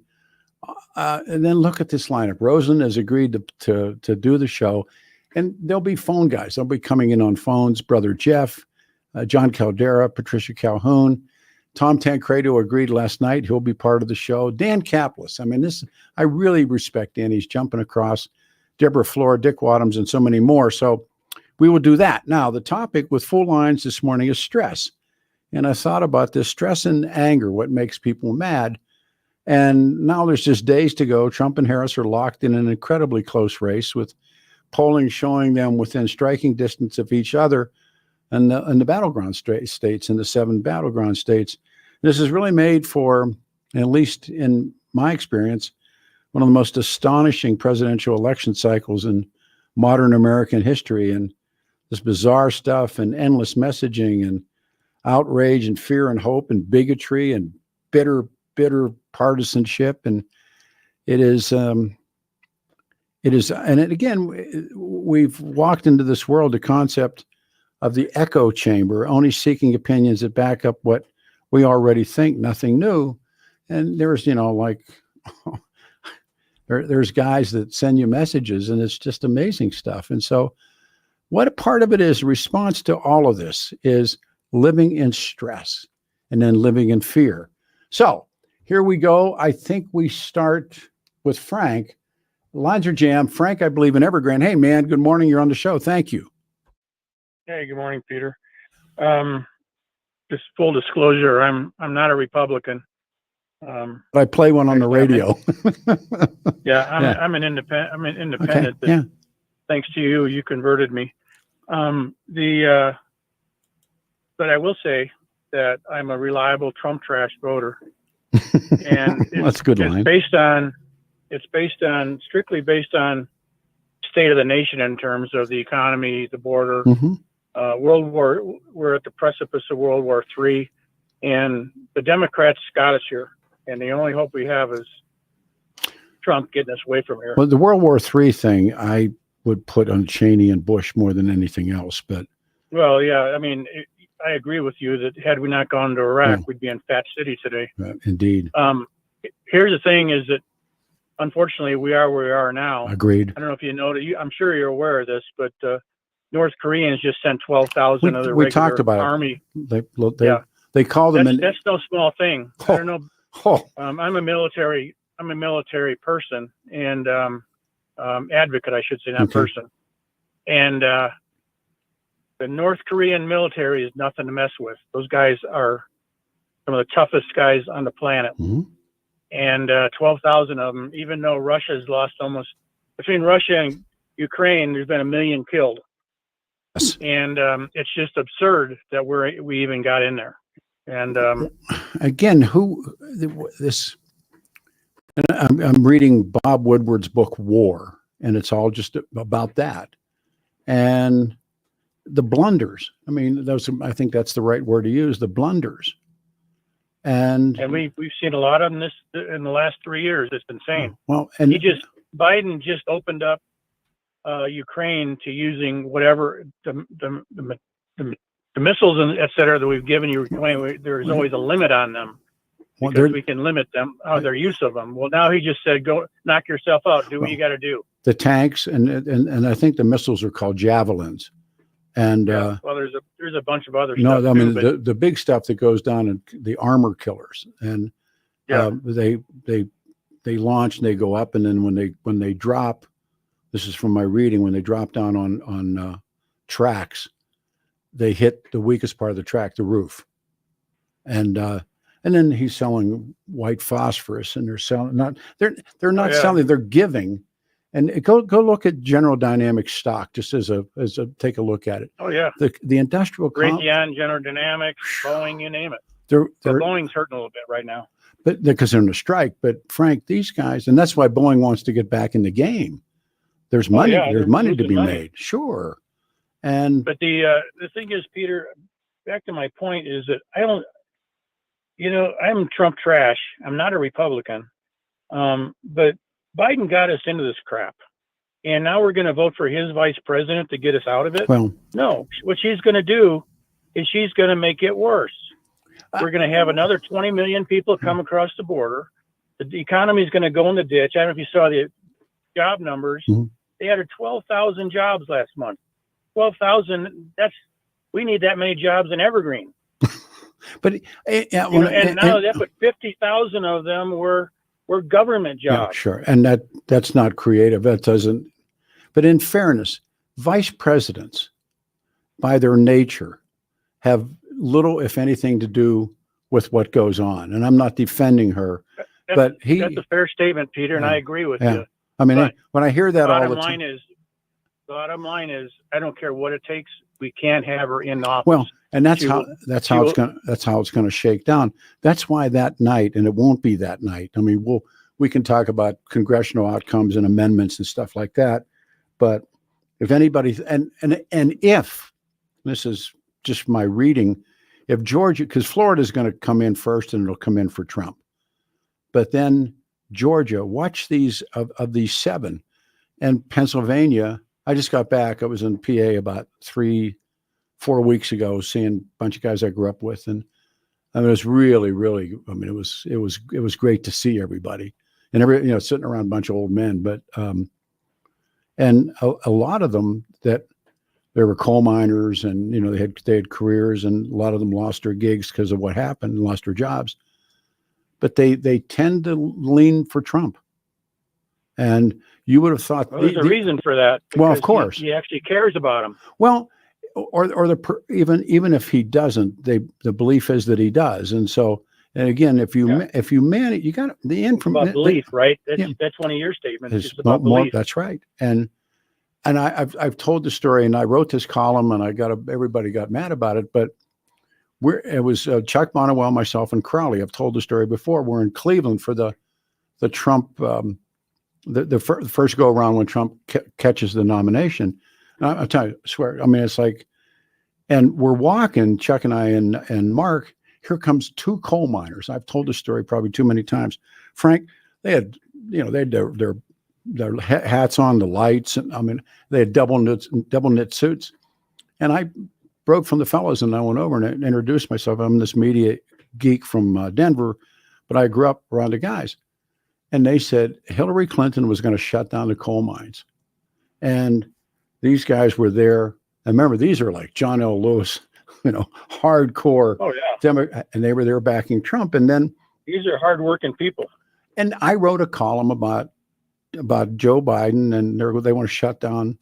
then look at this lineup. Rosen has agreed to do the show, and there'll be phone guys. They'll be coming in on phones. Brother Jeff, John Caldera, Patricia Calhoun, Tom Tancredo agreed last night. He'll be part of the show. Dan Kaplis. I mean, I really respect Dan. He's jumping across. Deborah Flora, Dick Wadhams, and so many more. So we will do that. Now, the topic with full lines this morning is stress. And I thought about this stress and anger, what makes people mad. And now there's just days to go. Trump and Harris are locked in an incredibly close race, with polling showing them within striking distance of each other in the battleground states, in the 7 battleground states. This is really made for, at least in my experience, one of the most astonishing presidential election cycles in modern American history. And this bizarre stuff and endless messaging and outrage and fear and hope and bigotry and bitter partisanship. And it is, and again, we've walked into this world, the concept of the echo chamber, only seeking opinions that back up what we already think, nothing new. And there's, there's guys that send you messages, and it's just amazing stuff. And so what a part of it is, response to all of this is living in stress and then living in fear. So here we go. I think we start with Frank. Lines are jammed. Frank, I believe in Evergrande. Hey, man, good morning. You're on the show. Thank you. Hey, good morning, Peter. Just full disclosure, I'm not a Republican. I play one on the radio. I'm an independent. I'm an independent. Okay. Yeah. Thanks to you, you converted me. But I will say that I'm a reliable Trump trash voter, and that's a good line. It's strictly based on state of the nation in terms of the economy, the border. Mm-hmm. We're at the precipice of World War III, and the Democrats got us here. And the only hope we have is Trump getting us away from here. Well, the World War III thing, I would put on Cheney and Bush more than anything else. But well, yeah, I mean, I agree with you that had we not gone to Iraq, we'd be in Fat City today. Indeed. Here's the thing: is that unfortunately we are where we are now. Agreed. I don't know if you know that. I'm sure you're aware of this, but North Koreans just sent 12,000 of their we regular talked about army. They call them. That's no small thing. I don't know. I'm a military person and advocate, I should say, not person. And the North Korean military is nothing to mess with. Those guys are some of the toughest guys on the planet. Mm-hmm. And 12,000 of them, even though Russia's lost almost, between Russia and Ukraine, there's been 1 million killed. Yes. And it's just absurd that we even got in there. And again, I'm reading Bob Woodward's book, War, and it's all just about that. And the blunders, I mean, I think that's the right word to use, the blunders. And we've seen a lot of them in the last 3 years. It's insane. Well, and Biden just opened up Ukraine to using whatever the missiles and et cetera that we've given Ukraine. There's always a limit on them because we can limit them, their use of them. Well, now he just said, go knock yourself out. Do what you got to do. The tanks and I think the missiles are called Javelins. And well, there's a bunch of other no, stuff. I mean too, the big stuff that goes down in the armor killers, and they launch and they go up, and then when they drop, this is from my reading, when they drop down on tracks, they hit the weakest part of the track, the roof, and then he's selling white phosphorus, and they're selling they're not selling, they're giving. And go look at General Dynamics stock, just as a take a look at it. Oh yeah, the industrial Raytheon, General Dynamics, Boeing, you name it. Boeing's hurting a little bit right now, but because they're in a strike. But Frank, these guys, and that's why Boeing wants to get back in the game. There's money. There's money to be made, sure. But the thing is, Peter, back to my point is that I'm Trump trash. I'm not a Republican, but Biden got us into this crap, and now we're going to vote for his vice president to get us out of it. Well, no, what she's going to do is she's going to make it worse. We're going to have another 20 million people come across the border. The economy is going to go in the ditch. I don't know if you saw the job numbers. Mm-hmm. They added 12,000 jobs last month. 12,000. We need that many jobs in Evergreen. But now 50,000 of them were government jobs. Yeah, sure. And that's not creative. That doesn't. But in fairness, vice presidents, by their nature, have little, if anything, to do with what goes on. And I'm not defending her, but that's a fair statement, Peter, and I agree with you. I mean, when I hear that all the time. Bottom line is, I don't care what it takes. We can't have her in office. Well, and that's how it's going to shake down. That's why that night, and it won't be that night. I mean, we can talk about congressional outcomes and amendments and stuff like that, but if anybody and if this is just my reading, if Georgia, because Florida is going to come in first and it'll come in for Trump, but then Georgia, watch these of these 7, and Pennsylvania. I just got back. I was in PA about 3-4 weeks ago, seeing a bunch of guys I grew up with, and I mean, it was really, really. I mean, it was great to see everybody, and sitting around a bunch of old men, but and a lot of them that they were coal miners, and they had careers, and a lot of them lost their gigs because of what happened, and lost their jobs, but they tend to lean for Trump, and. You would have thought there's a reason for that. Well, of course, he actually cares about them. Well, even if he doesn't, the belief is that he does, and so again, if you manage, you got the information. Belief, right? That's one of your statements. It's about belief. That's right, and I've told the story, and I wrote this column, and everybody got mad about it, but it was Chuck Bonowell, myself, and Crowley. I've told the story before. We're in Cleveland for the Trump. The first go around when Trump catches the nomination, I'll tell you, I swear. I mean, it's like, and we're walking, Chuck and I and Mark. Here comes 2 coal miners. I've told this story probably too many times. Frank, they had their hats on, the lights, and I mean, they had double knit suits. And I broke from the fellows, and I went over and introduced myself. I'm this media geek from Denver, but I grew up around the guys. And they said Hillary Clinton was going to shut down the coal mines. And these guys were there. And remember, these are like John L. Lewis, hardcore. Oh, yeah. And they were there backing Trump. And then these are hardworking people. And I wrote a column about Joe Biden, and they want to shut down.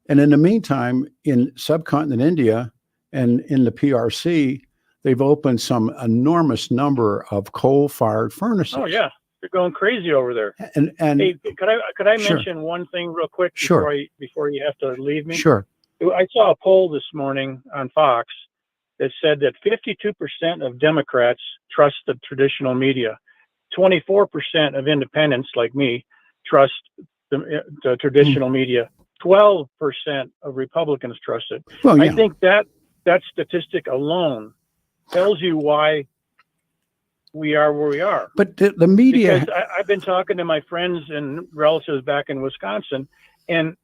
And in the meantime, in subcontinent India and in the PRC, they've opened some enormous number of coal-fired furnaces. Oh, yeah. They're going crazy over there. And hey, could I sure. mention one thing real quick sure. before you have to leave me? Sure. I saw a poll this morning on Fox that said that 52% of Democrats trust the traditional media. 24% of independents like me trust the traditional media. 12% of Republicans trust it. Well, yeah. I think that statistic alone tells you why we are where we are. But the media, because I've been talking to my friends and relatives back in Wisconsin, and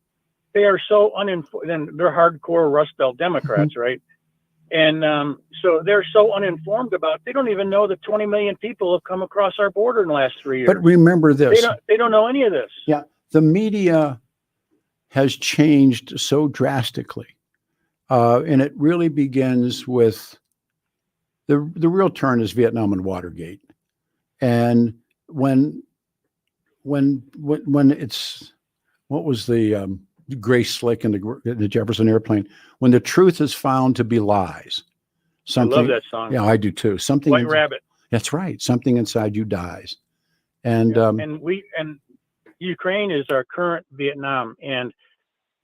they are so uninformed. And they're hardcore Rust Belt Democrats, Mm-hmm. right? And so they're so uninformed about. They don't even know that 20 million people have come across our border in the last 3 years. but remember this. They don't know any of this. Yeah, the media has changed so drastically, and it really begins with the real turn is Vietnam and Watergate, and when it's what was the Grace Slick and the Jefferson Airplane, when the truth is found to be lies. Something, I love that song. Yeah, I do too. Something. White Rabbit. That's right. Something inside you dies, and And Ukraine is our current Vietnam, and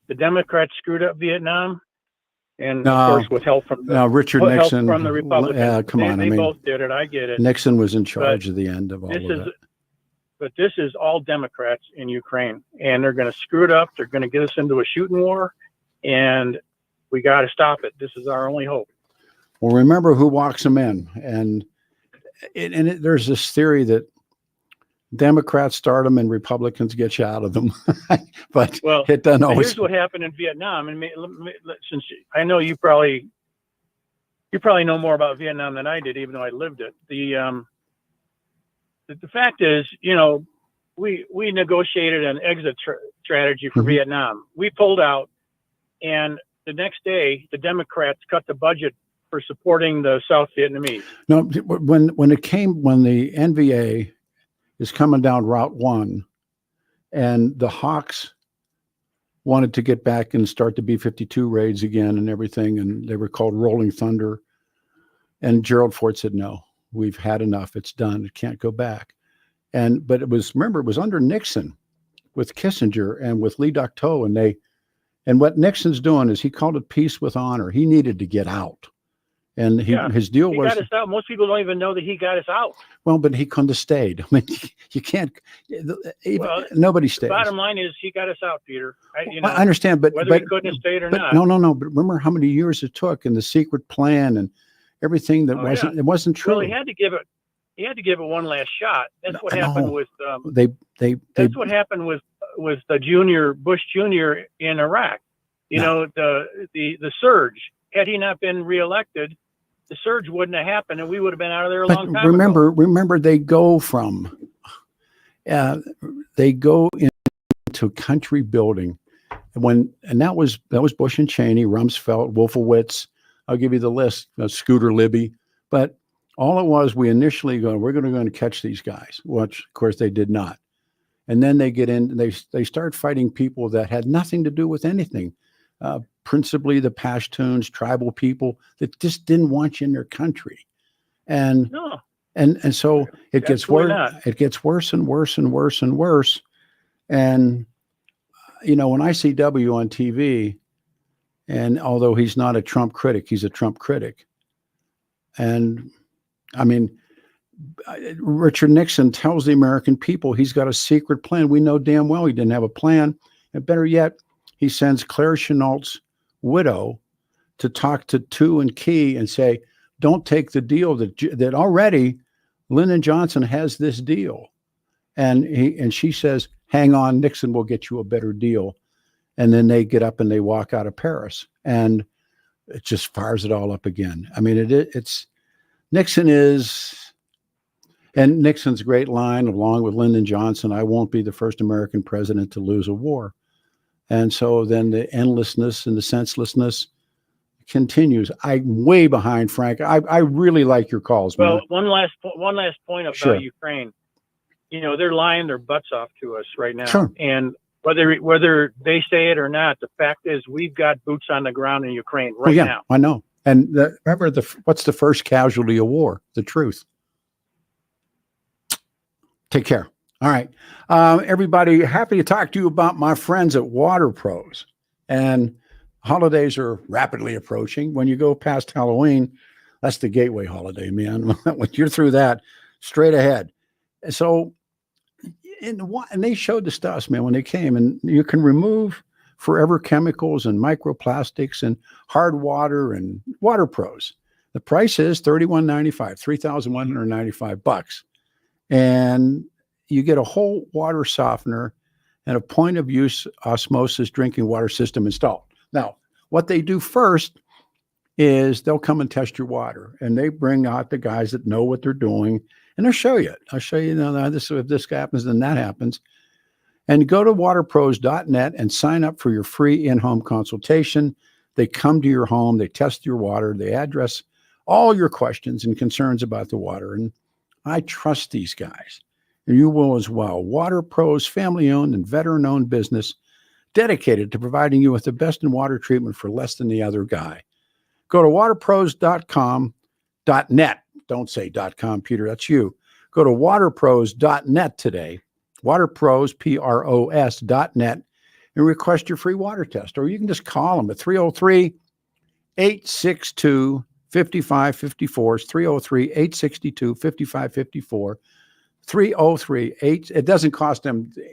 the Democrats screwed up Vietnam, and of course with help from Richard Nixon from the Republicans. Come on, They I mean, both did it. I get it. Nixon was in charge at the end of all of that. But this is all Democrats in Ukraine, and they're going to screw it up. They're going to get us into a shooting war, and we got to stop it. This is our only hope. Well, remember who walks them in, and there's this theory that Democrats start them and Republicans get you out of them, but it doesn't always. Here's what happened in Vietnam, and since I know you probably know more about Vietnam than I did, even though I lived it. The fact is, we negotiated an exit strategy for Vietnam. We pulled out, and the next day, the Democrats cut the budget for supporting the South Vietnamese. No, when the NVA is coming down Route 1, and the Hawks wanted to get back and start the B-52 raids again and everything, and they were called Rolling Thunder, and Gerald Ford said, no. We've had enough. It's done. It can't go back. But it was under Nixon with Kissinger and with Lee Duc-Tho, and what Nixon's doing is he called it peace with honor. He needed to get out. And his deal was. He got us out. Most people don't even know that he got us out. Well, but he couldn't have stayed. I mean, you can't. Nobody stays. The bottom line is he got us out, Peter. I understand, but whether he couldn't have stayed or not. No. But remember how many years it took, and the secret plan, and everything that it wasn't true. Well, he had to give it one last shot. That's what happened with that's what happened with the Bush Jr. in Iraq. The surge. Had he not been reelected, the surge wouldn't have happened, and we would have been out of there a long time ago. Remember, they go into country building, and that was Bush and Cheney, Rumsfeld, Wolfowitz. I'll give you the list. Scooter Libby, but all it was, we initially we're going to catch these guys, which of course they did not, and then they get in. They start fighting people that had nothing to do with anything. Principally the Pashtuns, tribal people that just didn't want you in their country, and so it gets worse. It gets worse and worse and worse and worse. And when I see W on TV, and although he's not a Trump critic, he's a Trump critic. And I mean, Richard Nixon tells the American people he's got a secret plan. We know damn well he didn't have a plan. And better yet, he sends Claire Chennault's widow to talk to Tu and Key and say, don't take the deal that already Lyndon Johnson has this deal. And she says, hang on, Nixon will get you a better deal. And then they get up and they walk out of Paris, and it just fires it all up again. I mean, it's Nixon's great line, along with Lyndon Johnson, I won't be the first American president to lose a war. And so then the endlessness and the senselessness continues. I'm way behind, Frank. I really like your calls, man. Well, one last point about Ukraine. They're lying their butts off to us right now. Sure. And whether they say it or not, the fact is we've got boots on the ground in Ukraine right now. I know. And remember, what's the first casualty of war? The truth. Take care. All right. Everybody, happy to talk to you about my friends at Water Pros. And holidays are rapidly approaching. When you go past Halloween, that's the gateway holiday, man. When you're through that, straight ahead. So, and they showed the stuff, man, when they came, and you can remove forever chemicals and microplastics and hard water and Water Pros. The price is $31.95, $3,195. And you get a whole water softener and a point of use osmosis drinking water system installed. Now, what they do first is they'll come and test your water, and they bring out the guys that know what they're doing, and they'll show you it. I'll show you, if this happens, then that happens. And go to waterpros.net and sign up for your free in-home consultation. They come to your home, they test your water, they address all your questions and concerns about the water. And I trust these guys, and you will as well. Water Pros, family-owned and veteran-owned business dedicated to providing you with the best in water treatment for less than the other guy. Go to waterpros.com.net. Don't say .com, Peter, that's you. Go to waterpros.net today, waterpros, P-R-O-S.net, and request your free water test. Or you can just call them at 303-862-5554. It's 303-862-5554. 303-8. It doesn't cost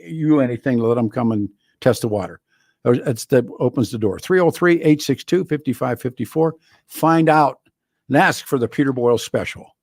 you anything to let them come and test the water. It's that opens the door. 303-862-5554. Find out and ask for the Peter Boyles special.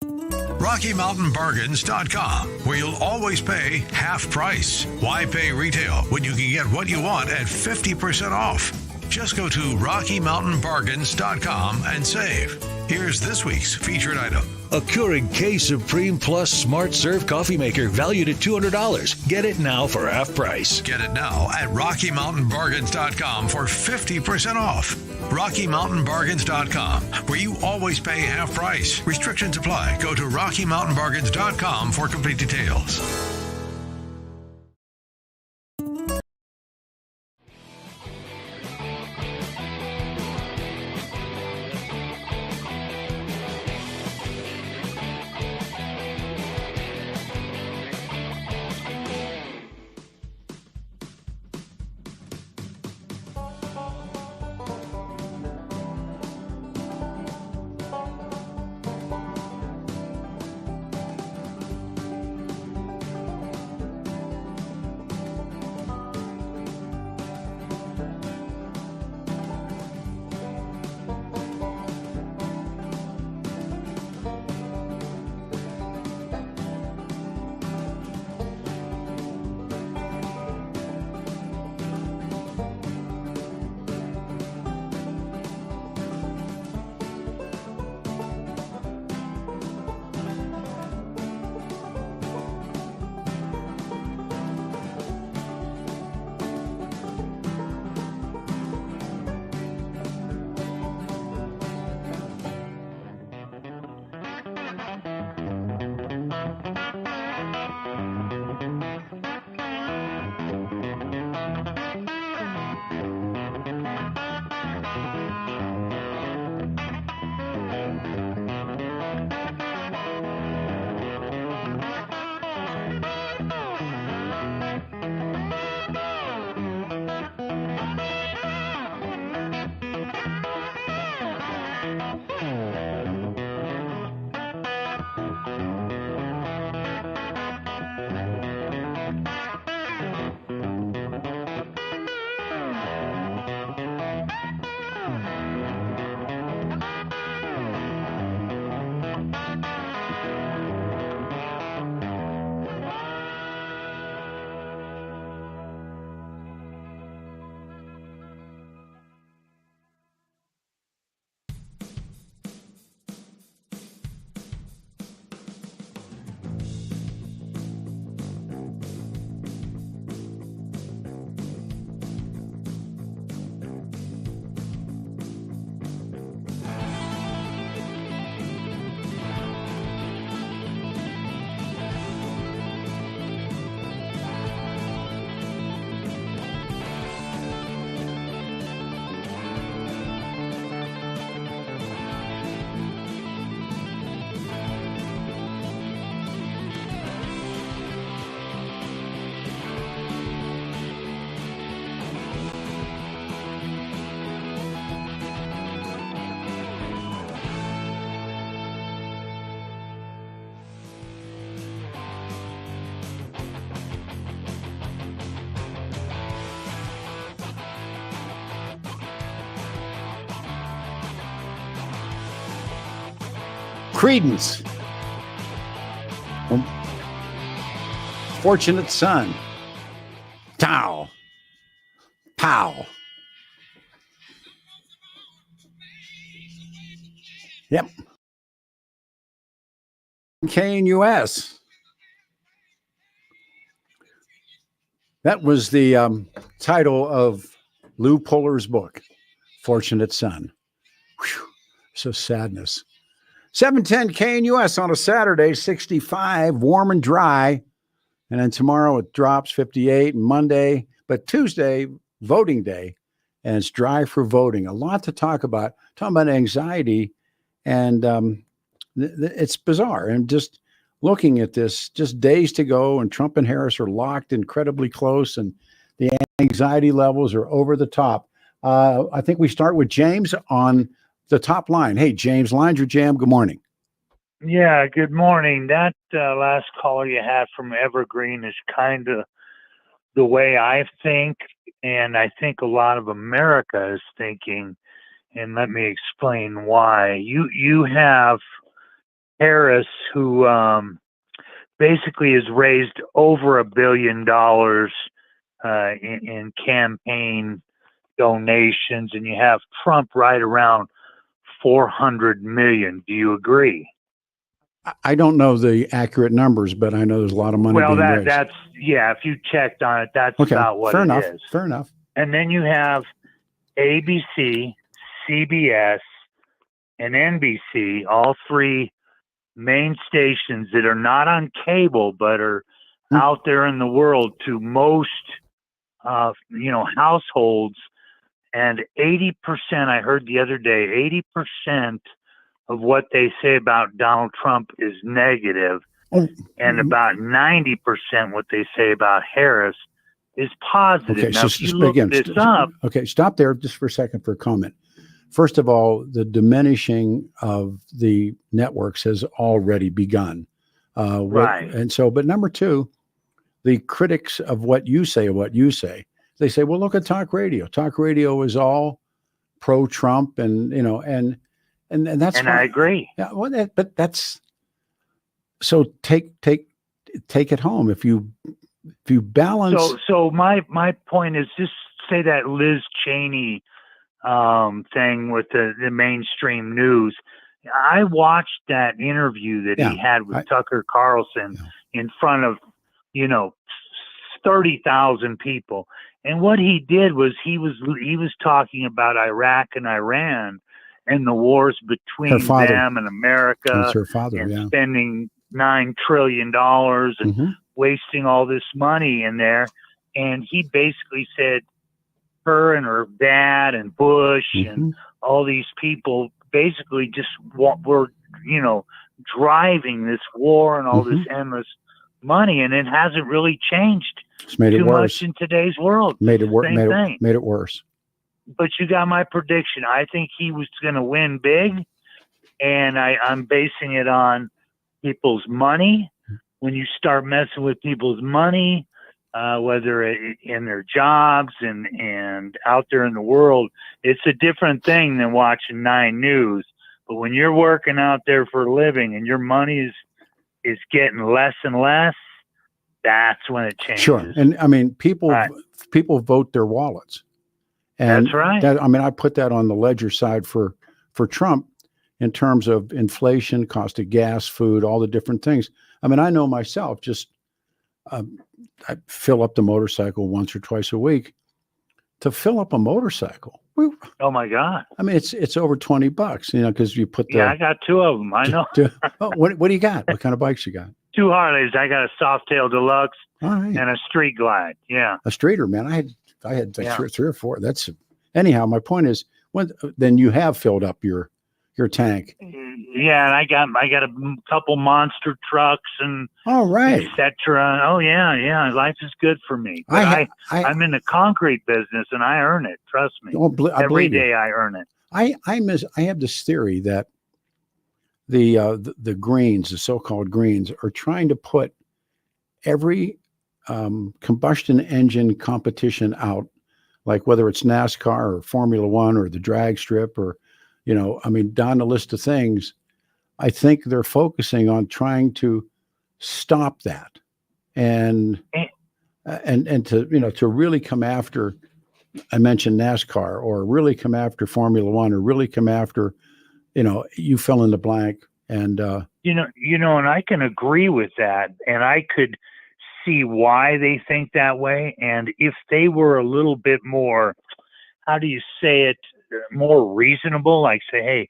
RockyMountainBargains.com, where you'll always pay half price. Why pay retail when you can get what you want at 50% off? Just go to RockyMountainBargains.com and save. Here's this week's featured item. A Keurig K Supreme Plus Smart Serve Coffee Maker valued at $200. Get it now for half price. Get it now at RockyMountainBargains.com for 50% off. RockyMountainBargains.com, where you always pay half price. Restrictions apply. Go to RockyMountainBargains.com for complete details. Credence. Fortunate Son. Tau. Pow. Yep. KNUS. That was the title of Lou Puller's book, Fortunate Son. Whew. So sadness. 710 KNUS on a Saturday, 65, warm and dry. And then tomorrow it drops 58, and Monday, but Tuesday, voting day, and it's dry for voting. A lot to talk about. Talking about anxiety, and it's bizarre. And just looking at this, just days to go, and Trump and Harris are locked incredibly close, and the anxiety levels are over the top. I think we start with James on the top line. Hey, James, lines your jam. Good morning. Yeah, good morning. That last caller you had from Evergreen is kind of the way I think, and I think a lot of America is thinking, and let me explain why. You have Harris, who basically has raised over $1 billion in campaign donations, and you have Trump right around 400 million. Do you agree? I don't know the accurate numbers, but I know there's a lot of money being raised. That's if you checked on it, that's okay. about what Fair it enough. is. Fair enough. And then you have ABC, CBS, and NBC, all three main stations that are not on cable but are out there in the world to most households. And 80%, I heard the other day, 80% of what they say about Donald Trump is negative, and about 90% what they say about Harris is positive. Okay, now, so if you look this up, okay, stop there just for a second for a comment. First of all, the diminishing of the networks has already begun. Right. And so, but number two, the critics of what you say, they say, well, look at talk radio. Talk radio is all pro-Trump, and that's and fine. I agree. Yeah, well, but that's so take it home. If you balance. So my point is, just say that Liz Cheney thing with the mainstream news. I watched that interview that he had with Tucker Carlson in front of 30,000 people, and what he did was he was talking about Iraq and Iran and the wars between them and America. That's her father, and spending $9 trillion and wasting all this money in there. And he basically said her and her dad and Bush and all these people basically just were, driving this war and all this endless money. And it hasn't really changed too much in today's world. Made it worse. But you got my prediction. I think he was going to win big, and I'm basing it on people's money. When you start messing with people's money, whether in their jobs and out there in the world, it's a different thing than watching 9 News. But when you're working out there for a living and your money is getting less and less, that's when it changes. Sure. And I mean, people vote their wallets. And that's right. I put that on the ledger side for Trump in terms of inflation, cost of gas, food, all the different things. I mean, I know myself, just I fill up the motorcycle once or twice a week. To fill up a motorcycle, oh my God! I mean, it's over $20, because you put the. Yeah, I got 2 of them. I know. What do you got? What kind of bikes you got? 2 Harleys. I got a Softail Deluxe and a Street Glide. Yeah, a streeter, man. I had like 3 or 4. That's anyhow. My point is, then you have filled up your tank. Yeah, and I got a couple monster trucks and etc. Oh yeah, life is good for me. But I'm in the concrete business and I earn it. Trust me. Every day I earn it. I have this theory that the Greens, the so-called Greens, are trying to put every combustion engine competition out, like whether it's NASCAR or Formula One or the drag strip or down the list of things, I think they're focusing on trying to stop that and to, you know, to really come after, I mentioned NASCAR, or really come after Formula One, or really come after, you know, you fill in the blank. And, you know, and I can agree with that. And I could see why they think that way. And if they were a little bit more, how do you say it, more reasonable, like say, hey,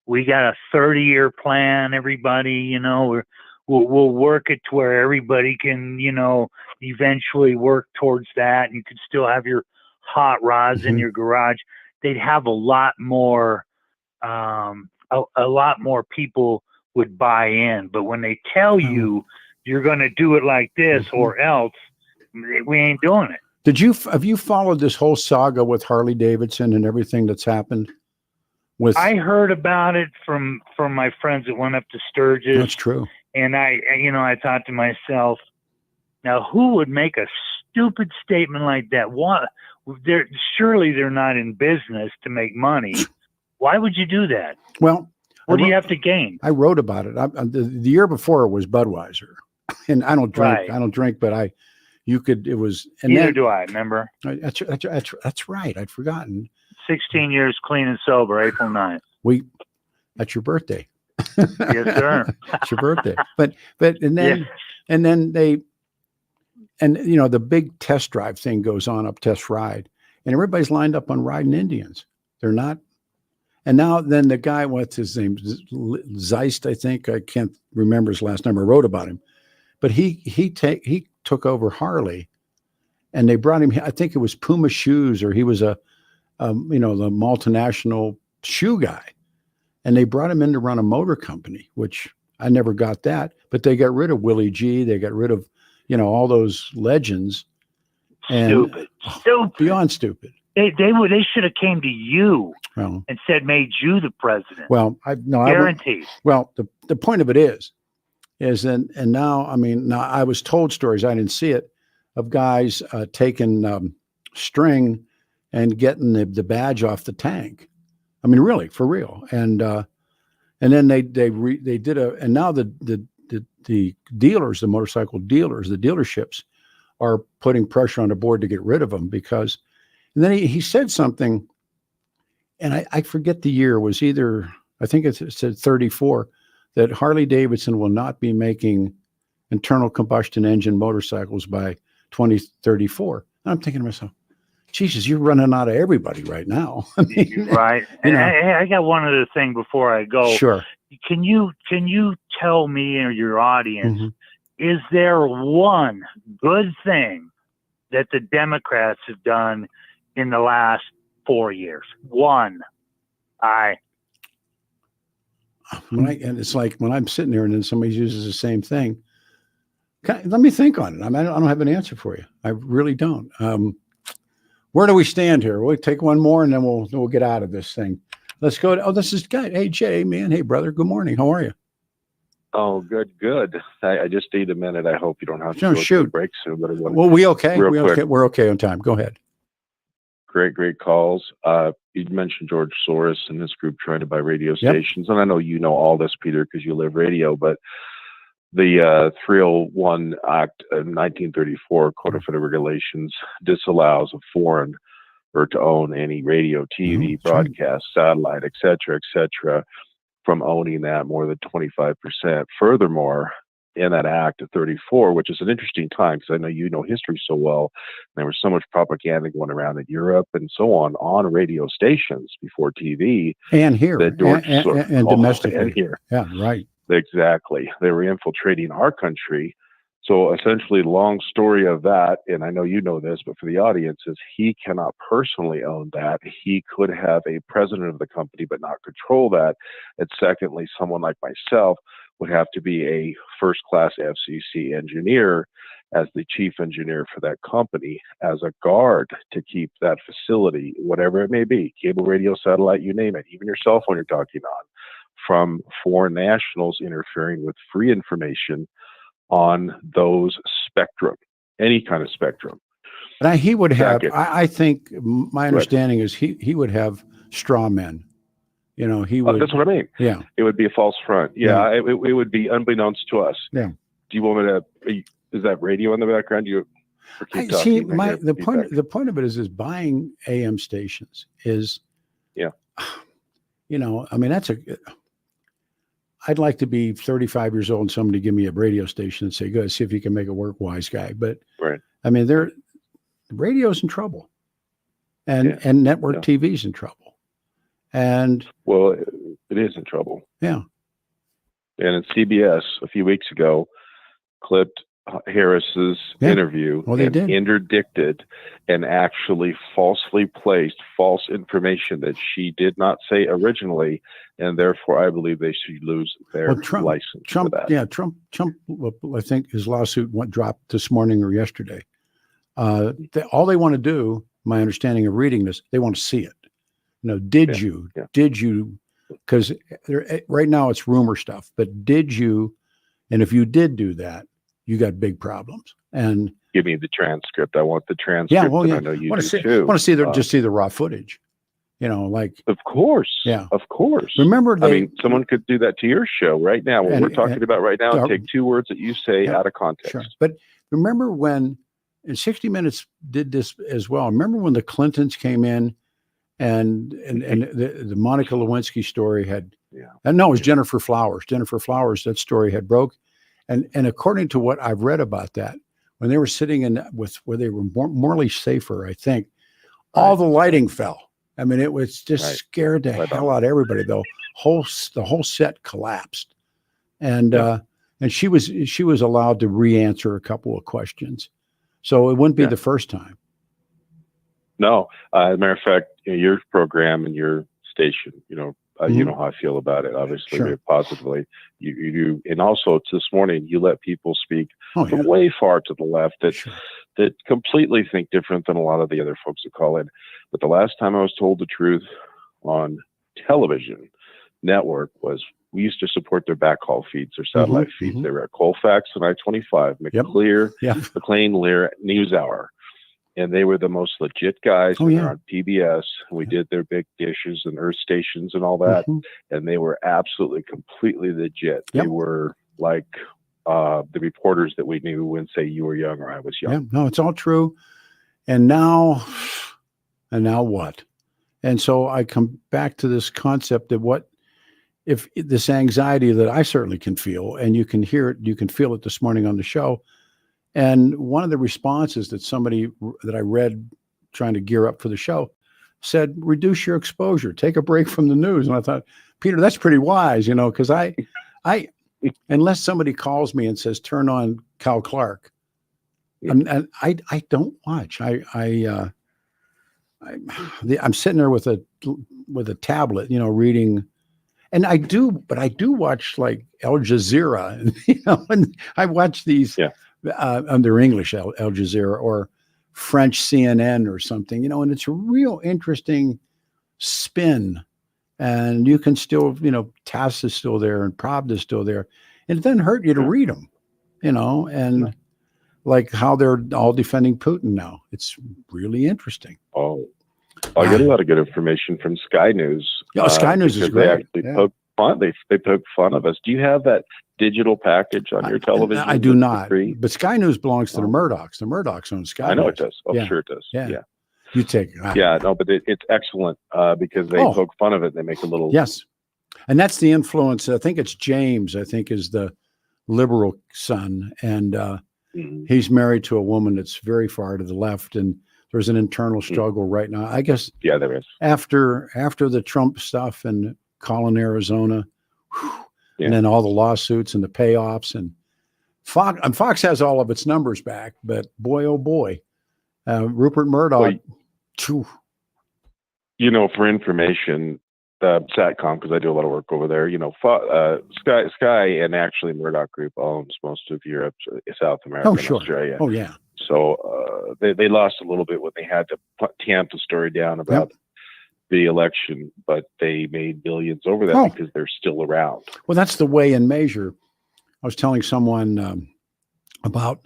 we got a 30-year plan, everybody, you know, we'll work it to where everybody can, you know, eventually work towards that. And you could still have your hot rods in your garage. They'd have a lot more, a lot more people would buy in. But when they tell you you're going to do it like this or else, we ain't doing it. Have you followed this whole saga with Harley Davidson and everything that's happened? I heard about it from my friends that went up to Sturgis. That's true. And I thought to myself, now who would make a stupid statement like that? What? Surely they're not in business to make money. Why would you do that? Well, what do you have to gain? I wrote about it. The year before it was Budweiser, and I don't drink. Right. I don't drink, but it was. And Neither then, do I. Remember? That's right. I'd forgotten. 16 years clean and sober, April 9th. That's your birthday. Yes, sir. It's your birthday. But and then you know, the big test drive thing goes on up Test Ride, and everybody's lined up on riding Indians. They're not. And now then the guy, what's his name? Zeist, I think. I can't remember his last name. I wrote about him. But he took over Harley, and they brought him, I think it was Puma Shoes, or he was the multinational shoe guy. And they brought him in to run a motor company, which I never got that. But they got rid of Willie G. They got rid of, you know, all those legends. And Stupid. Beyond stupid. They should have came to you and said, made you the president. Well, guaranteed. Well, the point of it is and now, I mean, now I was told stories, I didn't see it, of guys taking string and getting the badge off the tank. I mean, really, for real. And then they did and now the dealers, the motorcycle dealers, the dealerships are putting pressure on the board to get rid of them because. And then he said something, and I forget the year. It was either, I think it said 34, that Harley Davidson will not be making internal combustion engine motorcycles by 2034. And I'm thinking to myself, Jesus, you're running out of everybody right now. I mean, right. And I got one other thing before I go. Sure. Can you tell me or your audience, is there one good thing that the Democrats have done in the last 4 years? One. And it's like when I'm sitting there and then somebody uses the same thing. Let me think on it. I mean, I don't have an answer for you. I really don't. Where do we stand here? We'll take one more and then we'll get out of this thing. Let's go to, this is good. Hey, Jay, man. Hey, brother. Good morning. How are you? Oh, good. I just need a minute. I hope you don't have to go to a break soon. But we okay? We're okay on time. Go ahead. Great calls. You mentioned George Soros and his group trying to buy radio stations. And I know you know all this, Peter, because you live radio, but the 301 Act of 1934 Code of Federal Regulations disallows a foreign or to own any radio, TV, broadcast, satellite, et cetera, from owning that more than 25%. Furthermore, in that Act of 34, which is an interesting time because I know you know history so well. There was so much propaganda going around in Europe and so on radio stations before TV. And here. That George and domestically. And here. Yeah, right. Exactly. They were infiltrating our country. So essentially, long story of that, and I know you know this, but for the audience, is he cannot personally own that. He could have a president of the company, but not control that. And secondly, someone like myself would have to be a first-class FCC engineer as the chief engineer for that company, as a guard to keep that facility, whatever it may be, cable, radio, satellite, you name it, even your cell phone you're talking on, from foreign nationals interfering with free information on those spectrum, any kind of spectrum. And he would have, I think my understanding is he would have straw men You know, he would. That's what I mean. Yeah. It would be a false front. Yeah. It would be unbeknownst to us. Yeah. Do you want me to? Is that radio in the background? The point of it is buying AM stations is. Yeah. You know, I mean, I'd like to be 35 years old and somebody give me a radio station and say, go see if you can make it work, wise guy. But right. I mean, radio's in trouble, and network TV's in trouble. And well, it is in trouble. Yeah. And CBS a few weeks ago clipped Harris's interview and interdicted and actually falsely placed false information that she did not say originally, and therefore I believe they should lose their license. Trump, for that. Trump. I think his lawsuit dropped this morning or yesterday. All they want to do, my understanding of reading this, they want to see it. You know, did you? Because right now it's rumor stuff, but did you? And if you did do that, you got big problems. And give me the transcript. I want the transcript. Yeah, well, I know you do too. too. Want to see just see the raw footage. You know, like of course. Yeah, of course. Remember, I mean, someone could do that to your show right now. What we're talking about right now, take two words that you say out of context. Sure. But remember when 60 Minutes did this as well. Remember when the Clintons came in and the Monica Lewinsky story had, and no, it was Jennifer Flowers. Jennifer Flowers, that story had broke. And according to what I've read about that, when they were sitting where they were morally safer, I think, all the lighting fell. I mean, it was just scared the hell out of everybody. The whole set collapsed, and she was allowed to re-answer a couple of questions, so it wouldn't be the first time. No, as a matter of fact, your program and your station, you know how I feel about it. Obviously, very positively. You do, and also it's this morning you let people speak from way far to the left that completely think different than a lot of the other folks that call in. But the last time I was told the truth on television network was we used to support their backhaul feeds, their satellite feeds. They were at Colfax and I-25, McLean, Lear, NewsHour. And they were the most legit guys. They're on PBS. We did their big dishes and Earth stations and all that. And they were absolutely, completely legit. They were like the reporters that we knew when, say, you were young or I was young. Yeah, no, it's all true. And now what? And so I come back to this concept of what if this anxiety that I certainly can feel, and you can hear it, you can feel it this morning on the show. And one of the responses that somebody that I read trying to gear up for the show said, reduce your exposure, take a break from the news. And I thought, Peter, that's pretty wise, because I unless somebody calls me and says, turn on Cal Clark, and I don't watch. I'm sitting there with a tablet, reading, and I do watch like Al Jazeera, and I watch these under English Al Jazeera or French CNN or something, and it's a real interesting spin. And you can still, TASS is still there and Pravda is still there. And it doesn't hurt you to read them, and like how they're all defending Putin now. It's really interesting. Oh, I get a lot of good information from Sky News. Yeah, Sky News is great. They actually poke fun. They poke fun of us. Do you have that digital package on your television? I do not. But Sky News belongs to the Murdochs. The Murdochs own Sky News. I know it does. Oh, sure it does. Yeah. You take it. Yeah, no, but it's excellent because they poke fun of it. They make a little. Yes. And that's the influence. I think it's James, is the liberal son. And he's married to a woman that's very far to the left. And there's an internal struggle right now. I guess. Yeah, there is. After the Trump stuff and Collin, Arizona, and then all the lawsuits and the payoffs. And Fox has all of its numbers back. But boy, oh boy, Rupert Murdoch. For information, Satcom, because I do a lot of work over there, Sky and actually Murdoch Group owns most of Europe, South America, and Australia. Oh, yeah. So they lost a little bit when they had to tamp the story down about the election, but they made billions over that because they're still around. Well, that's the way and measure. I was telling someone about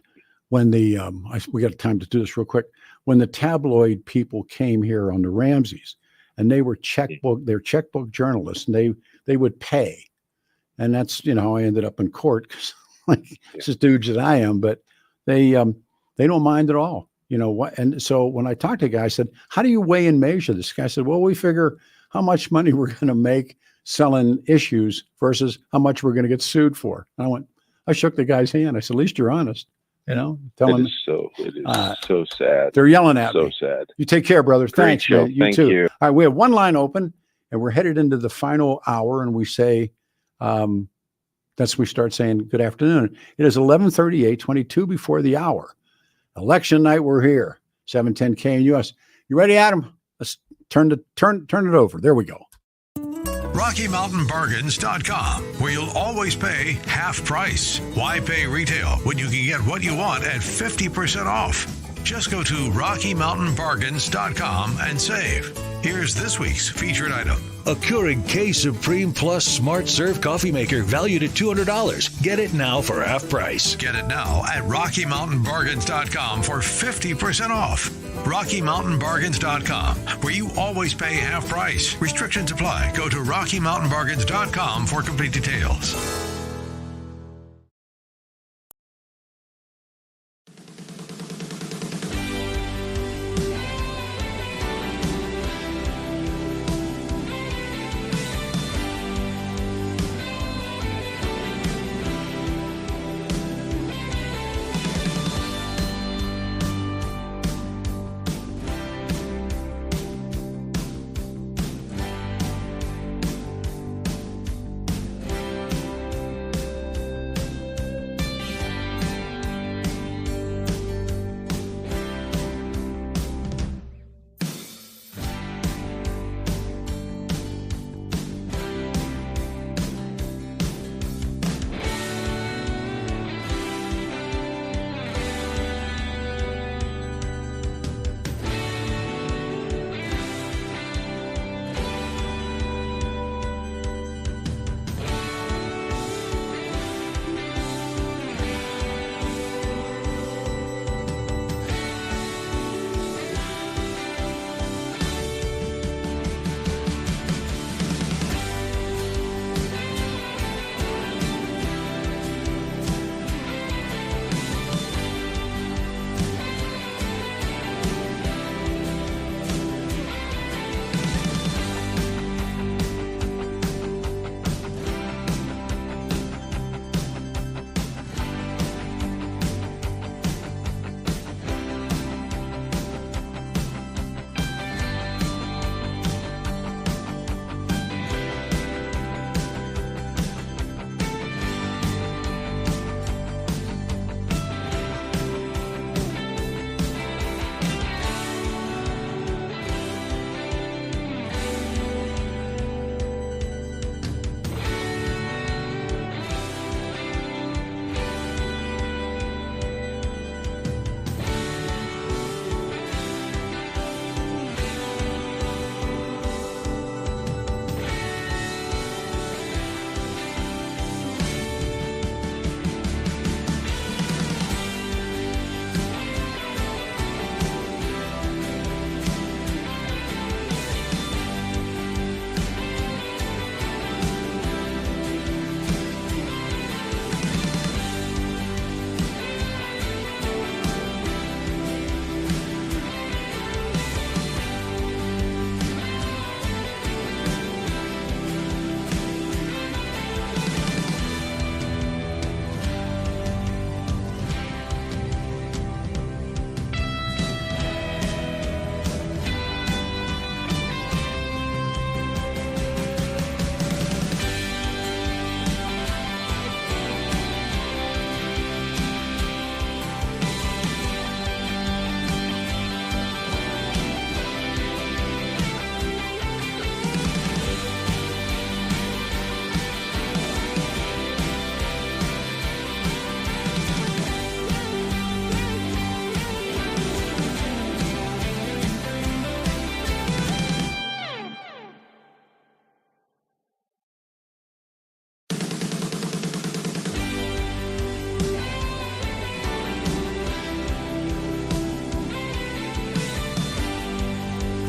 when we got time to do this real quick. When the tabloid people came here on the Ramseys, and they were they're checkbook journalists, and they would pay. And that's, I ended up in court because it's just dudes that I am, but they don't mind at all. What? And so when I talked to a guy, I said, how do you weigh and measure this? Guy said, well, we figure how much money we're going to make selling issues versus how much we're going to get sued for. And I shook the guy's hand. I said, at least you're honest. Tell him. It is so sad. They're yelling at me. So sad. You take care, brother. Great Thanks, show. man. You Thank too. you. All right, we have one line open, and we're headed into the final hour, and we say, we start saying good afternoon. It is 11:38, 22 before the hour. Election night, we're here. 710 KNUS. You ready, Adam? Let's turn it over. There we go. RockyMountainBargains.com, where you'll always pay half price. Why pay retail when you can get what you want at 50% off? Just go to RockyMountainBargains.com and save. Here's this week's featured item. A Keurig K Supreme Plus Smart Serve coffee maker valued at $200. Get it now for half price. Get it now at RockyMountainBargains.com for 50% off. RockyMountainBargains.com, where you always pay half price. Restrictions apply. Go to RockyMountainBargains.com for complete details.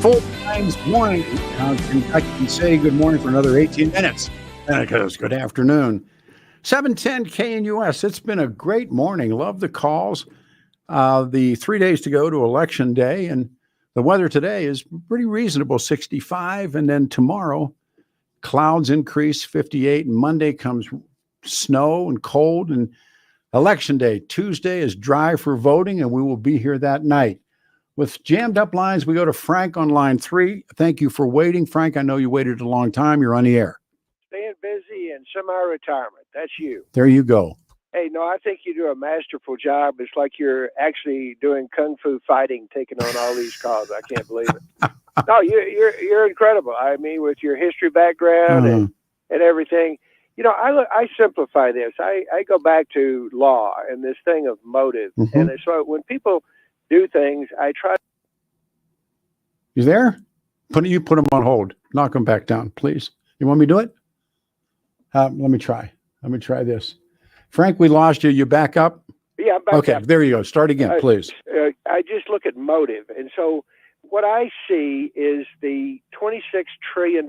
Full Good morning. I can say good morning for another 18 minutes. And it goes, good afternoon. 710 KNUS. It's been a great morning. Love the calls. The 3 days to go to Election Day. And the weather today is pretty reasonable, 65. And then tomorrow, clouds increase, 58. And Monday comes snow and cold. And Election Day, Tuesday, is dry for voting. And we will be here that night. With jammed up lines, we go to Frank on line 3. Thank you for waiting. Frank, I know you waited a long time. You're on the air. Staying busy and semi-retirement. That's you. There you go. Hey, no, I think you do a masterful job. It's like you're actually doing kung fu fighting, taking on all these calls. I can't believe it. No, you're incredible. I mean, with your history background and everything. You know, I simplify this. I go back to law and this thing of motive. And so when people do things, I try. You there? You put them on hold. Knock them back down, please. You want me to do it? Let me try. Let me try this. Frank, we lost you. You back up? Yeah, I'm back okay, up. There you go. Start again, please. I just look at motive. And so what I see is the $26 trillion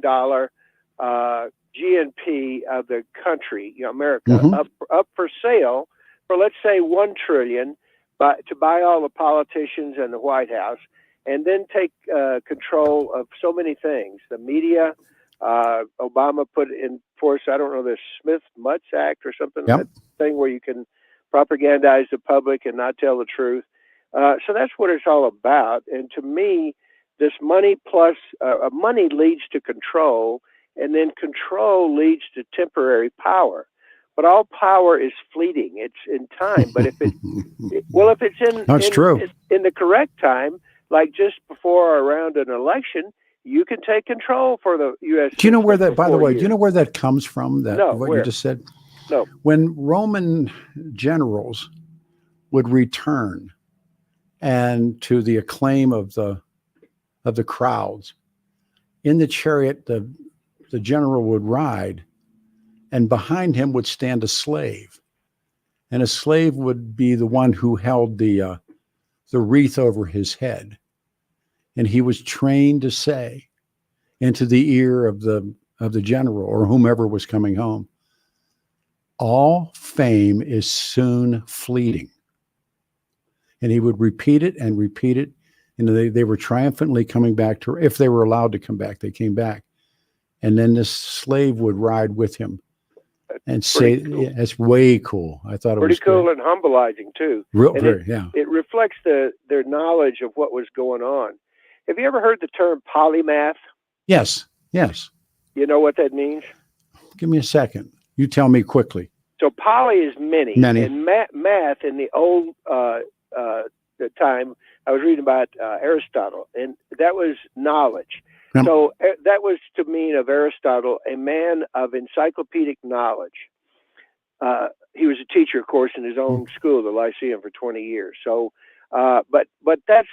GNP of the country, you know, America, up for sale for, let's say, $1 trillion. To buy all the politicians and the White House, and then take control of so many things. The media, Obama put in force, I don't know, the Smith-Mutz Act or something, that thing where you can propagandize the public and not tell the truth. So that's what it's all about. And to me, this money plus money leads to control, and then control leads to temporary power. But all power is fleeting. It's in time. But if it's in the correct time, like just before or around an election, you can take control for the U.S. Do you know where that? By the way, do you know where that comes from? That what where? You just said. No. When Roman generals would return, and to the acclaim of the crowds, in the chariot, the general would ride. And behind him would stand a slave, and a slave would be the one who held the wreath over his head, and he was trained to say into the ear of the general or whomever was coming home, "All fame is soon fleeting." And he would repeat it and repeat it, and they were triumphantly coming back to, if they were allowed to come back, they came back, and then this slave would ride with him. And say, cool. It's way cool. I thought it was pretty cool and humbleizing too. It reflects their knowledge of what was going on. Have you ever heard the term polymath? Yes. You know what that means? Give me a second. You tell me quickly. So poly is many. And math in the old the time, I was reading about Aristotle, and that was knowledge. So that was to mean of Aristotle, a man of encyclopedic knowledge. He was a teacher, of course, in his own school, the Lyceum, for 20 years. So, but that's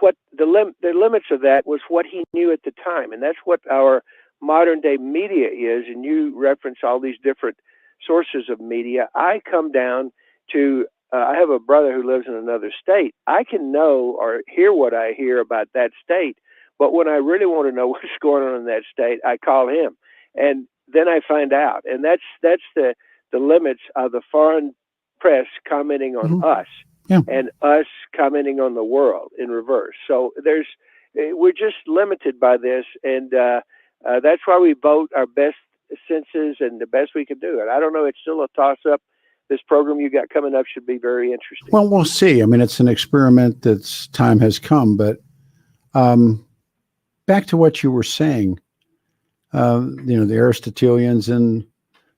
what the limits of that was what he knew at the time, and that's what our modern day media is. And you reference all these different sources of media. I come down to I have a brother who lives in another state. I can know or hear what I hear about that state. But when I really want to know what's going on in that state, I call him, and then I find out. And that's the limits of the foreign press commenting on us, and us commenting on the world in reverse. So we're just limited by this, and that's why we vote our best senses and the best we can do. And I don't know, it's still a toss-up. This program you got coming up should be very interesting. Well, we'll see. I mean, it's an experiment that's time has come, but back to what you were saying, the Aristotelians and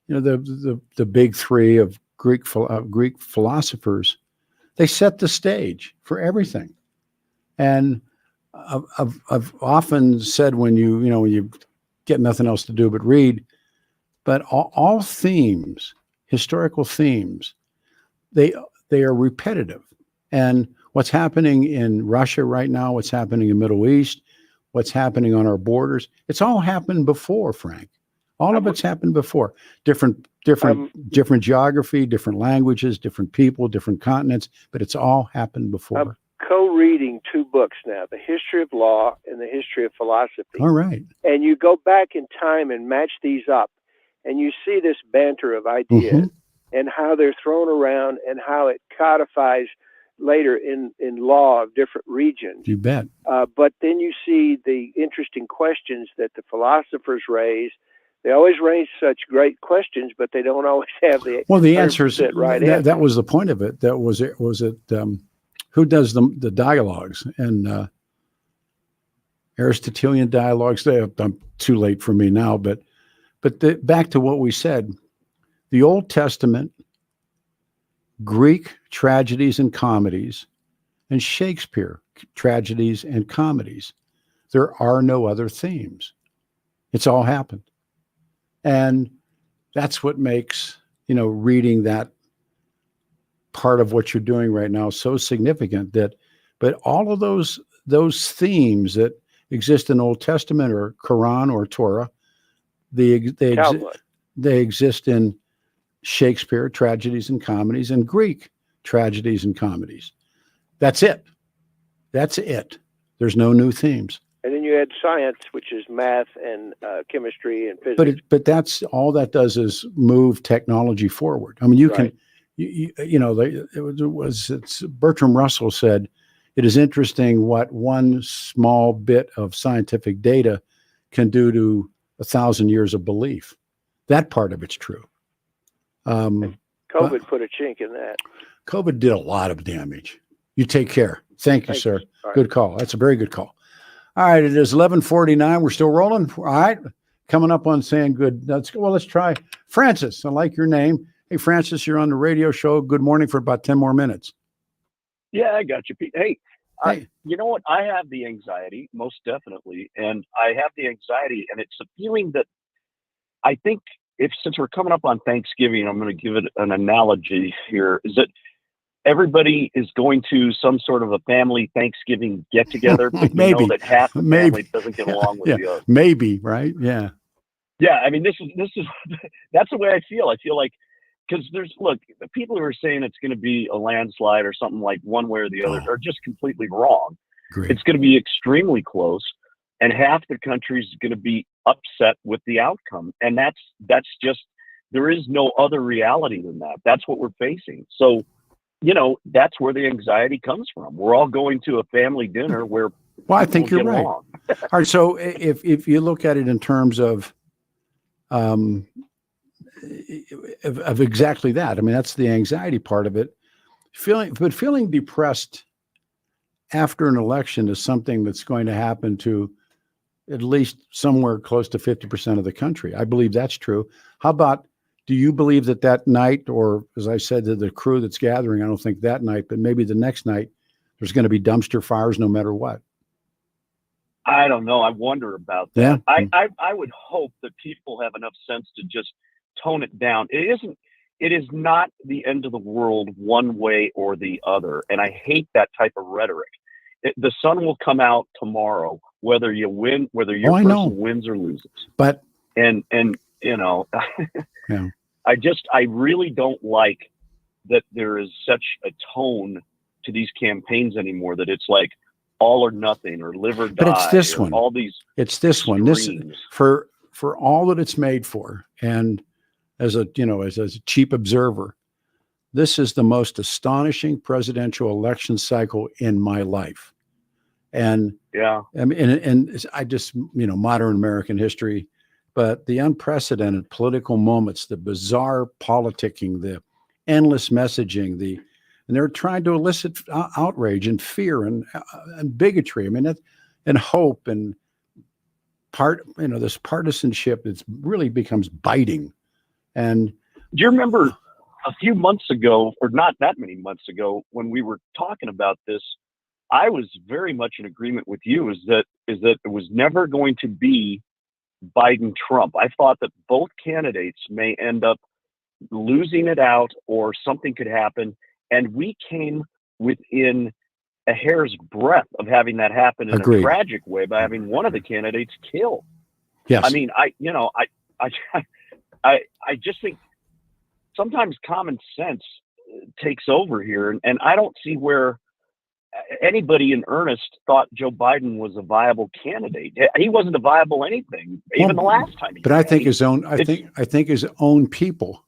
the big three of Greek philosophers, they set the stage for everything. And I've often said when you get nothing else to do but read, but all themes, historical themes, they are repetitive. And what's happening in Russia right now, what's happening in the Middle East, what's happening on our borders, it's all happened before, Frank. All of it's happened before. Different geography, different languages, different people, different continents, but it's all happened before. Co-reading rereading two books now, The History of Law and The History of Philosophy. All right. And you go back in time and match these up, and you see this banter of ideas and how they're thrown around and how it codifies later in law of different regions. You bet. But then you see the interesting questions that the philosophers raise. They always raise such great questions, but they don't always have the answers. That was the point of it. That was it. Who does the dialogues and Aristotelian dialogues? I'm too late for me now, but back to what we said, the Old Testament, Greek tragedies and comedies, and Shakespeare tragedies and comedies. There are no other themes. It's all happened. And that's what makes, reading that part of what you're doing right now so significant, but all of those themes that exist in Old Testament or Quran or Torah, they exist in Shakespeare tragedies and comedies and Greek tragedies and comedies. That's it. There's no new themes. And then you add science, which is math and chemistry and physics. But that's all that does is move technology forward. I mean, it's Bertrand Russell said, it is interesting what one small bit of scientific data can do to 1,000 years of belief. That part of it's true. COVID put a chink in that. COVID did a lot of damage. You take care. Thank you, sir. Right. Good call. That's a very good call. All right, it is 11:49. We're still rolling. All right, coming up on saying good. Let's try Francis. I like your name. Hey, Francis, you're on the radio show. Good morning for about 10 more minutes. Yeah, I got you, Pete. Hey. You know what? I have the anxiety, most definitely. And I have the anxiety, and it's a feeling that I think since we're coming up on Thanksgiving, I'm going to give it an analogy here, is that everybody is going to some sort of a family Thanksgiving get together, but you know that half the family doesn't get along with the other. Maybe, right? Yeah. Yeah. I mean, this is that's the way I feel. I feel like, because the people who are saying it's going to be a landslide or something like one way or the other are just completely wrong. Great. It's going to be extremely close, and half the country is going to be upset with the outcome. And that's just, there is no other reality than that. That's what we're facing. So, that's where the anxiety comes from. We're all going to a family dinner where I think you're right. All right. So if you look at it in terms of exactly that, I mean, that's the anxiety part of it. Feeling depressed after an election is something that's going to happen to at least somewhere close to 50% of the country. I believe that's true. How about, do you believe that night, or as I said to the crew that's gathering, I don't think that night, but maybe the next night, there's going to be dumpster fires no matter what? I don't know. I wonder about that. Yeah. I would hope that people have enough sense to just tone it down. It is not the end of the world one way or the other. And I hate that type of rhetoric. The sun will come out tomorrow, whether you win, whether your person wins or loses. But and yeah. I really don't like that there is such a tone to these campaigns anymore, that it's like all or nothing or live or die. But it's this one. All these. It's this one. This for all that it's made for, and as a cheap observer, this is the most astonishing presidential election cycle in my life. And yeah, I mean, and I just, modern American history, but the unprecedented political moments, the bizarre politicking, the endless messaging, and they're trying to elicit outrage and fear and bigotry. I mean, and hope and this partisanship, it really becomes biting. And do you remember a few months ago, or not that many months ago, when we were talking about this, I was very much in agreement with you, is that it was never going to be Biden Trump. I thought that both candidates may end up losing it out, or something could happen. And we came within a hair's breadth of having that happen in Agreed. A tragic way by having one of the candidates killed. Yes. I mean, I just think sometimes common sense takes over here, and I don't see where anybody in earnest thought Joe Biden was a viable candidate. He wasn't a viable anything, even the last time. But I think I think his own people,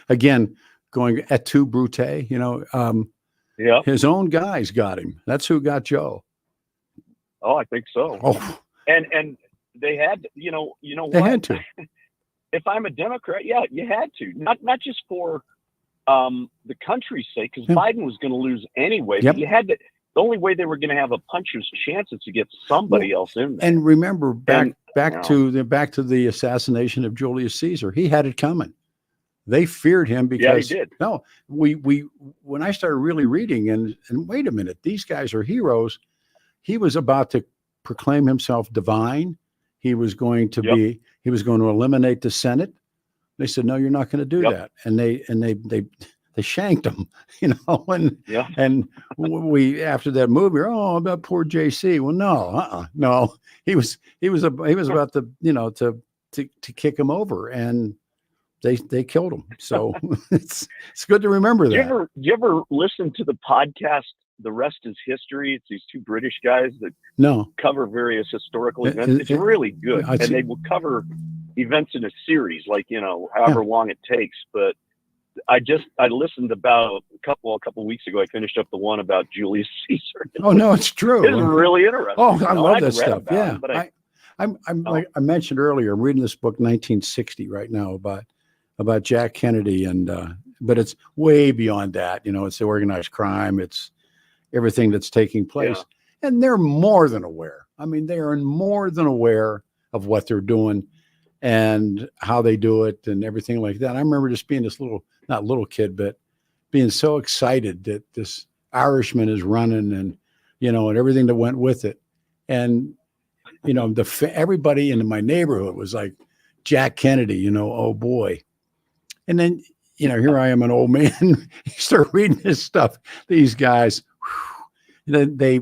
again, going et tu, Brute, his own guys got him. That's who got Joe. Oh, I think so. Oh, and they had, they had to. If I'm a Democrat, yeah, you had to. Not just for the country's sake, because Biden was going to lose anyway. Yep. But you had to. The only way they were going to have a puncher's chance is to get somebody else in there. And remember, back to the assassination of Julius Caesar, he had it coming. They feared him because he did. No, we when I started really reading and wait a minute, these guys are heroes. He was about to proclaim himself divine. He was going to he was going to eliminate the Senate. They said, no, you're not going to do that. And they shanked him, and we, after that movie, about poor JC. Well, no, he was about to kick him over, and they killed him. So it's good to remember that. You ever listen to the podcast, The Rest is History? It's these two British guys that cover various historical events. It's really good. And they will cover events in a series, like, however long it takes. But I listened about a couple weeks ago. I finished up the one about Julius Caesar. Oh no, it's true. It's really interesting. Oh, I love that stuff. Yeah, like I mentioned earlier, I'm reading this book 1960 right now about Jack Kennedy, and but it's way beyond that. It's the organized crime. It's everything that's taking place, and they're more than aware. I mean, they are more than aware of what they're doing and how they do it and everything like that. I remember just being this not little kid, but being so excited that this Irishman is running and everything that went with it. And, everybody in my neighborhood was like, Jack Kennedy, oh boy. And then, here I am, an old man. You start reading this stuff. These guys, they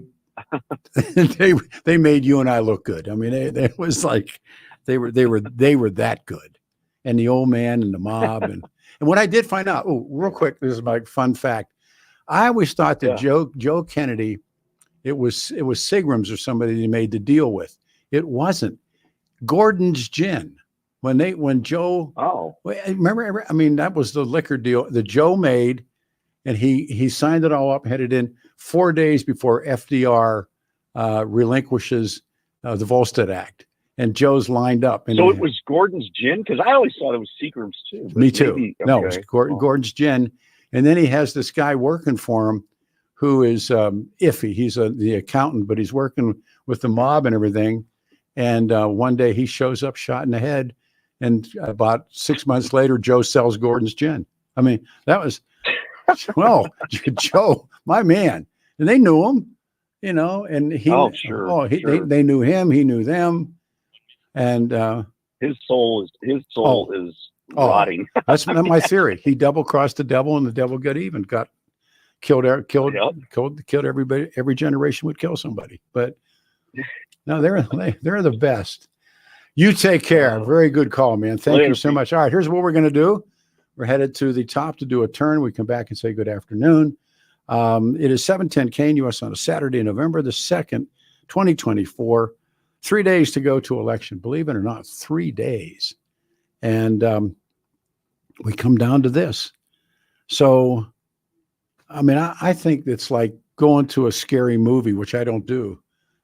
made you and I look good. I mean, it was like, they were that good. And the old man and the mob. And what I did find out, real quick, this is my fun fact. I always thought that Joe Kennedy, it was Seagram's or somebody he made the deal with. It wasn't. Gordon's Gin. When Joe, remember, I mean, that was the liquor deal that Joe made, and he signed it all up, had it in 4 days before FDR relinquishes the Volstead Act. And Joe's lined up. And so it was Gordon's Gin? Because I always thought it was Seagram's too. Me too. No, it was Gordon's Gin. And then he has this guy working for him who is iffy. He's the accountant, but he's working with the mob and everything. And one day he shows up shot in the head. And about 6 months later, Joe sells Gordon's Gin. I mean, that was, Joe, my man. And they knew him, and he, they knew him. He knew them. And his soul is rotting. That's my theory. He double-crossed the devil, and the devil got even. Got killed everybody. Every generation would kill somebody. But no, they're the best. You take care. Very good call, man. Thank you so much. All right, here's what we're going to do. We're headed to the top to do a turn. We come back and say good afternoon. It is 7:10 KNUS on a Saturday, November the 2nd, 2024. 3 days to go to election. Believe it or not, 3 days. And we come down to this. So, I mean, I think it's like going to a scary movie, which I don't do.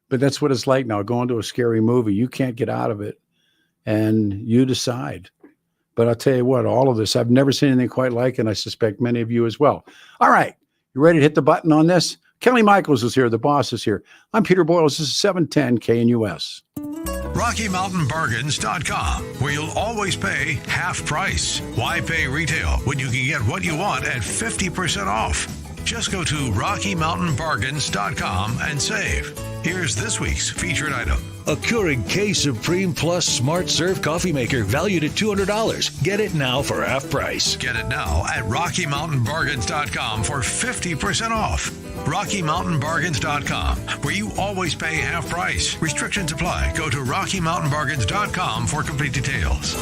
But that's what it's like now, going to a scary movie. You can't get out of it, and you decide. But I'll tell you what, all of this, I've never seen anything quite like it, and I suspect many of you as well. All right, you ready to hit the button on this? Kelly Michaels is here. The boss is here. I'm Peter Boyles. This is 710 KNUS. RockyMountainBargains.com, where you'll always pay half price. Why pay retail when you can get what you want at 50% off? Just go to RockyMountainBargains.com and save. Here's this week's featured item. A Keurig K Supreme Plus Smart Serve coffee maker valued at $200. Get it now for half price. Get it now at RockyMountainBargains.com for 50% off. RockyMountainBargains.com, where you always pay half price. Restrictions apply. Go to RockyMountainBargains.com for complete details.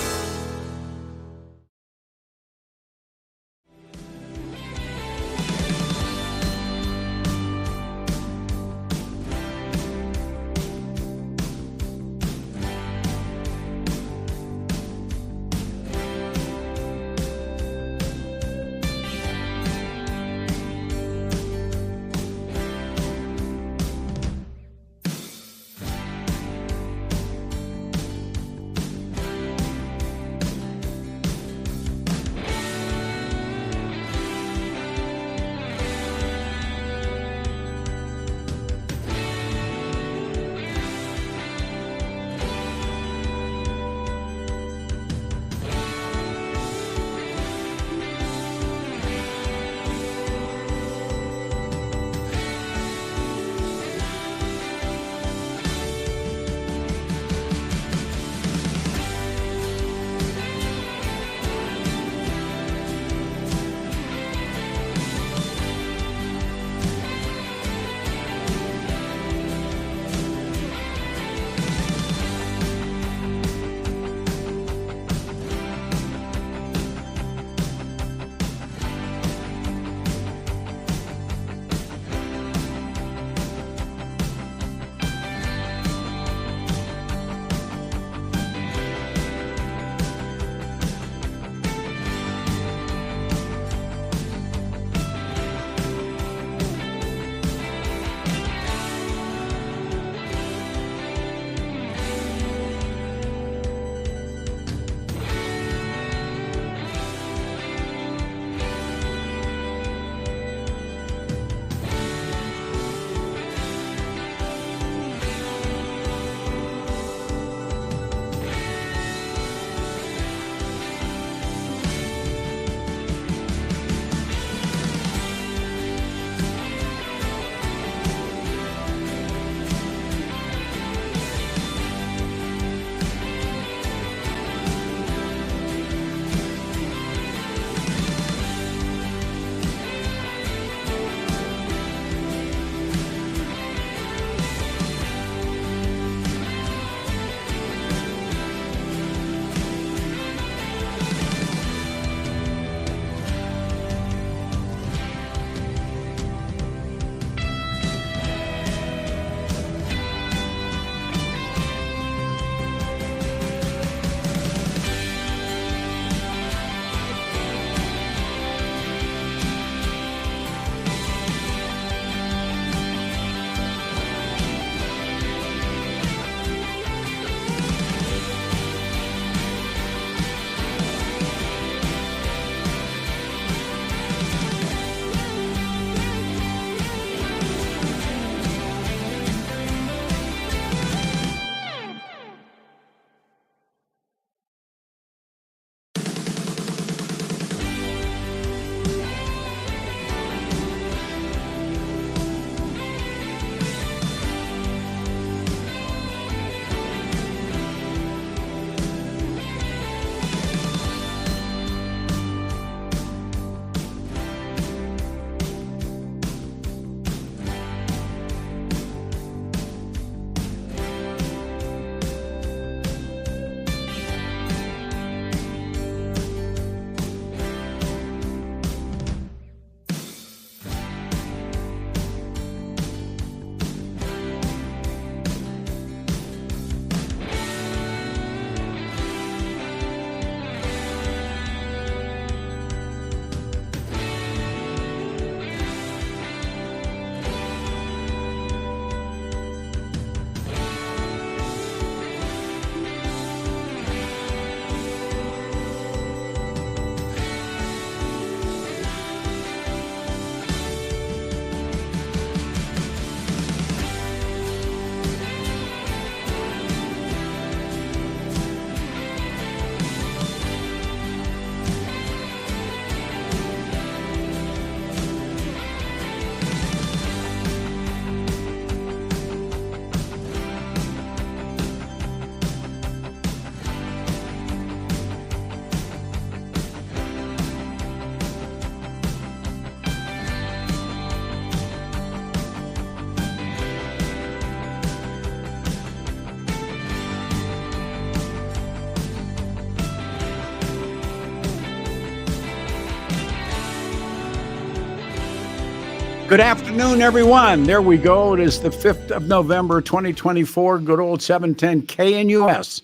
Good afternoon, everyone. There we go. It is the 5th of November, 2024. Good old 710 KNUS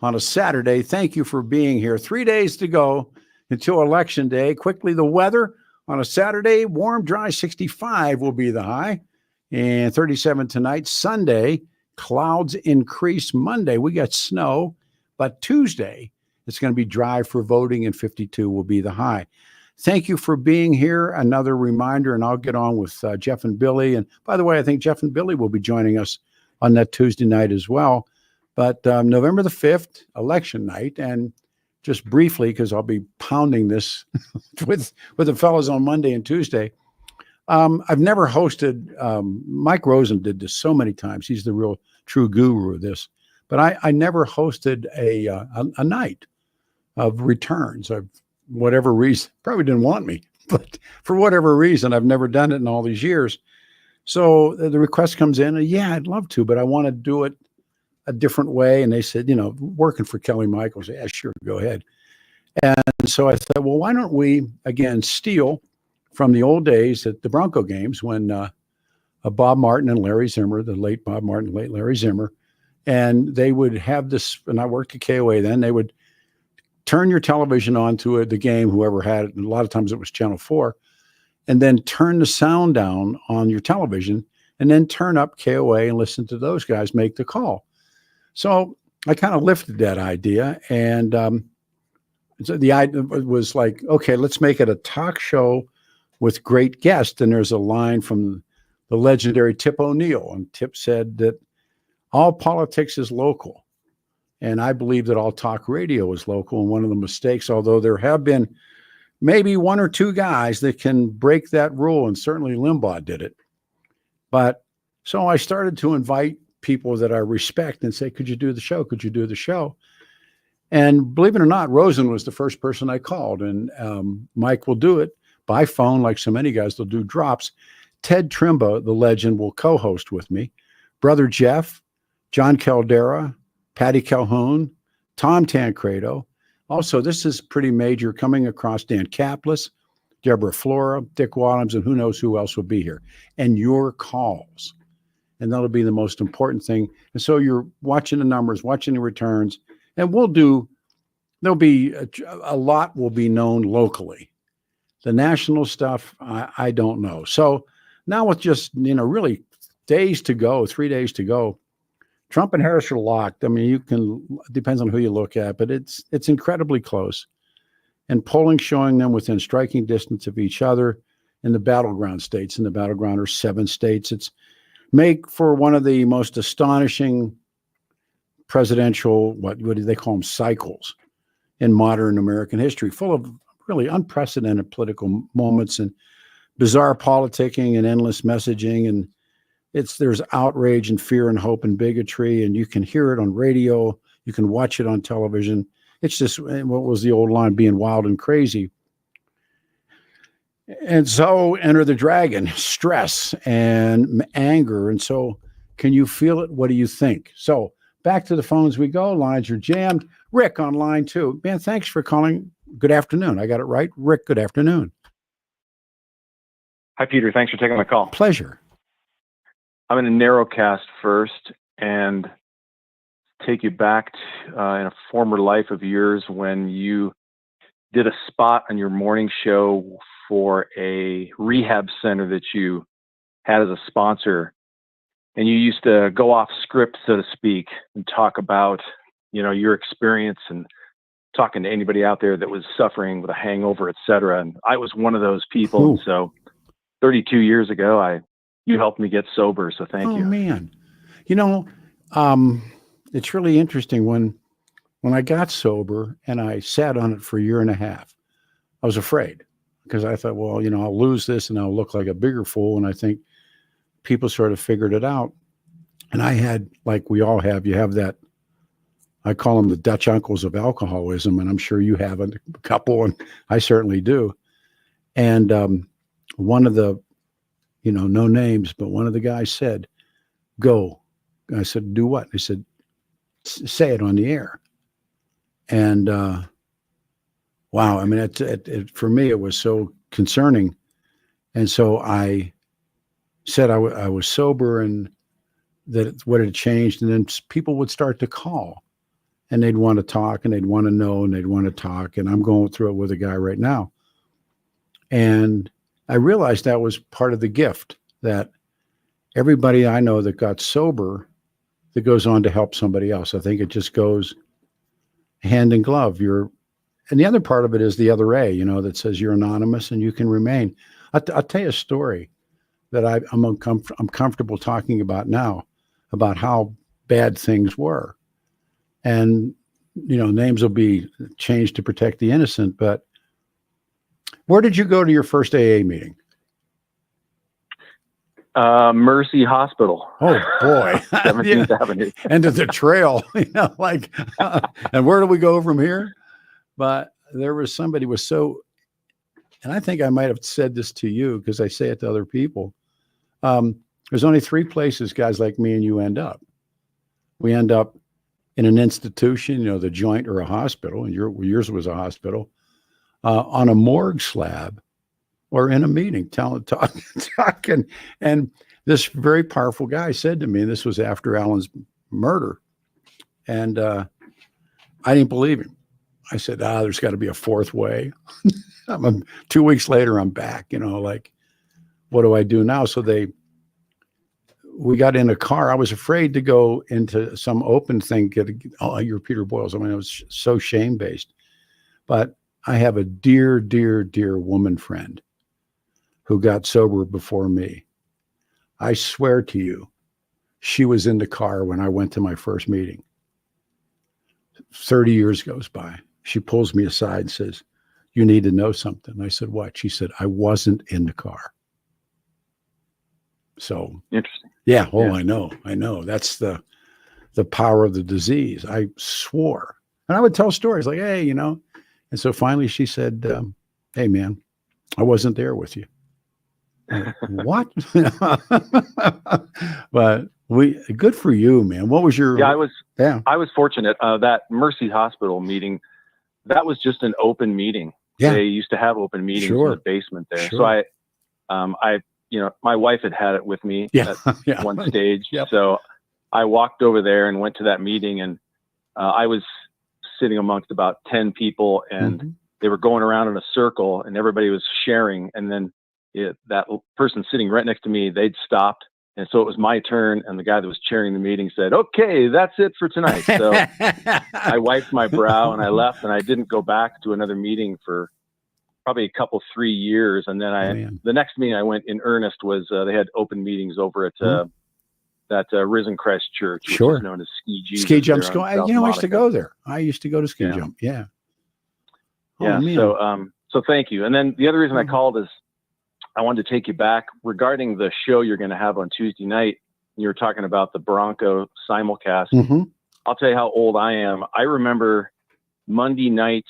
on a Saturday. Thank you for being here. 3 days to go until Election Day. Quickly, the weather on a Saturday, warm, dry, 65 will be the high, and 37 tonight. Sunday, clouds increase. Monday, we got snow, but Tuesday, it's going to be dry for voting, and 52 will be the high. Thank you for being here. Another reminder, and I'll get on with Jeff and Billy. And by the way, I think Jeff and Billy will be joining us on that Tuesday night as well. But November the 5th, election night, and just briefly, because I'll be pounding this with the fellows on Monday and Tuesday. I've never hosted. Mike Rosen did this so many times. He's the real true guru of this. But I never hosted a night of returns. Whatever reason, probably didn't want me, but for whatever reason, I've never done it in all these years. So the request comes in, and yeah, I'd love to, but I want to do it a different way. And they said, working for Kelly Michaels, yeah, sure, go ahead. And so I thought, well, why don't we, again, steal from the old days at the Bronco games when Bob Martin and Larry Zimmer, the late Bob Martin, late Larry Zimmer, and they would have this, and I worked at KOA then, they would turn your television on to the game, whoever had it, and a lot of times it was Channel 4, and then turn the sound down on your television, and then turn up KOA and listen to those guys make the call. So I kind of lifted that idea, and so the idea was like, okay, let's make it a talk show with great guests. And there's a line from the legendary Tip O'Neill, and Tip said that all politics is local. And I believe that all talk radio is local. And one of the mistakes, although there have been maybe one or two guys that can break that rule, and certainly Limbaugh did it. But so I started to invite people that I respect and say, could you do the show? Could you do the show? And believe it or not, Rosen was the first person I called. And Mike will do it by phone, like so many guys, they'll do drops. Ted Trimpa, the legend, will co-host with me. Brother Jeff, John Caldera, Patty Calhoun, Tom Tancredo. Also, this is pretty major, coming across Dan Kaplis, Deborah Flora, Dick Wadhams, and who knows who else will be here. And your calls. And that'll be the most important thing. And so you're watching the numbers, watching the returns, and there'll be a lot will be known locally. The national stuff, I don't know. So now with just, really days to go, 3 days to go, Trump and Harris are locked. I mean, depends on who you look at, but it's incredibly close. And polling showing them within striking distance of each other in the battleground states. And the battleground are 7 states. It's make for one of the most astonishing presidential, what do they call them, cycles in modern American history, full of really unprecedented political moments and bizarre politicking and endless messaging. And there's outrage and fear and hope and bigotry, and you can hear it on radio. You can watch it on television. It's just, what was the old line, being wild and crazy. And so enter the dragon, stress and anger. And so can you feel it? What do you think? So back to the phones we go. Lines are jammed. Rick on line 2. Man, thanks for calling. Good afternoon. I got it right. Rick, good afternoon. Hi, Peter. Thanks for taking my call. Pleasure. I'm in a narrowcast first and take you back to, in a former life of yours when you did a spot on your morning show for a rehab center that you had as a sponsor. And you used to go off script, so to speak, and talk about, your experience and talking to anybody out there that was suffering with a hangover, et cetera. And I was one of those people. Ooh. And so 32 years ago, you helped me get sober. So thank you. Oh, man. It's really interesting when I got sober and I sat on it for a year and a half, I was afraid because I thought, well, I'll lose this and I'll look like a bigger fool. And I think people sort of figured it out. And I had, like we all have, you have that, I call them the Dutch uncles of alcoholism. And I'm sure you have a couple, and I certainly do. And one of the, no names, but one of the guys said, go. I said, do what? They said, say it on the air. And wow, I mean, for me, it was so concerning. And so I said I was sober and that what had changed. And then people would start to call and they'd want to talk and they'd want to know and they'd want to talk. And I'm going through it with a guy right now. And I realized that was part of the gift, that everybody I know that got sober, that goes on to help somebody else. I think it just goes hand in glove. And the other part of it is the other A, that says you're anonymous and you can remain. I'll tell you a story that I'm comfortable talking about now, about how bad things were. And, names will be changed to protect the innocent, but where did you go to your first AA meeting? Mercy Hospital. Oh boy. 17th Avenue. End of the trail, and where do we go from here? But there was somebody and I think I might have said this to you because I say it to other people. There's only 3 places guys like me and you end up. We end up in an institution, the Joint or a hospital, and yours was a hospital, on a morgue slab, or in a meeting, talking. And this very powerful guy said to me, and this was after Alan's murder, and I didn't believe him. I said, there's got to be a 4th way. 2 weeks later, I'm back, what do I do now? So we got in a car. I was afraid to go into some open thing. You're Peter Boyles. I mean, it was so shame-based. But I have a dear, dear, dear woman friend who got sober before me. I swear to you, she was in the car when I went to my first meeting. 30 years goes by. She pulls me aside and says, "You need to know something." I said, "What?" She said, "I wasn't in the car." So interesting. Yeah. Oh, yeah. I know. That's the power of the disease. I swore, and I would tell stories like, "Hey, And so finally she said, "Hey man, I wasn't there with you." What? But good for you, man. What was your? I was fortunate. That Mercy Hospital meeting, that was just an open meeting. Yeah. They used to have open meetings in the basement there. Sure. So my wife had it with me at one stage. Yep. So I walked over there and went to that meeting, and I was sitting amongst about 10 people, and they were going around in a circle, and everybody was sharing. And then that person sitting right next to me, they'd stopped. And so it was my turn, and the guy that was chairing the meeting said, "Okay, that's it for tonight." So I wiped my brow and I left, and I didn't go back to another meeting for probably a couple, 3 years. And then the next meeting I went in earnest was they had open meetings over at that Risen Christ Church, which is known as Ski Jesus. Ski Jump School. I used to go there. I used to go to Ski Jump. Yeah. Yeah. So thank you. And then the other reason I called is I wanted to take you back regarding the show you're going to have on Tuesday night. You were talking about the Bronco simulcast. I'll tell you how old I am. I remember Monday nights,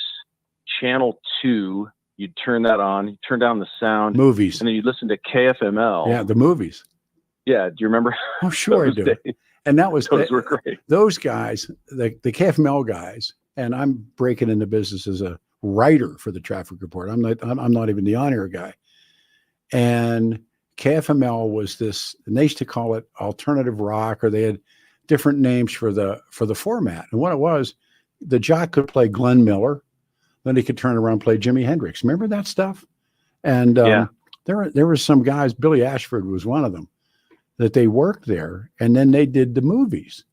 Channel 2, you'd turn that on, you turn down the sound. Movies. And then you'd listen to KFML. Yeah, the movies. Yeah. Do you remember? Oh, sure I do. Days? And that was those were great. Those guys, the KFML guys, and I'm breaking into business as a writer for the Traffic Report. I'm not even the on-air guy. And KFML was this, and they used to call it alternative rock, or they had different names for the format. And what it was, the jock could play Glenn Miller, then he could turn around and play Jimi Hendrix. Remember that stuff? And there were some guys, Billy Ashford was one of them, that they worked there, and then they did the movies.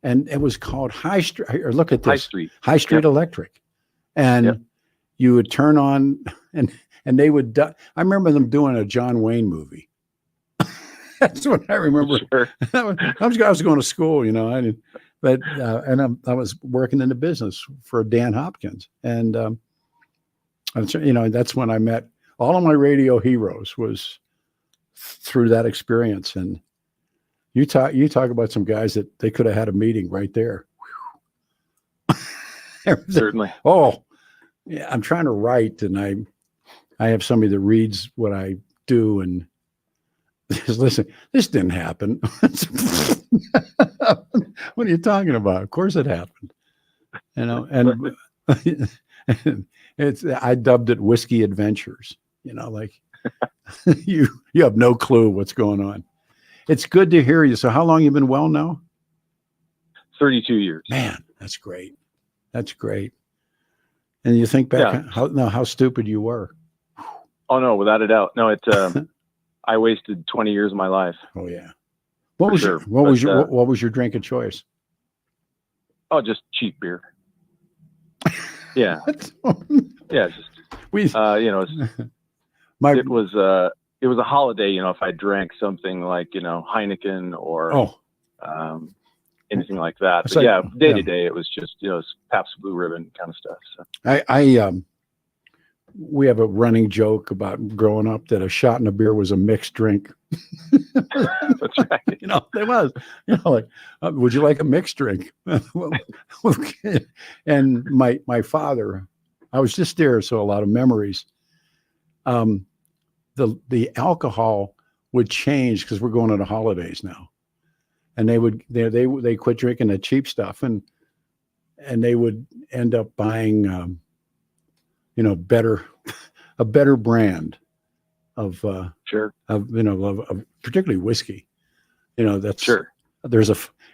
And it was called High Street, or look at this, High Street Electric. And you would turn on, and they would, I remember them doing a John Wayne movie. That's what I remember. Sure. I was going to school, and I was working in the business for Dan Hopkins. And, that's when I met all of my radio heroes, was through that experience. And you talk about some guys that they could have had a meeting right there. Certainly. Oh, yeah. I'm trying to write, and I have somebody that reads what I do, and listen, this didn't happen. What are you talking about? Of course it happened. And I dubbed it Whiskey Adventures, you have no clue what's going on. It's good to hear you. So how long you been well now? 32 years. Man, that's great. That's great. And you think back how stupid you were. Oh no, without a doubt. No, I wasted 20 years of my life. Oh yeah. What was your drink of choice? Oh, just cheap beer. Yeah. Yeah. Just, it was a holiday, if I drank something like, Heineken or, anything like that. But day to day, it was just, Pabst Blue Ribbon kind of stuff. So we have a running joke about growing up that a shot and a beer was a mixed drink. That's right. It was, like, would you like a mixed drink? Okay. And my father, I was just there. So a lot of memories. The alcohol would change because we're going to the holidays now. And they quit drinking the cheap stuff and they would end up buying, a better brand of particularly whiskey. That's sure. There's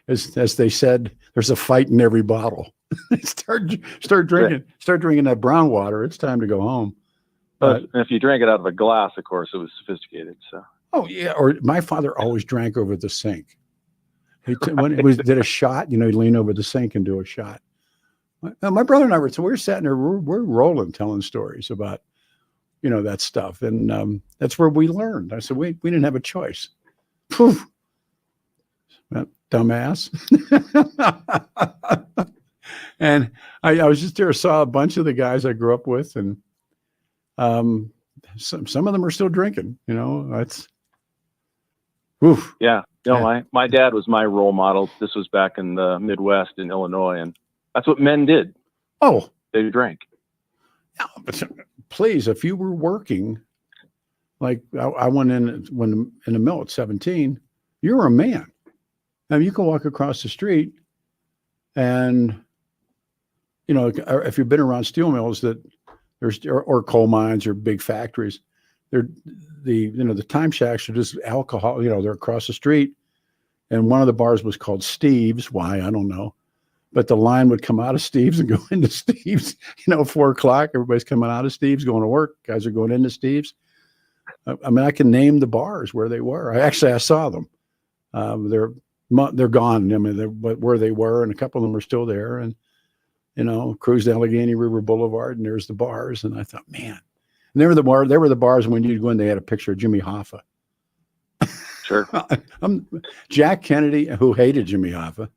as they said, there's a fight in every bottle. start drinking that brown water. It's time to go home. But if you drank it out of a glass, of course, it was sophisticated. So. Oh yeah. Or my father always drank over the sink. When it did a shot, he'd lean over the sink and do a shot. My brother and I we're sitting there, we're rolling, telling stories about, that stuff. And that's where we learned. I said, we didn't have a choice. Poof. That dumbass. And I was just there, saw a bunch of the guys I grew up with. And some of them are still drinking, that's. Oof. Yeah. My dad was my role model. This was back in the Midwest in Illinois. And that's what men did. Oh, they drank. No, but please, if you were working, like I went in the mill at 17, you're a man. Now you can walk across the street, and if you've been around steel mills that or coal mines or big factories, the time shacks are just alcohol. They're across the street, and one of the bars was called Steve's. Why I don't know. But the line would come out of Steve's and go into Steve's, 4:00, everybody's coming out of Steve's, going to work. Guys are going into Steve's. I can name the bars where they were. I saw them. They're gone. Where they were, and a couple of them are still there. And, cruise to Allegheny River Boulevard, and there's the bars. And I thought, man, and they were the bars when you'd go in, they had a picture of Jimmy Hoffa. Sure. Jack Kennedy, who hated Jimmy Hoffa.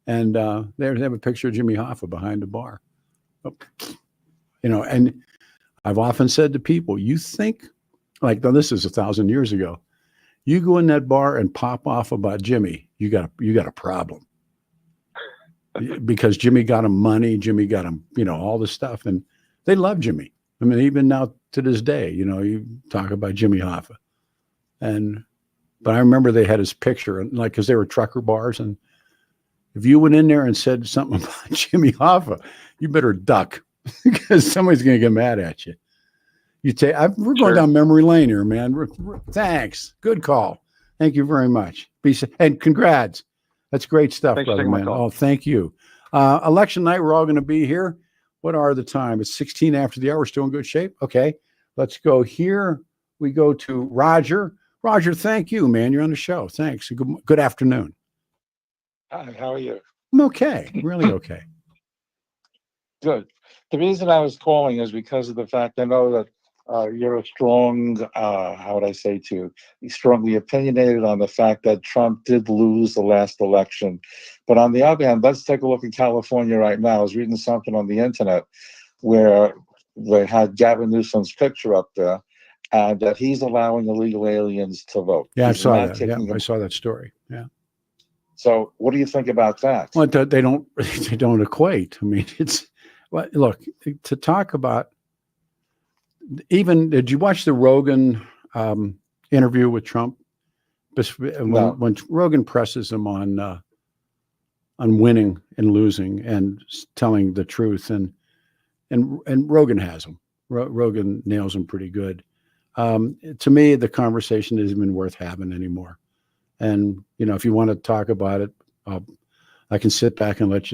And they have a picture of Jimmy Hoffa behind the bar. And I've often said to people, you think, like, now this is 1,000 years ago, you go in that bar and pop off about Jimmy, you got a problem. Because Jimmy got him money, Jimmy got him, all this stuff. And they love Jimmy. I mean, even now to this day, you talk about Jimmy Hoffa. But I remember they had his picture, and because they were trucker bars, and if you went in there and said something about Jimmy Hoffa, you better duck because somebody's going to get mad at you. We're going down memory lane here, man. Thanks. Good call. Thank you very much. And congrats. That's great stuff, Thanks brother, for taking man. my call. Oh, thank you. Election night, we're all going to be here. What are the time? It's 16 after the hour. We're still in good shape. Okay. Let's go here. We go to Roger. Roger, thank you, man. You're on the show. Thanks. Good afternoon. Hi, how are you? I'm okay. Really okay. Good. The reason I was calling is because of the fact I know that you're a strong, how would I say to you, strongly opinionated on the fact that Trump did lose the last election. But on the other hand, let's take a look at California right now. I was reading something on the internet where they had Gavin Newsom's picture up there and that he's allowing illegal aliens to vote. Yeah, I He's saw not that. Yeah, taking I saw that story. Yeah. So what do you think about that? Well, they don't equate. I mean, look, to talk about, even, did you watch the Rogan interview with Trump? When Rogan presses him on winning and losing and telling the truth, and Rogan has him. Rogan nails him pretty good. To me, the conversation isn't even worth having anymore. And if you want to talk about it, I can sit back and let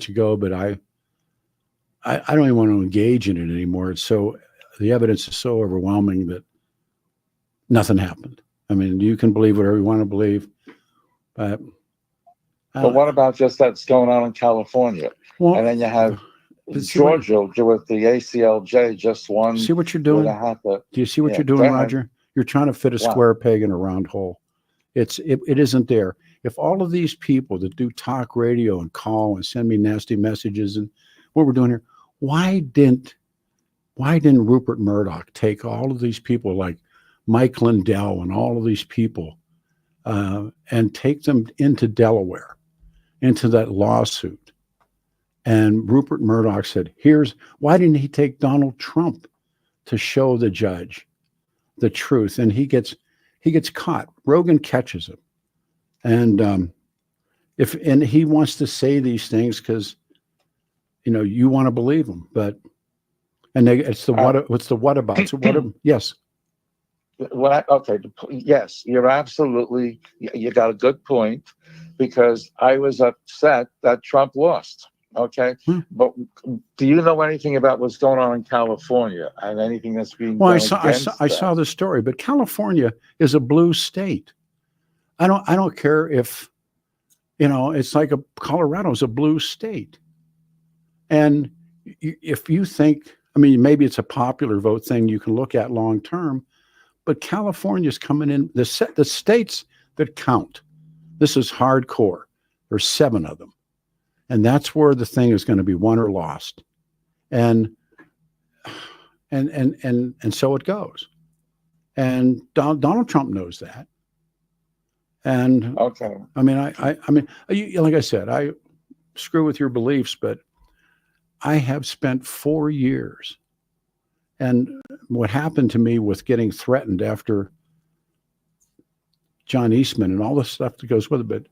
you go. But I don't even want to engage in it anymore. The evidence is so overwhelming that nothing happened. I mean, you can believe whatever you want to believe, but what about just that's going on in California? Well, and then you have Georgia with the ACLJ just one. See what you're doing? Do you see what you're doing, Roger? You're trying to fit a square peg in a round hole. It isn't there. If all of these people that do talk radio and call and send me nasty messages and what we're doing here, why didn't Rupert Murdoch take all of these people like Mike Lindell and all of these people and take them into Delaware, into that lawsuit? And Rupert Murdoch said, why didn't he take Donald Trump to show the judge the truth? And he gets caught. Rogan catches him. And he wants to say these things because, you want to believe him, it's the what about? So yes. Yes, you're absolutely, you got a good point, because I was upset that Trump lost. Okay. But do you know anything about what's going on in California and anything that's being done against I saw the story, but California is a blue state. I don't care if, it's like Colorado's a blue state. And if you think, maybe it's a popular vote thing you can look at long term, but California's coming in, the states that count. This is hardcore. There's 7 of them. And that's where the thing is going to be won or lost. And so it goes. And Donald Trump knows that. And okay. Like I said, I screw with your beliefs, but I have spent 4 years. And what happened to me with getting threatened after John Eastman and all the stuff that goes with it, but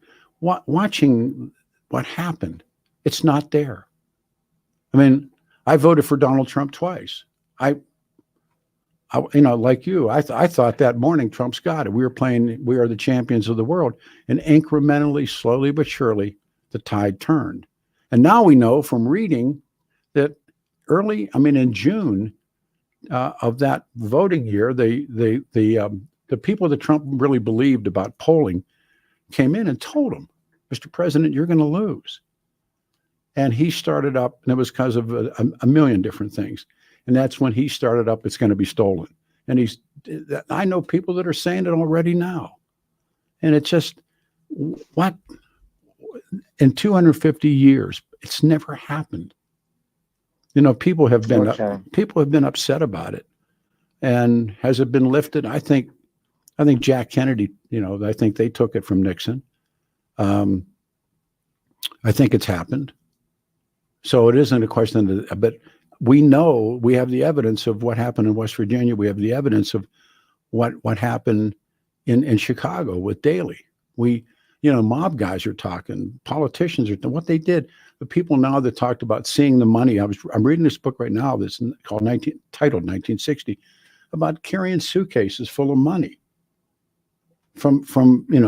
watching what happened, it's not there. I voted for Donald Trump twice. I like you, I thought that morning Trump's got it. We were playing, we are the champions of the world, and incrementally, slowly but surely, the tide turned. And now we know from reading that in June of that voting year, the people that Trump really believed about polling came in and told him, Mr. President, you're going to lose. And he started up, and it was because of a million different things. And that's when he started up, it's going to be stolen. And I know people that are saying it already now. And it's just, what? In 250 years, it's never happened. People have been upset about it. And has it been lifted? I think Jack Kennedy, I think they took it from Nixon. I think it's happened. So it isn't a question but we know, we have the evidence of what happened in West Virginia. We have the evidence of what happened in Chicago with Daley. Mob guys are talking, politicians are what they did. The people now that talked about seeing the money. I'm reading this book right now that's titled 1960, about carrying suitcases full of money from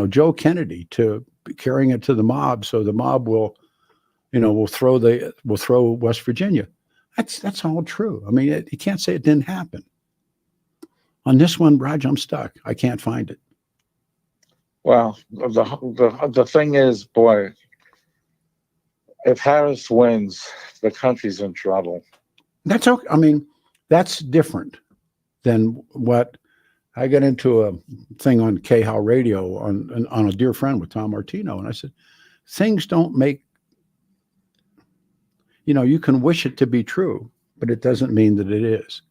Joe Kennedy to carrying it to the mob, so the mob will throw West Virginia. That's all true. You can't say it didn't happen. On this one, Raj, I'm stuck. I can't find it. Well, the thing is, boy, if Harris wins, the country's in trouble. That's okay. That's different than what I got into a thing on KHOW radio on a dear friend with Tom Martino. And I said, things don't make, you can wish it to be true, but it doesn't mean that it is.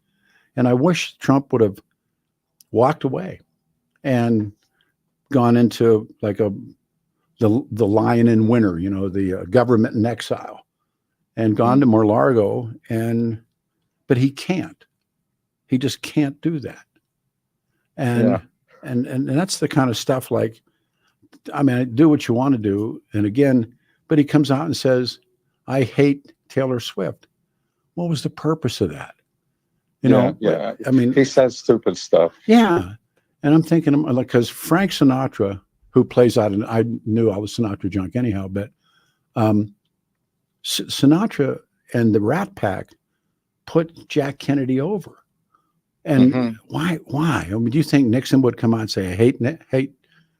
And I wish Trump would have walked away and gone into like the lion in winter, the government in exile, and gone to Mar-a-Lago, but he can't. He just can't do that. And that's the kind of stuff like, do what you want to do. And again, but he comes out and says, I hate Taylor Swift. What was the purpose of that? You know, I mean, he says stupid stuff. Yeah. And I'm thinking, like, because Frank Sinatra, who plays out, and I knew I was Sinatra junk anyhow, but Sinatra and the Rat Pack put Jack Kennedy over. And why? I mean, do you think Nixon would come out and say, I hate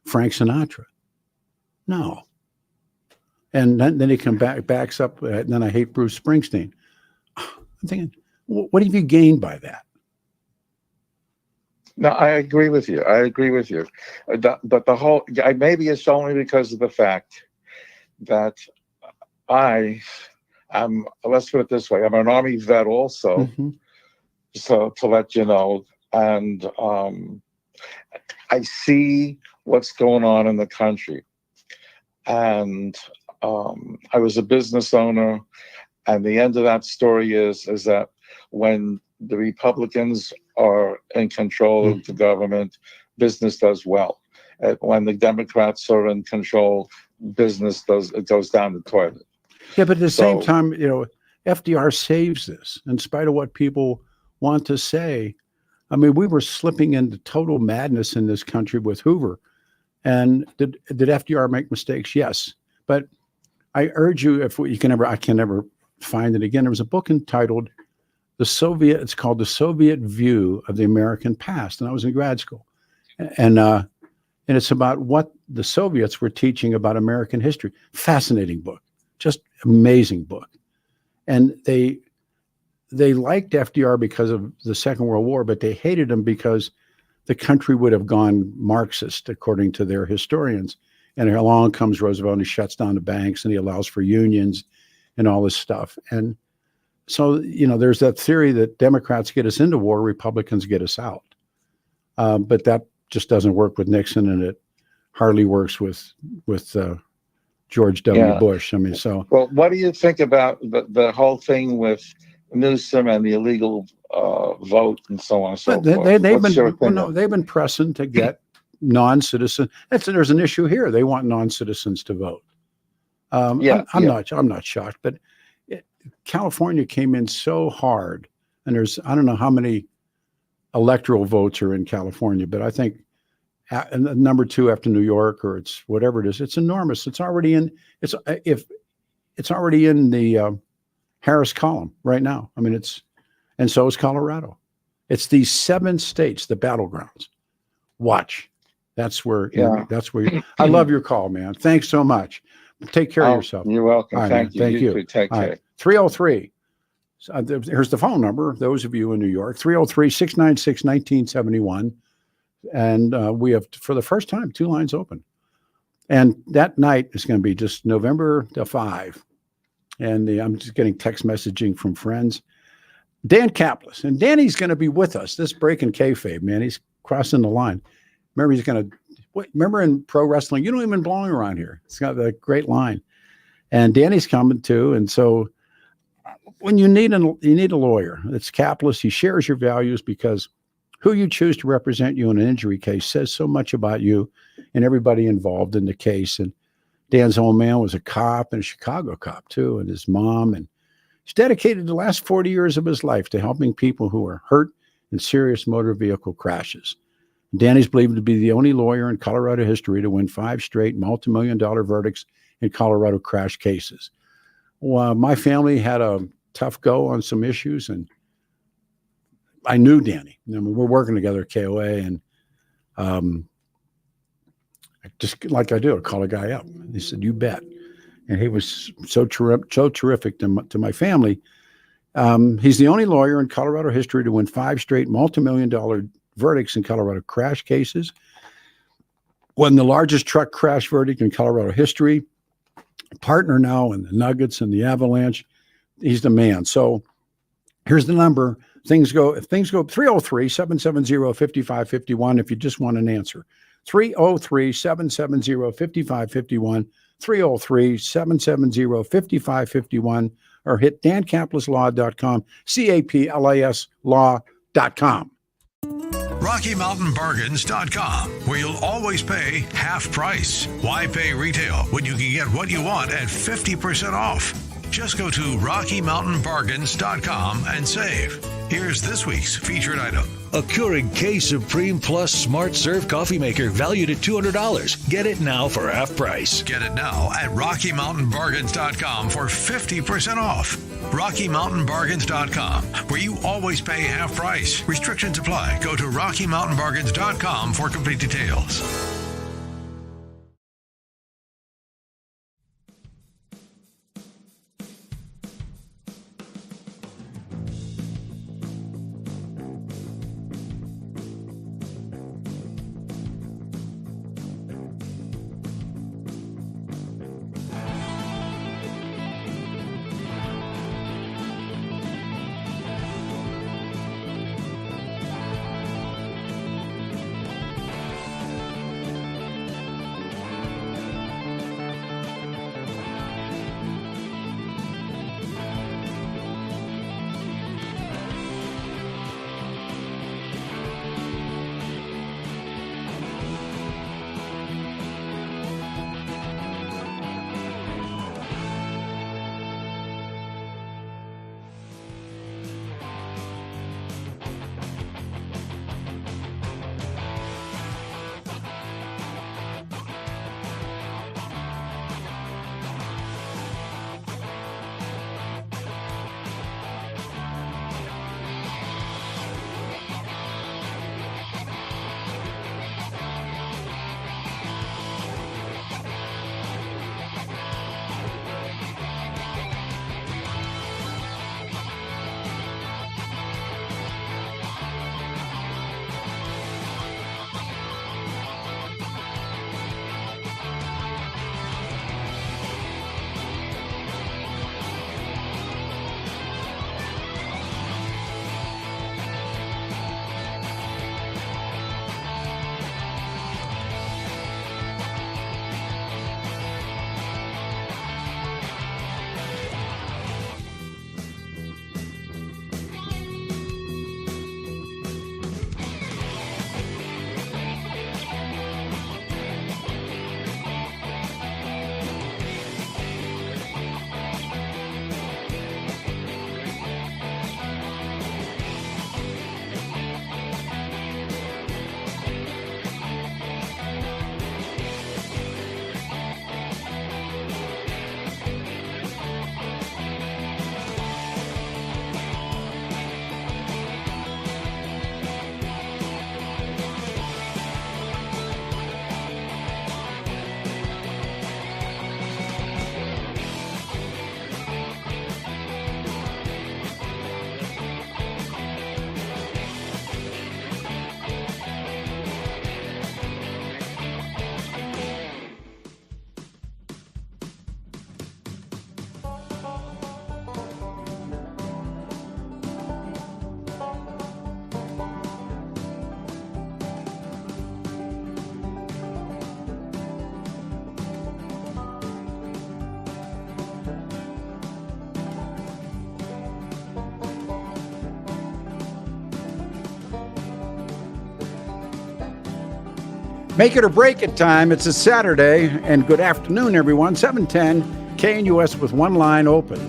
Frank Sinatra? No. And then he backs up, and then I hate Bruce Springsteen. I'm thinking, what have you gained by that? No, I agree with you. But the whole, maybe it's only because of the fact that let's put it this way, I'm an Army vet also, so to let you know, and I see what's going on in the country. And I was a business owner, and the end of that story is that when the Republicans are in control of the government, business does well. And when the Democrats are in control, business goes down the toilet. Yeah, but at the same time, you know, FDR saves this, in spite of what people want to say. I mean, we were slipping into total madness in this country with Hoover. And did FDR make mistakes? Yes. But I urge you, I can never find it again. There was a book entitled it's called The Soviet View of the American Past. And I was in grad school. And it's about what the Soviets were teaching about American history. Fascinating book, just amazing book. And they liked FDR because of the Second World War, but they hated him because the country would have gone Marxist, according to their historians. And along comes Roosevelt, and he shuts down the banks, and he allows for unions and all this stuff. And so, you know, there's that theory that Democrats get us into war, Republicans get us out. But that just doesn't work with Nixon, and it hardly works with George W. Bush. I mean, so. Well, what do you think about the whole thing with Newsom and the illegal vote and so on and so forth? They've been pressing to get non-citizen. There's an issue here. They want non-citizens to vote. I'm not shocked, but California came in so hard, and I don't know how many electoral votes are in California, but I think number 2 after New York, or it's whatever it is, it's enormous. It's already in the Harris column right now. I mean, and so is Colorado. It's these 7 states, the battlegrounds. Watch. That's where I love your call, man. Thanks so much. Take care of yourself. You're welcome. Right, Thank you. Thank you. Take care. Right. 303. Here's the phone number. Those of you in New York, 303-696-1971. And we have, for the first time, 2 lines open. And that night is going to be just November 5. And I'm just getting text messaging from friends. Dan Kaplis. And Danny's going to be with us. This breaking kayfabe, man. He's crossing the line. Remember in pro wrestling, you don't even belong around here. It's got a great line. And Danny's coming too. And so when you need a lawyer, it's Kaplis. He shares your values, because who you choose to represent you in an injury case says so much about you and everybody involved in the case. And Dan's old man was a cop, and a Chicago cop too, and his mom. And he's dedicated the last 40 years of his life to helping people who are hurt in serious motor vehicle crashes. Danny's believed to be the only lawyer in Colorado history to win 5 straight multi-million-dollar verdicts in Colorado crash cases. Well, my family had a tough go on some issues, and I knew Danny. I mean, we're working together at KOA, and just like I do, I call a guy up. He said, "You bet." And he was so terrific to my family. He's the only lawyer in Colorado history to win 5 straight multi-million-dollar verdicts in Colorado crash cases. Won the largest truck crash verdict in Colorado history. Partner now in the Nuggets and the Avalanche. He's the man. So here's the number. Things go 303-770-5551 if you just want an answer. 303-770-5551. 303-770-5551, or hit dancaplislaw.com, CAPLAS law.com. RockyMountainBargains.com, where you'll always pay half price. Why pay retail when you can get what you want at 50% off? Just go to RockyMountainBargains.com and save. Here's this week's featured item. A Keurig K Supreme Plus Smart Serve coffee maker valued at $200. Get it now for half price. Get it now at RockyMountainBargains.com for 50% off. RockyMountainBargains.com, where you always pay half price. Restrictions apply. Go to RockyMountainBargains.com for complete details. Make it or break it time. It's a Saturday, and good afternoon, everyone. 710 KNUS with one line open.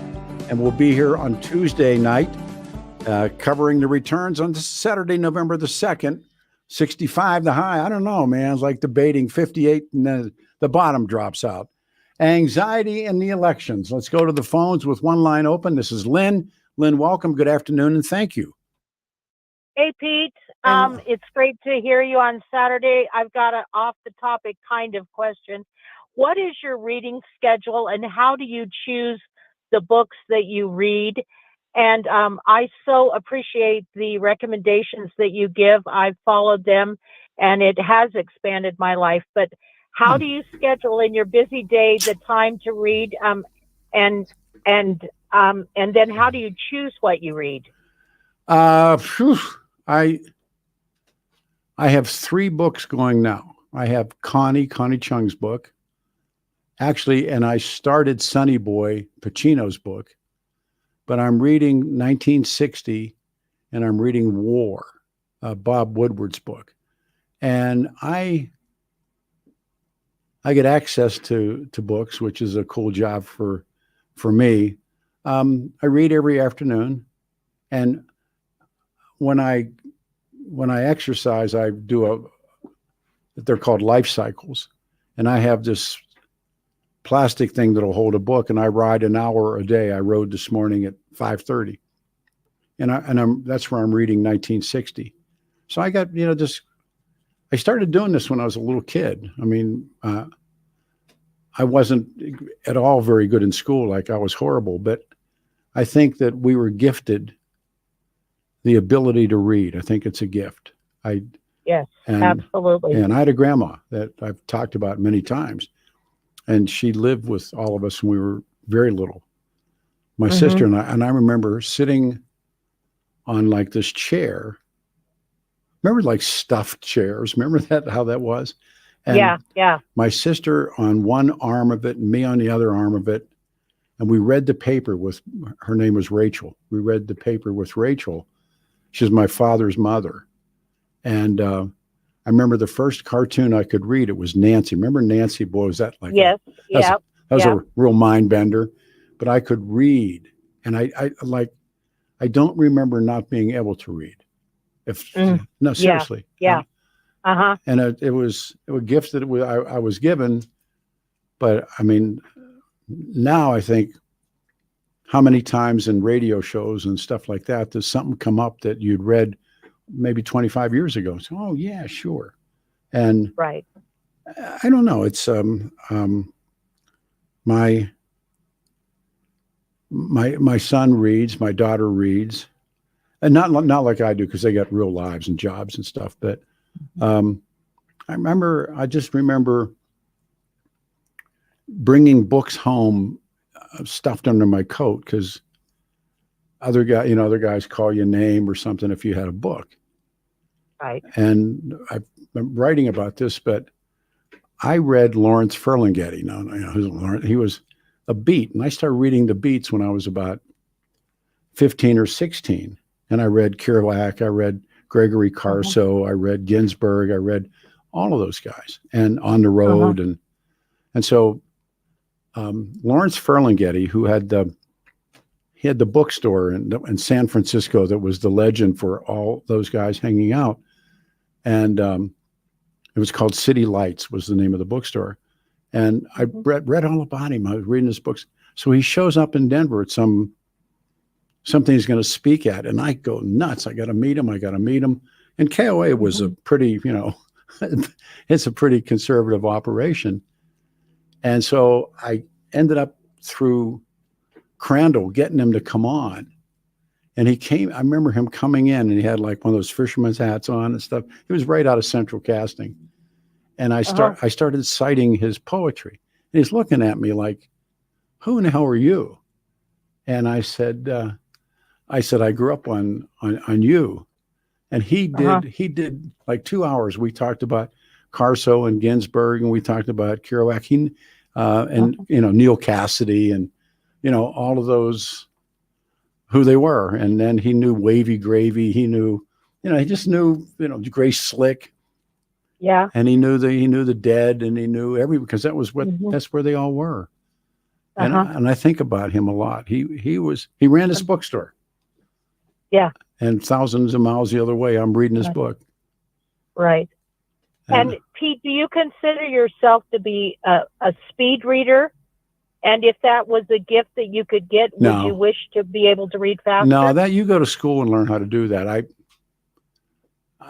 And we'll be here on Tuesday night covering the returns on Saturday, November the 2nd. 65 the high. I don't know, man. It's like debating 58 and then the bottom drops out. Anxiety in the elections. Let's go to the phones with one line open. This is Lynn. Lynn, welcome. Good afternoon, and thank you. Hey, Pete. It's great to hear you on Saturday. I've got an off-the-topic kind of question. What is your reading schedule, and how do you choose the books that you read? And I so appreciate the recommendations that you give. I've followed them, and it has expanded my life. But how do you schedule in your busy day the time to read? And then how do you choose what you read? I have 3 books going now. I have Connie Chung's book, actually, and I started Sonny Boy Pacino's book, but I'm reading 1960 and I'm reading War, Bob Woodward's book, and I get access to books, which is a cool job for me. I read every afternoon, and when I exercise, I do they're called life cycles, and I have this plastic thing that'll hold a book, and I ride an hour a day. I rode this morning at 5:30, and that's where I'm reading 1960. So I got this. I started doing this when I was a little kid. I mean, I wasn't at all very good in school. Like, I was horrible, but I think that we were gifted the ability to read. I think it's a gift. Yes, absolutely. And I had a grandma that I've talked about many times, and she lived with all of us when we were very little. My sister and I remember sitting on like this chair. Remember, like, stuffed chairs? Remember how that was? And yeah. My sister on one arm of it and me on the other arm of it. And we read the paper with, her name was Rachel. We read the paper with Rachel. She's my father's mother. And I remember the first cartoon I could read, it was Nancy. Remember Nancy? Boy, was that like yes, that was a real mind bender. But I could read. And I don't remember not being able to read. No, seriously. Yeah. And it was a gift that I was given. But I mean, now I think, how many times in radio shows and stuff like that does something come up that you'd read maybe 25 years ago? So, oh yeah, sure. And right. I don't know. It's my son reads, my daughter reads, and not like I do, because they got real lives and jobs and stuff. But I just remember bringing books home stuffed under my coat, because other guys call you a name or something if you had a book. Right. And I'm writing about this, but I read Lawrence Ferlinghetti. He was a beat, and I started reading the beats when I was about 15 or 16. And I read Kerouac, I read Gregory Carso, I read Ginsberg, I read all of those guys, and On the Road, and so Lawrence Ferlinghetti, who had the bookstore in San Francisco that was the legend for all those guys hanging out, and it was called City Lights was the name of the bookstore, and I read all about him. I was reading his books. So he shows up in Denver at something he's going to speak at, and I go nuts. I got to meet him. And KOA was a pretty, it's a pretty conservative operation. And so I ended up through Crandall getting him to come on. And he came, I remember him coming in, and he had like one of those fisherman's hats on and stuff. He was right out of Central Casting. And I started citing his poetry. And he's looking at me like, who in the hell are you? And I said, I grew up on you. And he did like 2 hours. We talked about Carso and Ginsberg, and we talked about Kerouac, and Neil Cassidy, and all of those, who they were. And then he knew Wavy Gravy. He knew, he just knew, Grace Slick. Yeah. And he knew the Dead, and he knew because that was that's where they all were. And I think about him a lot. He ran his bookstore. Yeah. And thousands of miles the other way, I'm reading his book. Right. And Pete, do you consider yourself to be a speed reader? And if that was a gift that you could get, would you wish to be able to read faster? No, that you go to school and learn how to do that.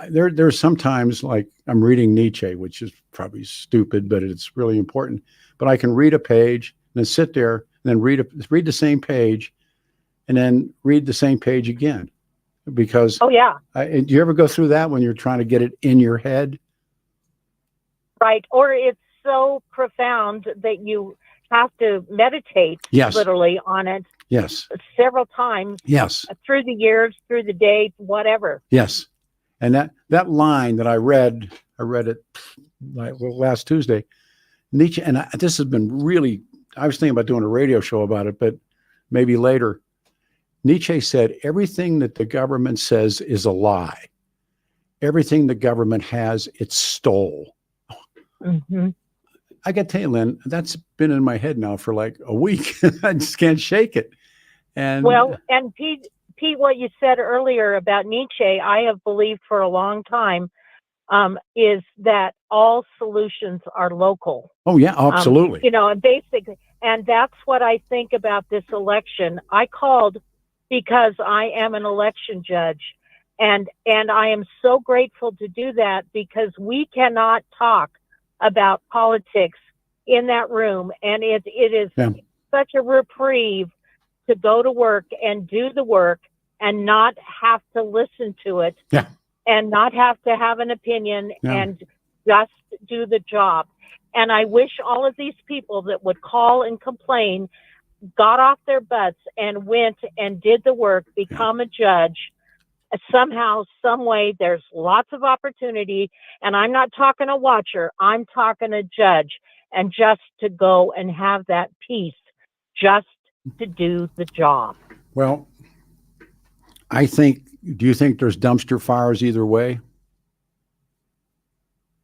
There's sometimes, like, I'm reading Nietzsche, which is probably stupid, but it's really important. But I can read a page and then sit there and then read the same page, and then read the same page again. Because do you ever go through that when you're trying to get it in your head? Right. Or it's so profound that you have to meditate literally on it. Yes. Several times. Yes. Through the years, through the day, whatever. Yes. And that line that I read it like last Tuesday, Nietzsche, and this has been really, I was thinking about doing a radio show about it, but maybe later. Nietzsche said, everything that the government says is a lie. Everything the government has, it stole. I got to tell you, Lynn, that's been in my head now for like a week. I just can't shake it. And well, and Pete, repeat what you said earlier about Nietzsche, I have believed for a long time, is that all solutions are local. Oh, yeah, absolutely. And basically, and that's what I think about this election. I called because I am an election judge, and I am so grateful to do that, because we cannot talk about politics in that room, and it is such a reprieve to go to work and do the work and not have to listen to it and not have to have an opinion and just do the job. And I wish all of these people that would call and complain got off their butts and went and did the work, become a judge. Somehow, some way, there's lots of opportunity. And I'm not talking a watcher, I'm talking a judge. And just to go and have that peace, just to do the job. Well, do you think there's dumpster fires either way?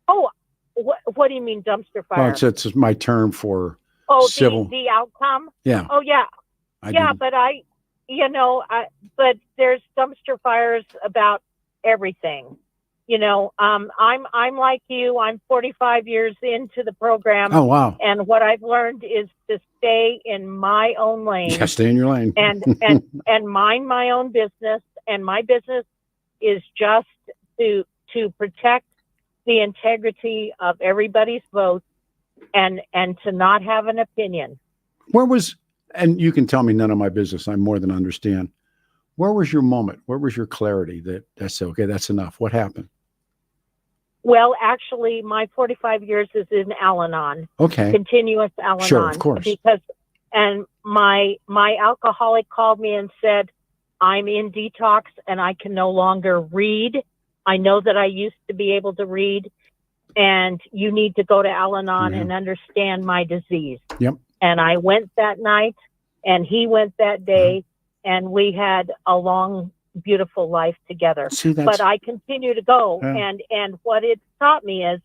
Oh, what do you mean dumpster fire? Well, it's my term for civil. The outcome? Yeah. Oh, yeah. But but there's dumpster fires about everything. I'm like you. I'm 45 years into the program. Oh, wow. And what I've learned is to stay in my own lane. Yeah, stay in your lane. and mind my own business. And my business is just to protect the integrity of everybody's vote and to not have an opinion. And you can tell me none of my business, I more than understand. Where was your moment? Where was your clarity that's okay, that's enough? What happened? Well, actually, my 45 years is in Al-Anon. Okay. Continuous Al-Anon. Sure, of course. And my alcoholic called me and said, I'm in detox and I can no longer read. I know that I used to be able to read, and you need to go to Al-Anon and understand my disease. Yep. And I went that night, and he went that day, and we had a long, beautiful life together. But I continue to go, and what it taught me is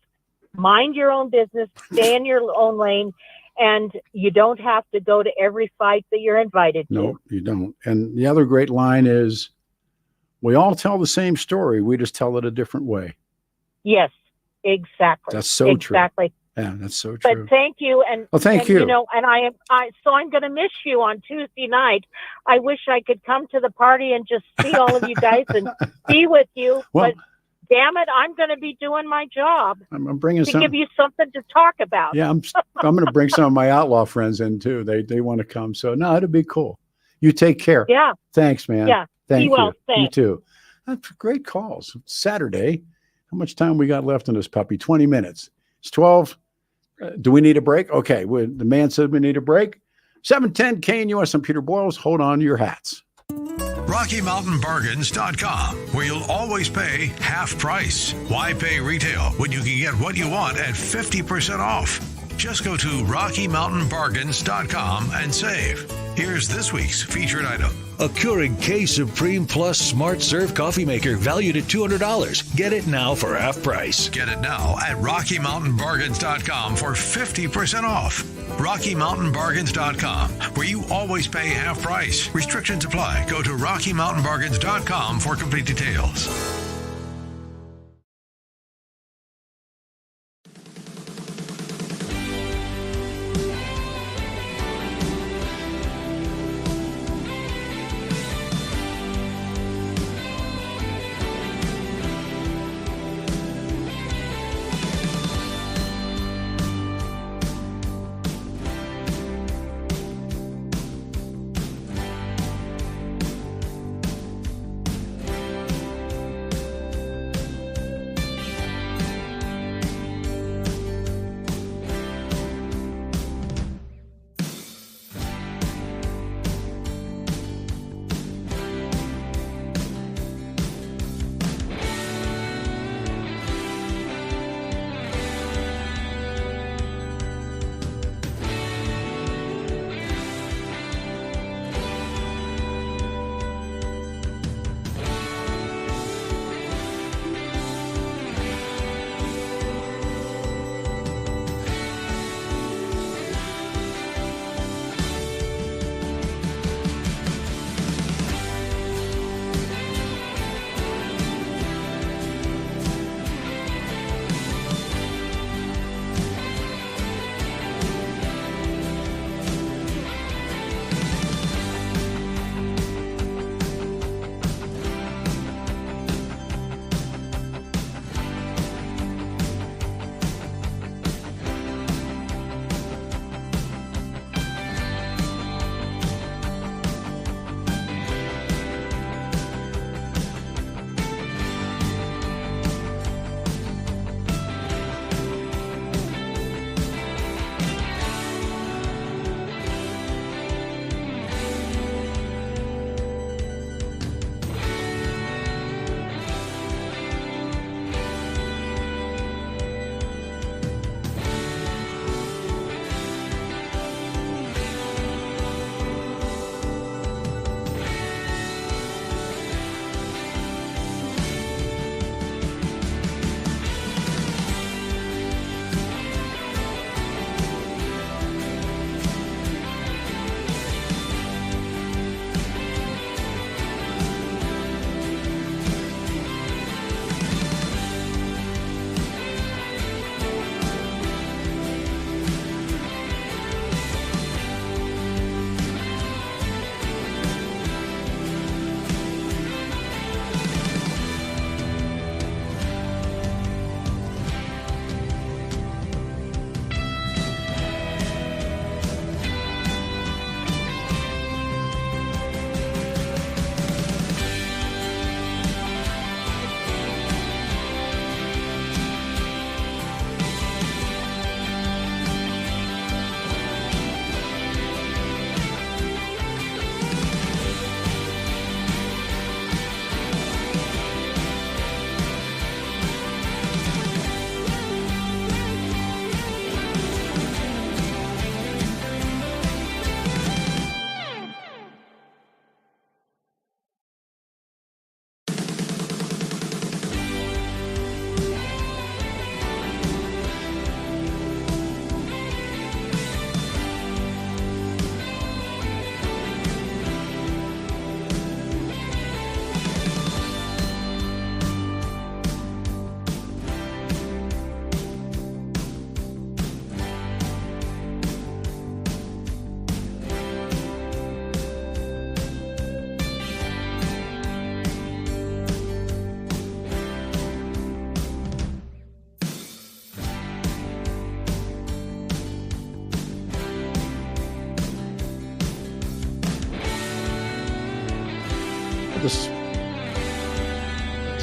mind your own business, stay in your own lane, and you don't have to go to every fight that you're invited to. No, you don't. And the other great line is, we all tell the same story, we just tell it a different way. Yes, exactly. That's so true. Exactly. Yeah, that's so true. But thank you, thank you. And so I'm going to miss you on Tuesday night. I wish I could come to the party and just see all of you guys and be with you. Well, but damn it, I'm going to be doing my job. I'm bringing to give you something to talk about. Yeah, I'm going to bring some of my outlaw friends in too. They want to come. So no, it'll be cool. You take care. Yeah. Thanks, man. Yeah. Thank you. Well, thanks. You too. That's great calls. It's Saturday. How much time we got left on this puppy? 20 minutes. It's 12. Do we need a break? Okay. The man said we need a break. 710 KNUS. I'm Peter Boyles. Hold on to your hats. RockyMountainBargains.com, where you'll always pay half price. Why pay retail when you can get what you want at 50% off? Just go to RockyMountainBargains.com and save. Here's this week's featured item. A Keurig K Supreme Plus Smart Serve coffee maker valued at $200. Get it now for half price. Get it now at RockyMountainBargains.com for 50% off. RockyMountainBargains.com, where you always pay half price. Restrictions apply. Go to RockyMountainBargains.com for complete details.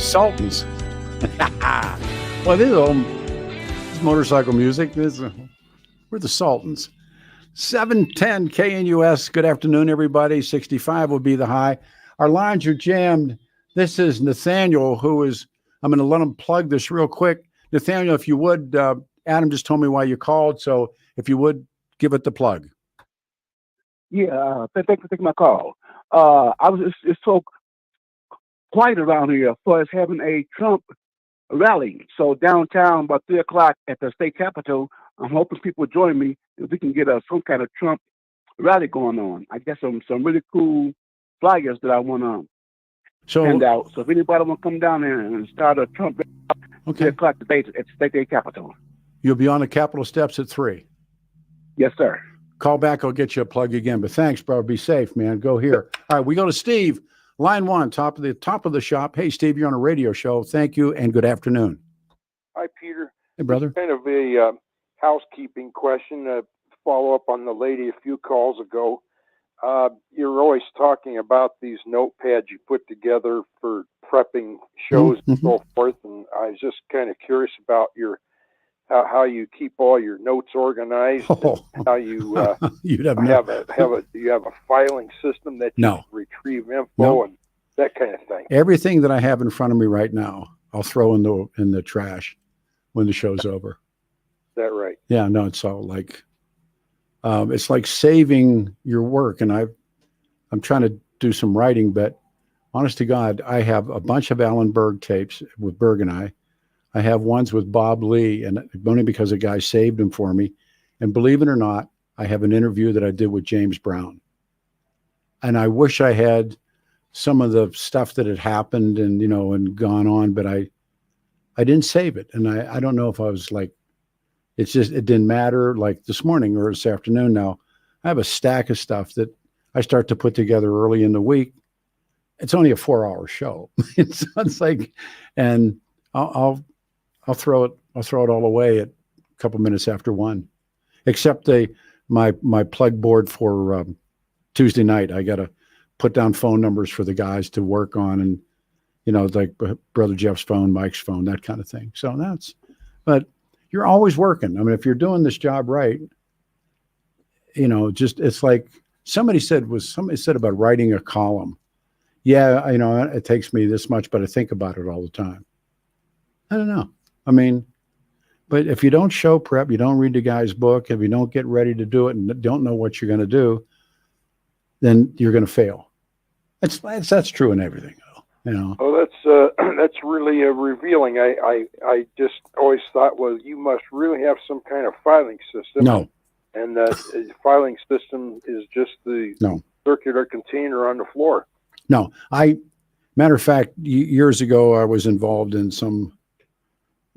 Sultans. Well, this motorcycle music. We're the Sultans. 710 KNUS. Good afternoon, everybody. 65 will be the high. Our lines are jammed. This is Nathaniel, I'm going to let him plug this real quick. Nathaniel, if you would, Adam just told me why you called. So if you would, give it the plug. Yeah, thanks for taking my call. It's so quiet around here for us having a Trump rally. So downtown, about 3 o'clock at the state capitol, I'm hoping people will join me if we can get some kind of Trump rally going on. I get some really cool flyers that I want to send out. So if anybody want to come down there and start a Trump rally, 3 o'clock debate at the state capitol. You'll be on the Capitol steps at 3. Yes, sir. Call back. I'll get you a plug again. But thanks, bro. Be safe, man. Go here. All right, we go to Steve. Line 1, top of the shop. Hey, Steve, you're on a radio show. Thank you and good afternoon. Hi, Peter. Hey, brother. Kind of a housekeeping question. Follow up on the lady a few calls ago. You're always talking about these notepads you put together for prepping shows and so forth. And I was just kind of curious about how you keep all your notes organized, and how you you have a filing system that you retrieve info and that kind of thing. Everything that I have in front of me right now, I'll throw in the trash when the show's over. Is that right? Yeah, no, it's all like it's like saving your work. And I'm trying to do some writing, but honest to God, I have a bunch of Alan Berg tapes with Berg and I have ones with Bob Lee, and only because a guy saved them for me. And believe it or not, I have an interview that I did with James Brown. And I wish I had some of the stuff that had happened and gone on, but I didn't save it. And I don't know if I was like, it didn't matter, like this morning or this afternoon. Now I have a stack of stuff that I start to put together early in the week. It's only a 4-hour show. It's like, and I'll throw it all away at a couple minutes after 1, except my plug board for Tuesday night. I got to put down phone numbers for the guys to work on, and like Brother Jeff's phone, Mike's phone, that kind of thing. So but you're always working. I mean, if you're doing this job right, it's like somebody said about writing a column. Yeah, it takes me this much, but I think about it all the time. I don't know. I mean, but if you don't show prep, you don't read the guy's book, if you don't get ready to do it and don't know what you're going to do, then you're going to fail. That's true in everything, though. Oh, that's really revealing. I just always thought, well, you must really have some kind of filing system. No. And the filing system is just the circular container on the floor. No. Matter of fact, years ago, I was involved in some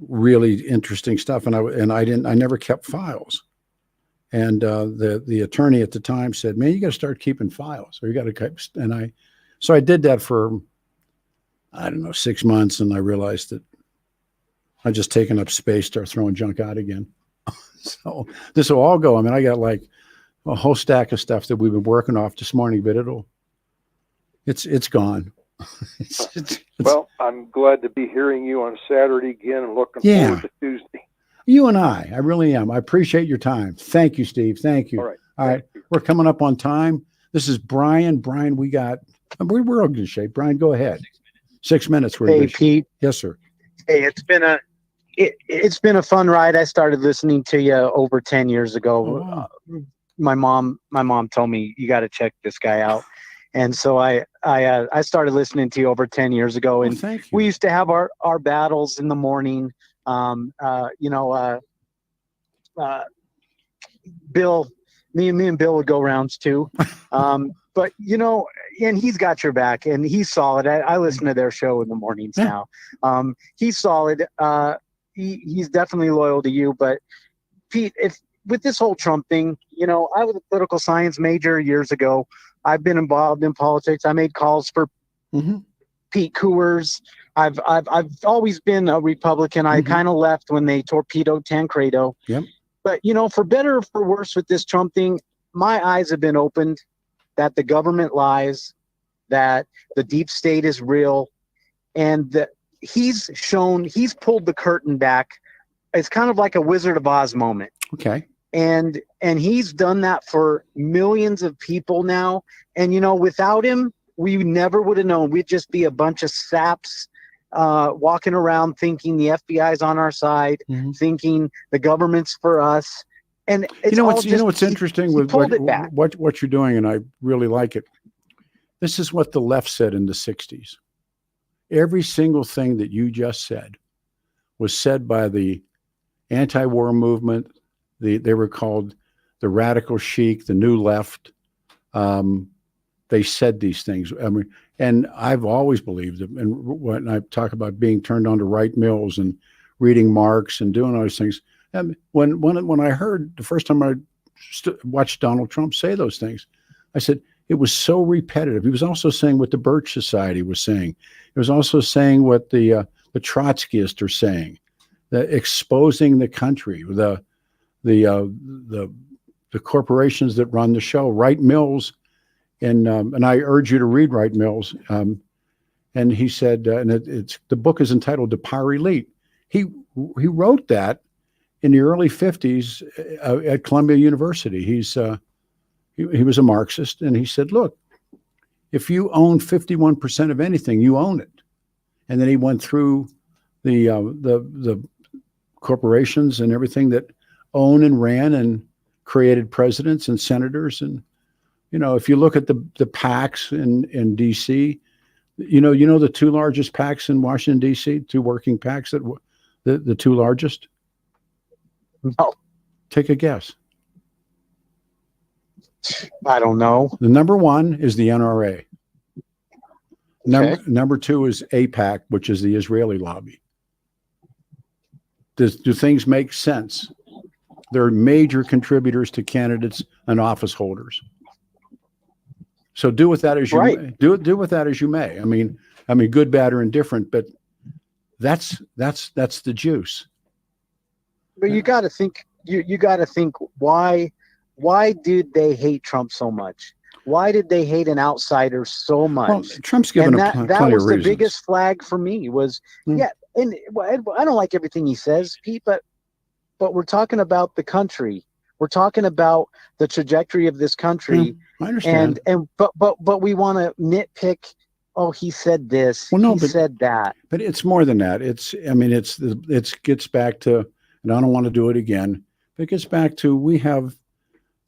really interesting stuff, and I never kept files. And the attorney at the time said, "Man, you got to start keeping files, or you got to keep." And so I did that for, I don't know, 6 months, and I realized that I just taken up space, start throwing junk out again. So this will all go. I mean, I got like a whole stack of stuff that we've been working off this morning, but it's gone. Well, I'm glad to be hearing you on Saturday again, and looking forward to Tuesday. You and I really am. I appreciate your time. Thank you, Steve. Thank you. All right. We're coming up on time. This is Brian. Brian, we're all good shape. Brian, go ahead. 6 minutes. Hey, Pete. Yes, sir. Hey, it's been a fun ride. I started listening to you over 10 years ago. Oh, wow. My mom told me, you got to check this guy out. And so I started listening to you over 10 years ago, and we used to have our battles in the morning. Bill, me and Bill would go rounds too. But and he's got your back, and he's solid. I listen to their show in the mornings now. He's solid. He's definitely loyal to you. But Pete, with this whole Trump thing, I was a political science major years ago. I've been involved in politics. I made calls for Pete Coors. I've always been a Republican. I kind of left when they torpedoed Tancredo. Yep. But for better or for worse with this Trump thing, my eyes have been opened that the government lies, that the deep state is real, and that he's pulled the curtain back. It's kind of like a Wizard of Oz moment. Okay. And he's done that for millions of people now. And, without him, we never would have known. We'd just be a bunch of saps walking around thinking the FBI's on our side, thinking the government's for us. And it's what's interesting with what you're doing, and I really like it. This is what the left said in the 60s. Every single thing that you just said was said by the anti-war movement. They were called the radical chic, the new left. They said these things. I mean, and I've always believed it. And when I talk about being turned on to Wright Mills and reading Marx and doing all those things, and when I heard the first time I watched Donald Trump say those things, I said it was so repetitive. He was also saying what the Birch Society was saying. He was also saying what the Trotskyists are saying, exposing the country, the corporations that run the show. Wright Mills, and I urge you to read Wright Mills. And he said, and the book is entitled "The Power Elite." He wrote that in the early 50s at Columbia University. He was a Marxist, and he said, "Look, if you own 51% of anything, you own it." And then he went through the corporations and everything that own and ran and created presidents and senators. And if you look at the PACs in DC, the two largest PACs in Washington DC, two working PACs, the two largest. No. Take a guess. I don't know. The number one is the NRA. Number two is AIPAC, which is the Israeli lobby. Do things make sense? They're major contributors to candidates and office holders. So do with that as you may. Do with that as you may. I mean, good, bad, or indifferent, but that's the juice. But you got to think. You got to think why did they hate Trump so much? Why did they hate an outsider so much? Well, Trump's given that plenty was of the reasons. biggest flag for me was and I don't like everything he says, Pete, but we're talking about the country. We're talking about the trajectory of this country. I understand. But we want to nitpick. Oh, he said this. Well, no, he said that. But it's more than that. It gets back to, and I don't want to do it again. But it gets back to, we have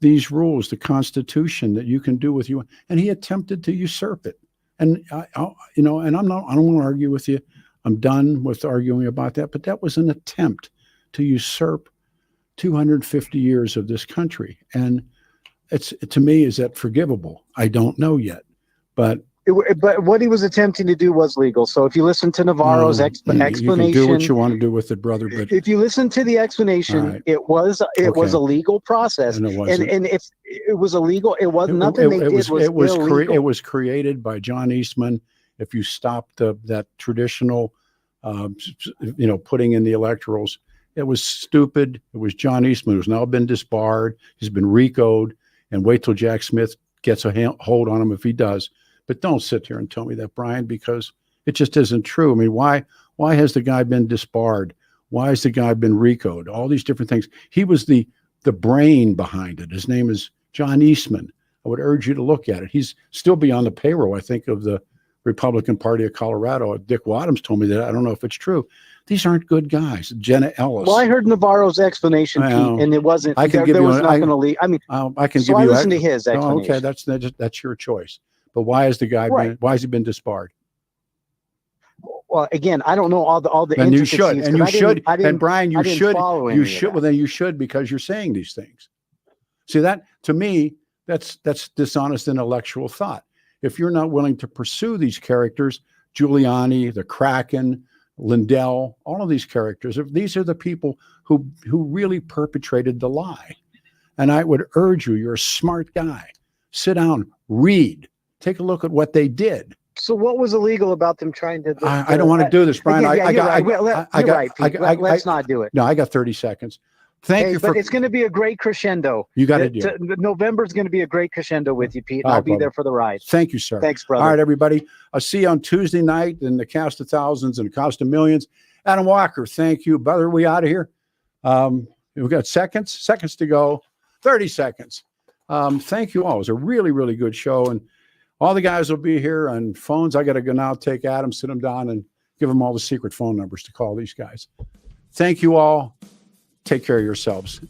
these rules, the Constitution, that you can do with you, and he attempted to usurp it. And I don't want to argue with you. I'm done with arguing about that. But that was an attempt to usurp 250 years of this country, and to me, is that forgivable? I don't know yet, but what he was attempting to do was legal. So if you listen to Navarro's explanation, you can do what you want to do with it, brother. But if you listen to the explanation, it was a legal process, and if it was illegal, it was nothing they did was illegal. It was created by John Eastman. If you stop that traditional, putting in the electorals, it was stupid. It was John Eastman, who's now been disbarred. He's been RICO'd, and wait till Jack Smith gets a hold on him if he does. But don't sit here and tell me that, Brian, because it just isn't true. I mean, why has the guy been disbarred? Why has the guy been RICO'd? All these different things. He was the brain behind it. His name is John Eastman. I would urge you to look at it. He's still beyond the payroll, I think, of the Republican Party of Colorado. Dick Wadhams told me that. I don't know if it's true. These aren't good guys. Jenna Ellis. Well, I heard Navarro's explanation, Pete, and it wasn't. I can there was nothing illegal. I mean, I can so give I you. listened to his explanation. Okay, that's your choice. But why has the guy been? Why has he been disbarred? Well, again, I don't know all the. And you intricacies, should, I didn't, and Brian, you should. You should. Well, then you should, because you're saying these things. See, that to me, that's dishonest intellectual thought. If you're not willing to pursue these characters, Giuliani, the Kraken, Lindell, all of these characters, these are the people who really perpetrated the lie. And I would urge you, you're a smart guy. Sit down, read, take a look at what they did. So what was illegal about them trying to? I don't want to do this, Brian. You're right, Pete. Let's not do it. No, I got 30 seconds. Thank you but it's going to be a great crescendo. You got it. November's going to be a great crescendo with you, Pete. And All I'll right, be brother. there for the ride. Thank you, sir. Thanks, brother. All right, everybody. I'll see you on Tuesday night in the Cast of Thousands and the Cost of Millions. Adam Walker, thank you. Brother, we out of here? We've got seconds to go. 30 seconds. Thank you all. It was a really, really good show. And all the guys will be here on phones. I got to go now take Adam, sit him down, and give him all the secret phone numbers to call these guys. Thank you all. Take care of yourselves.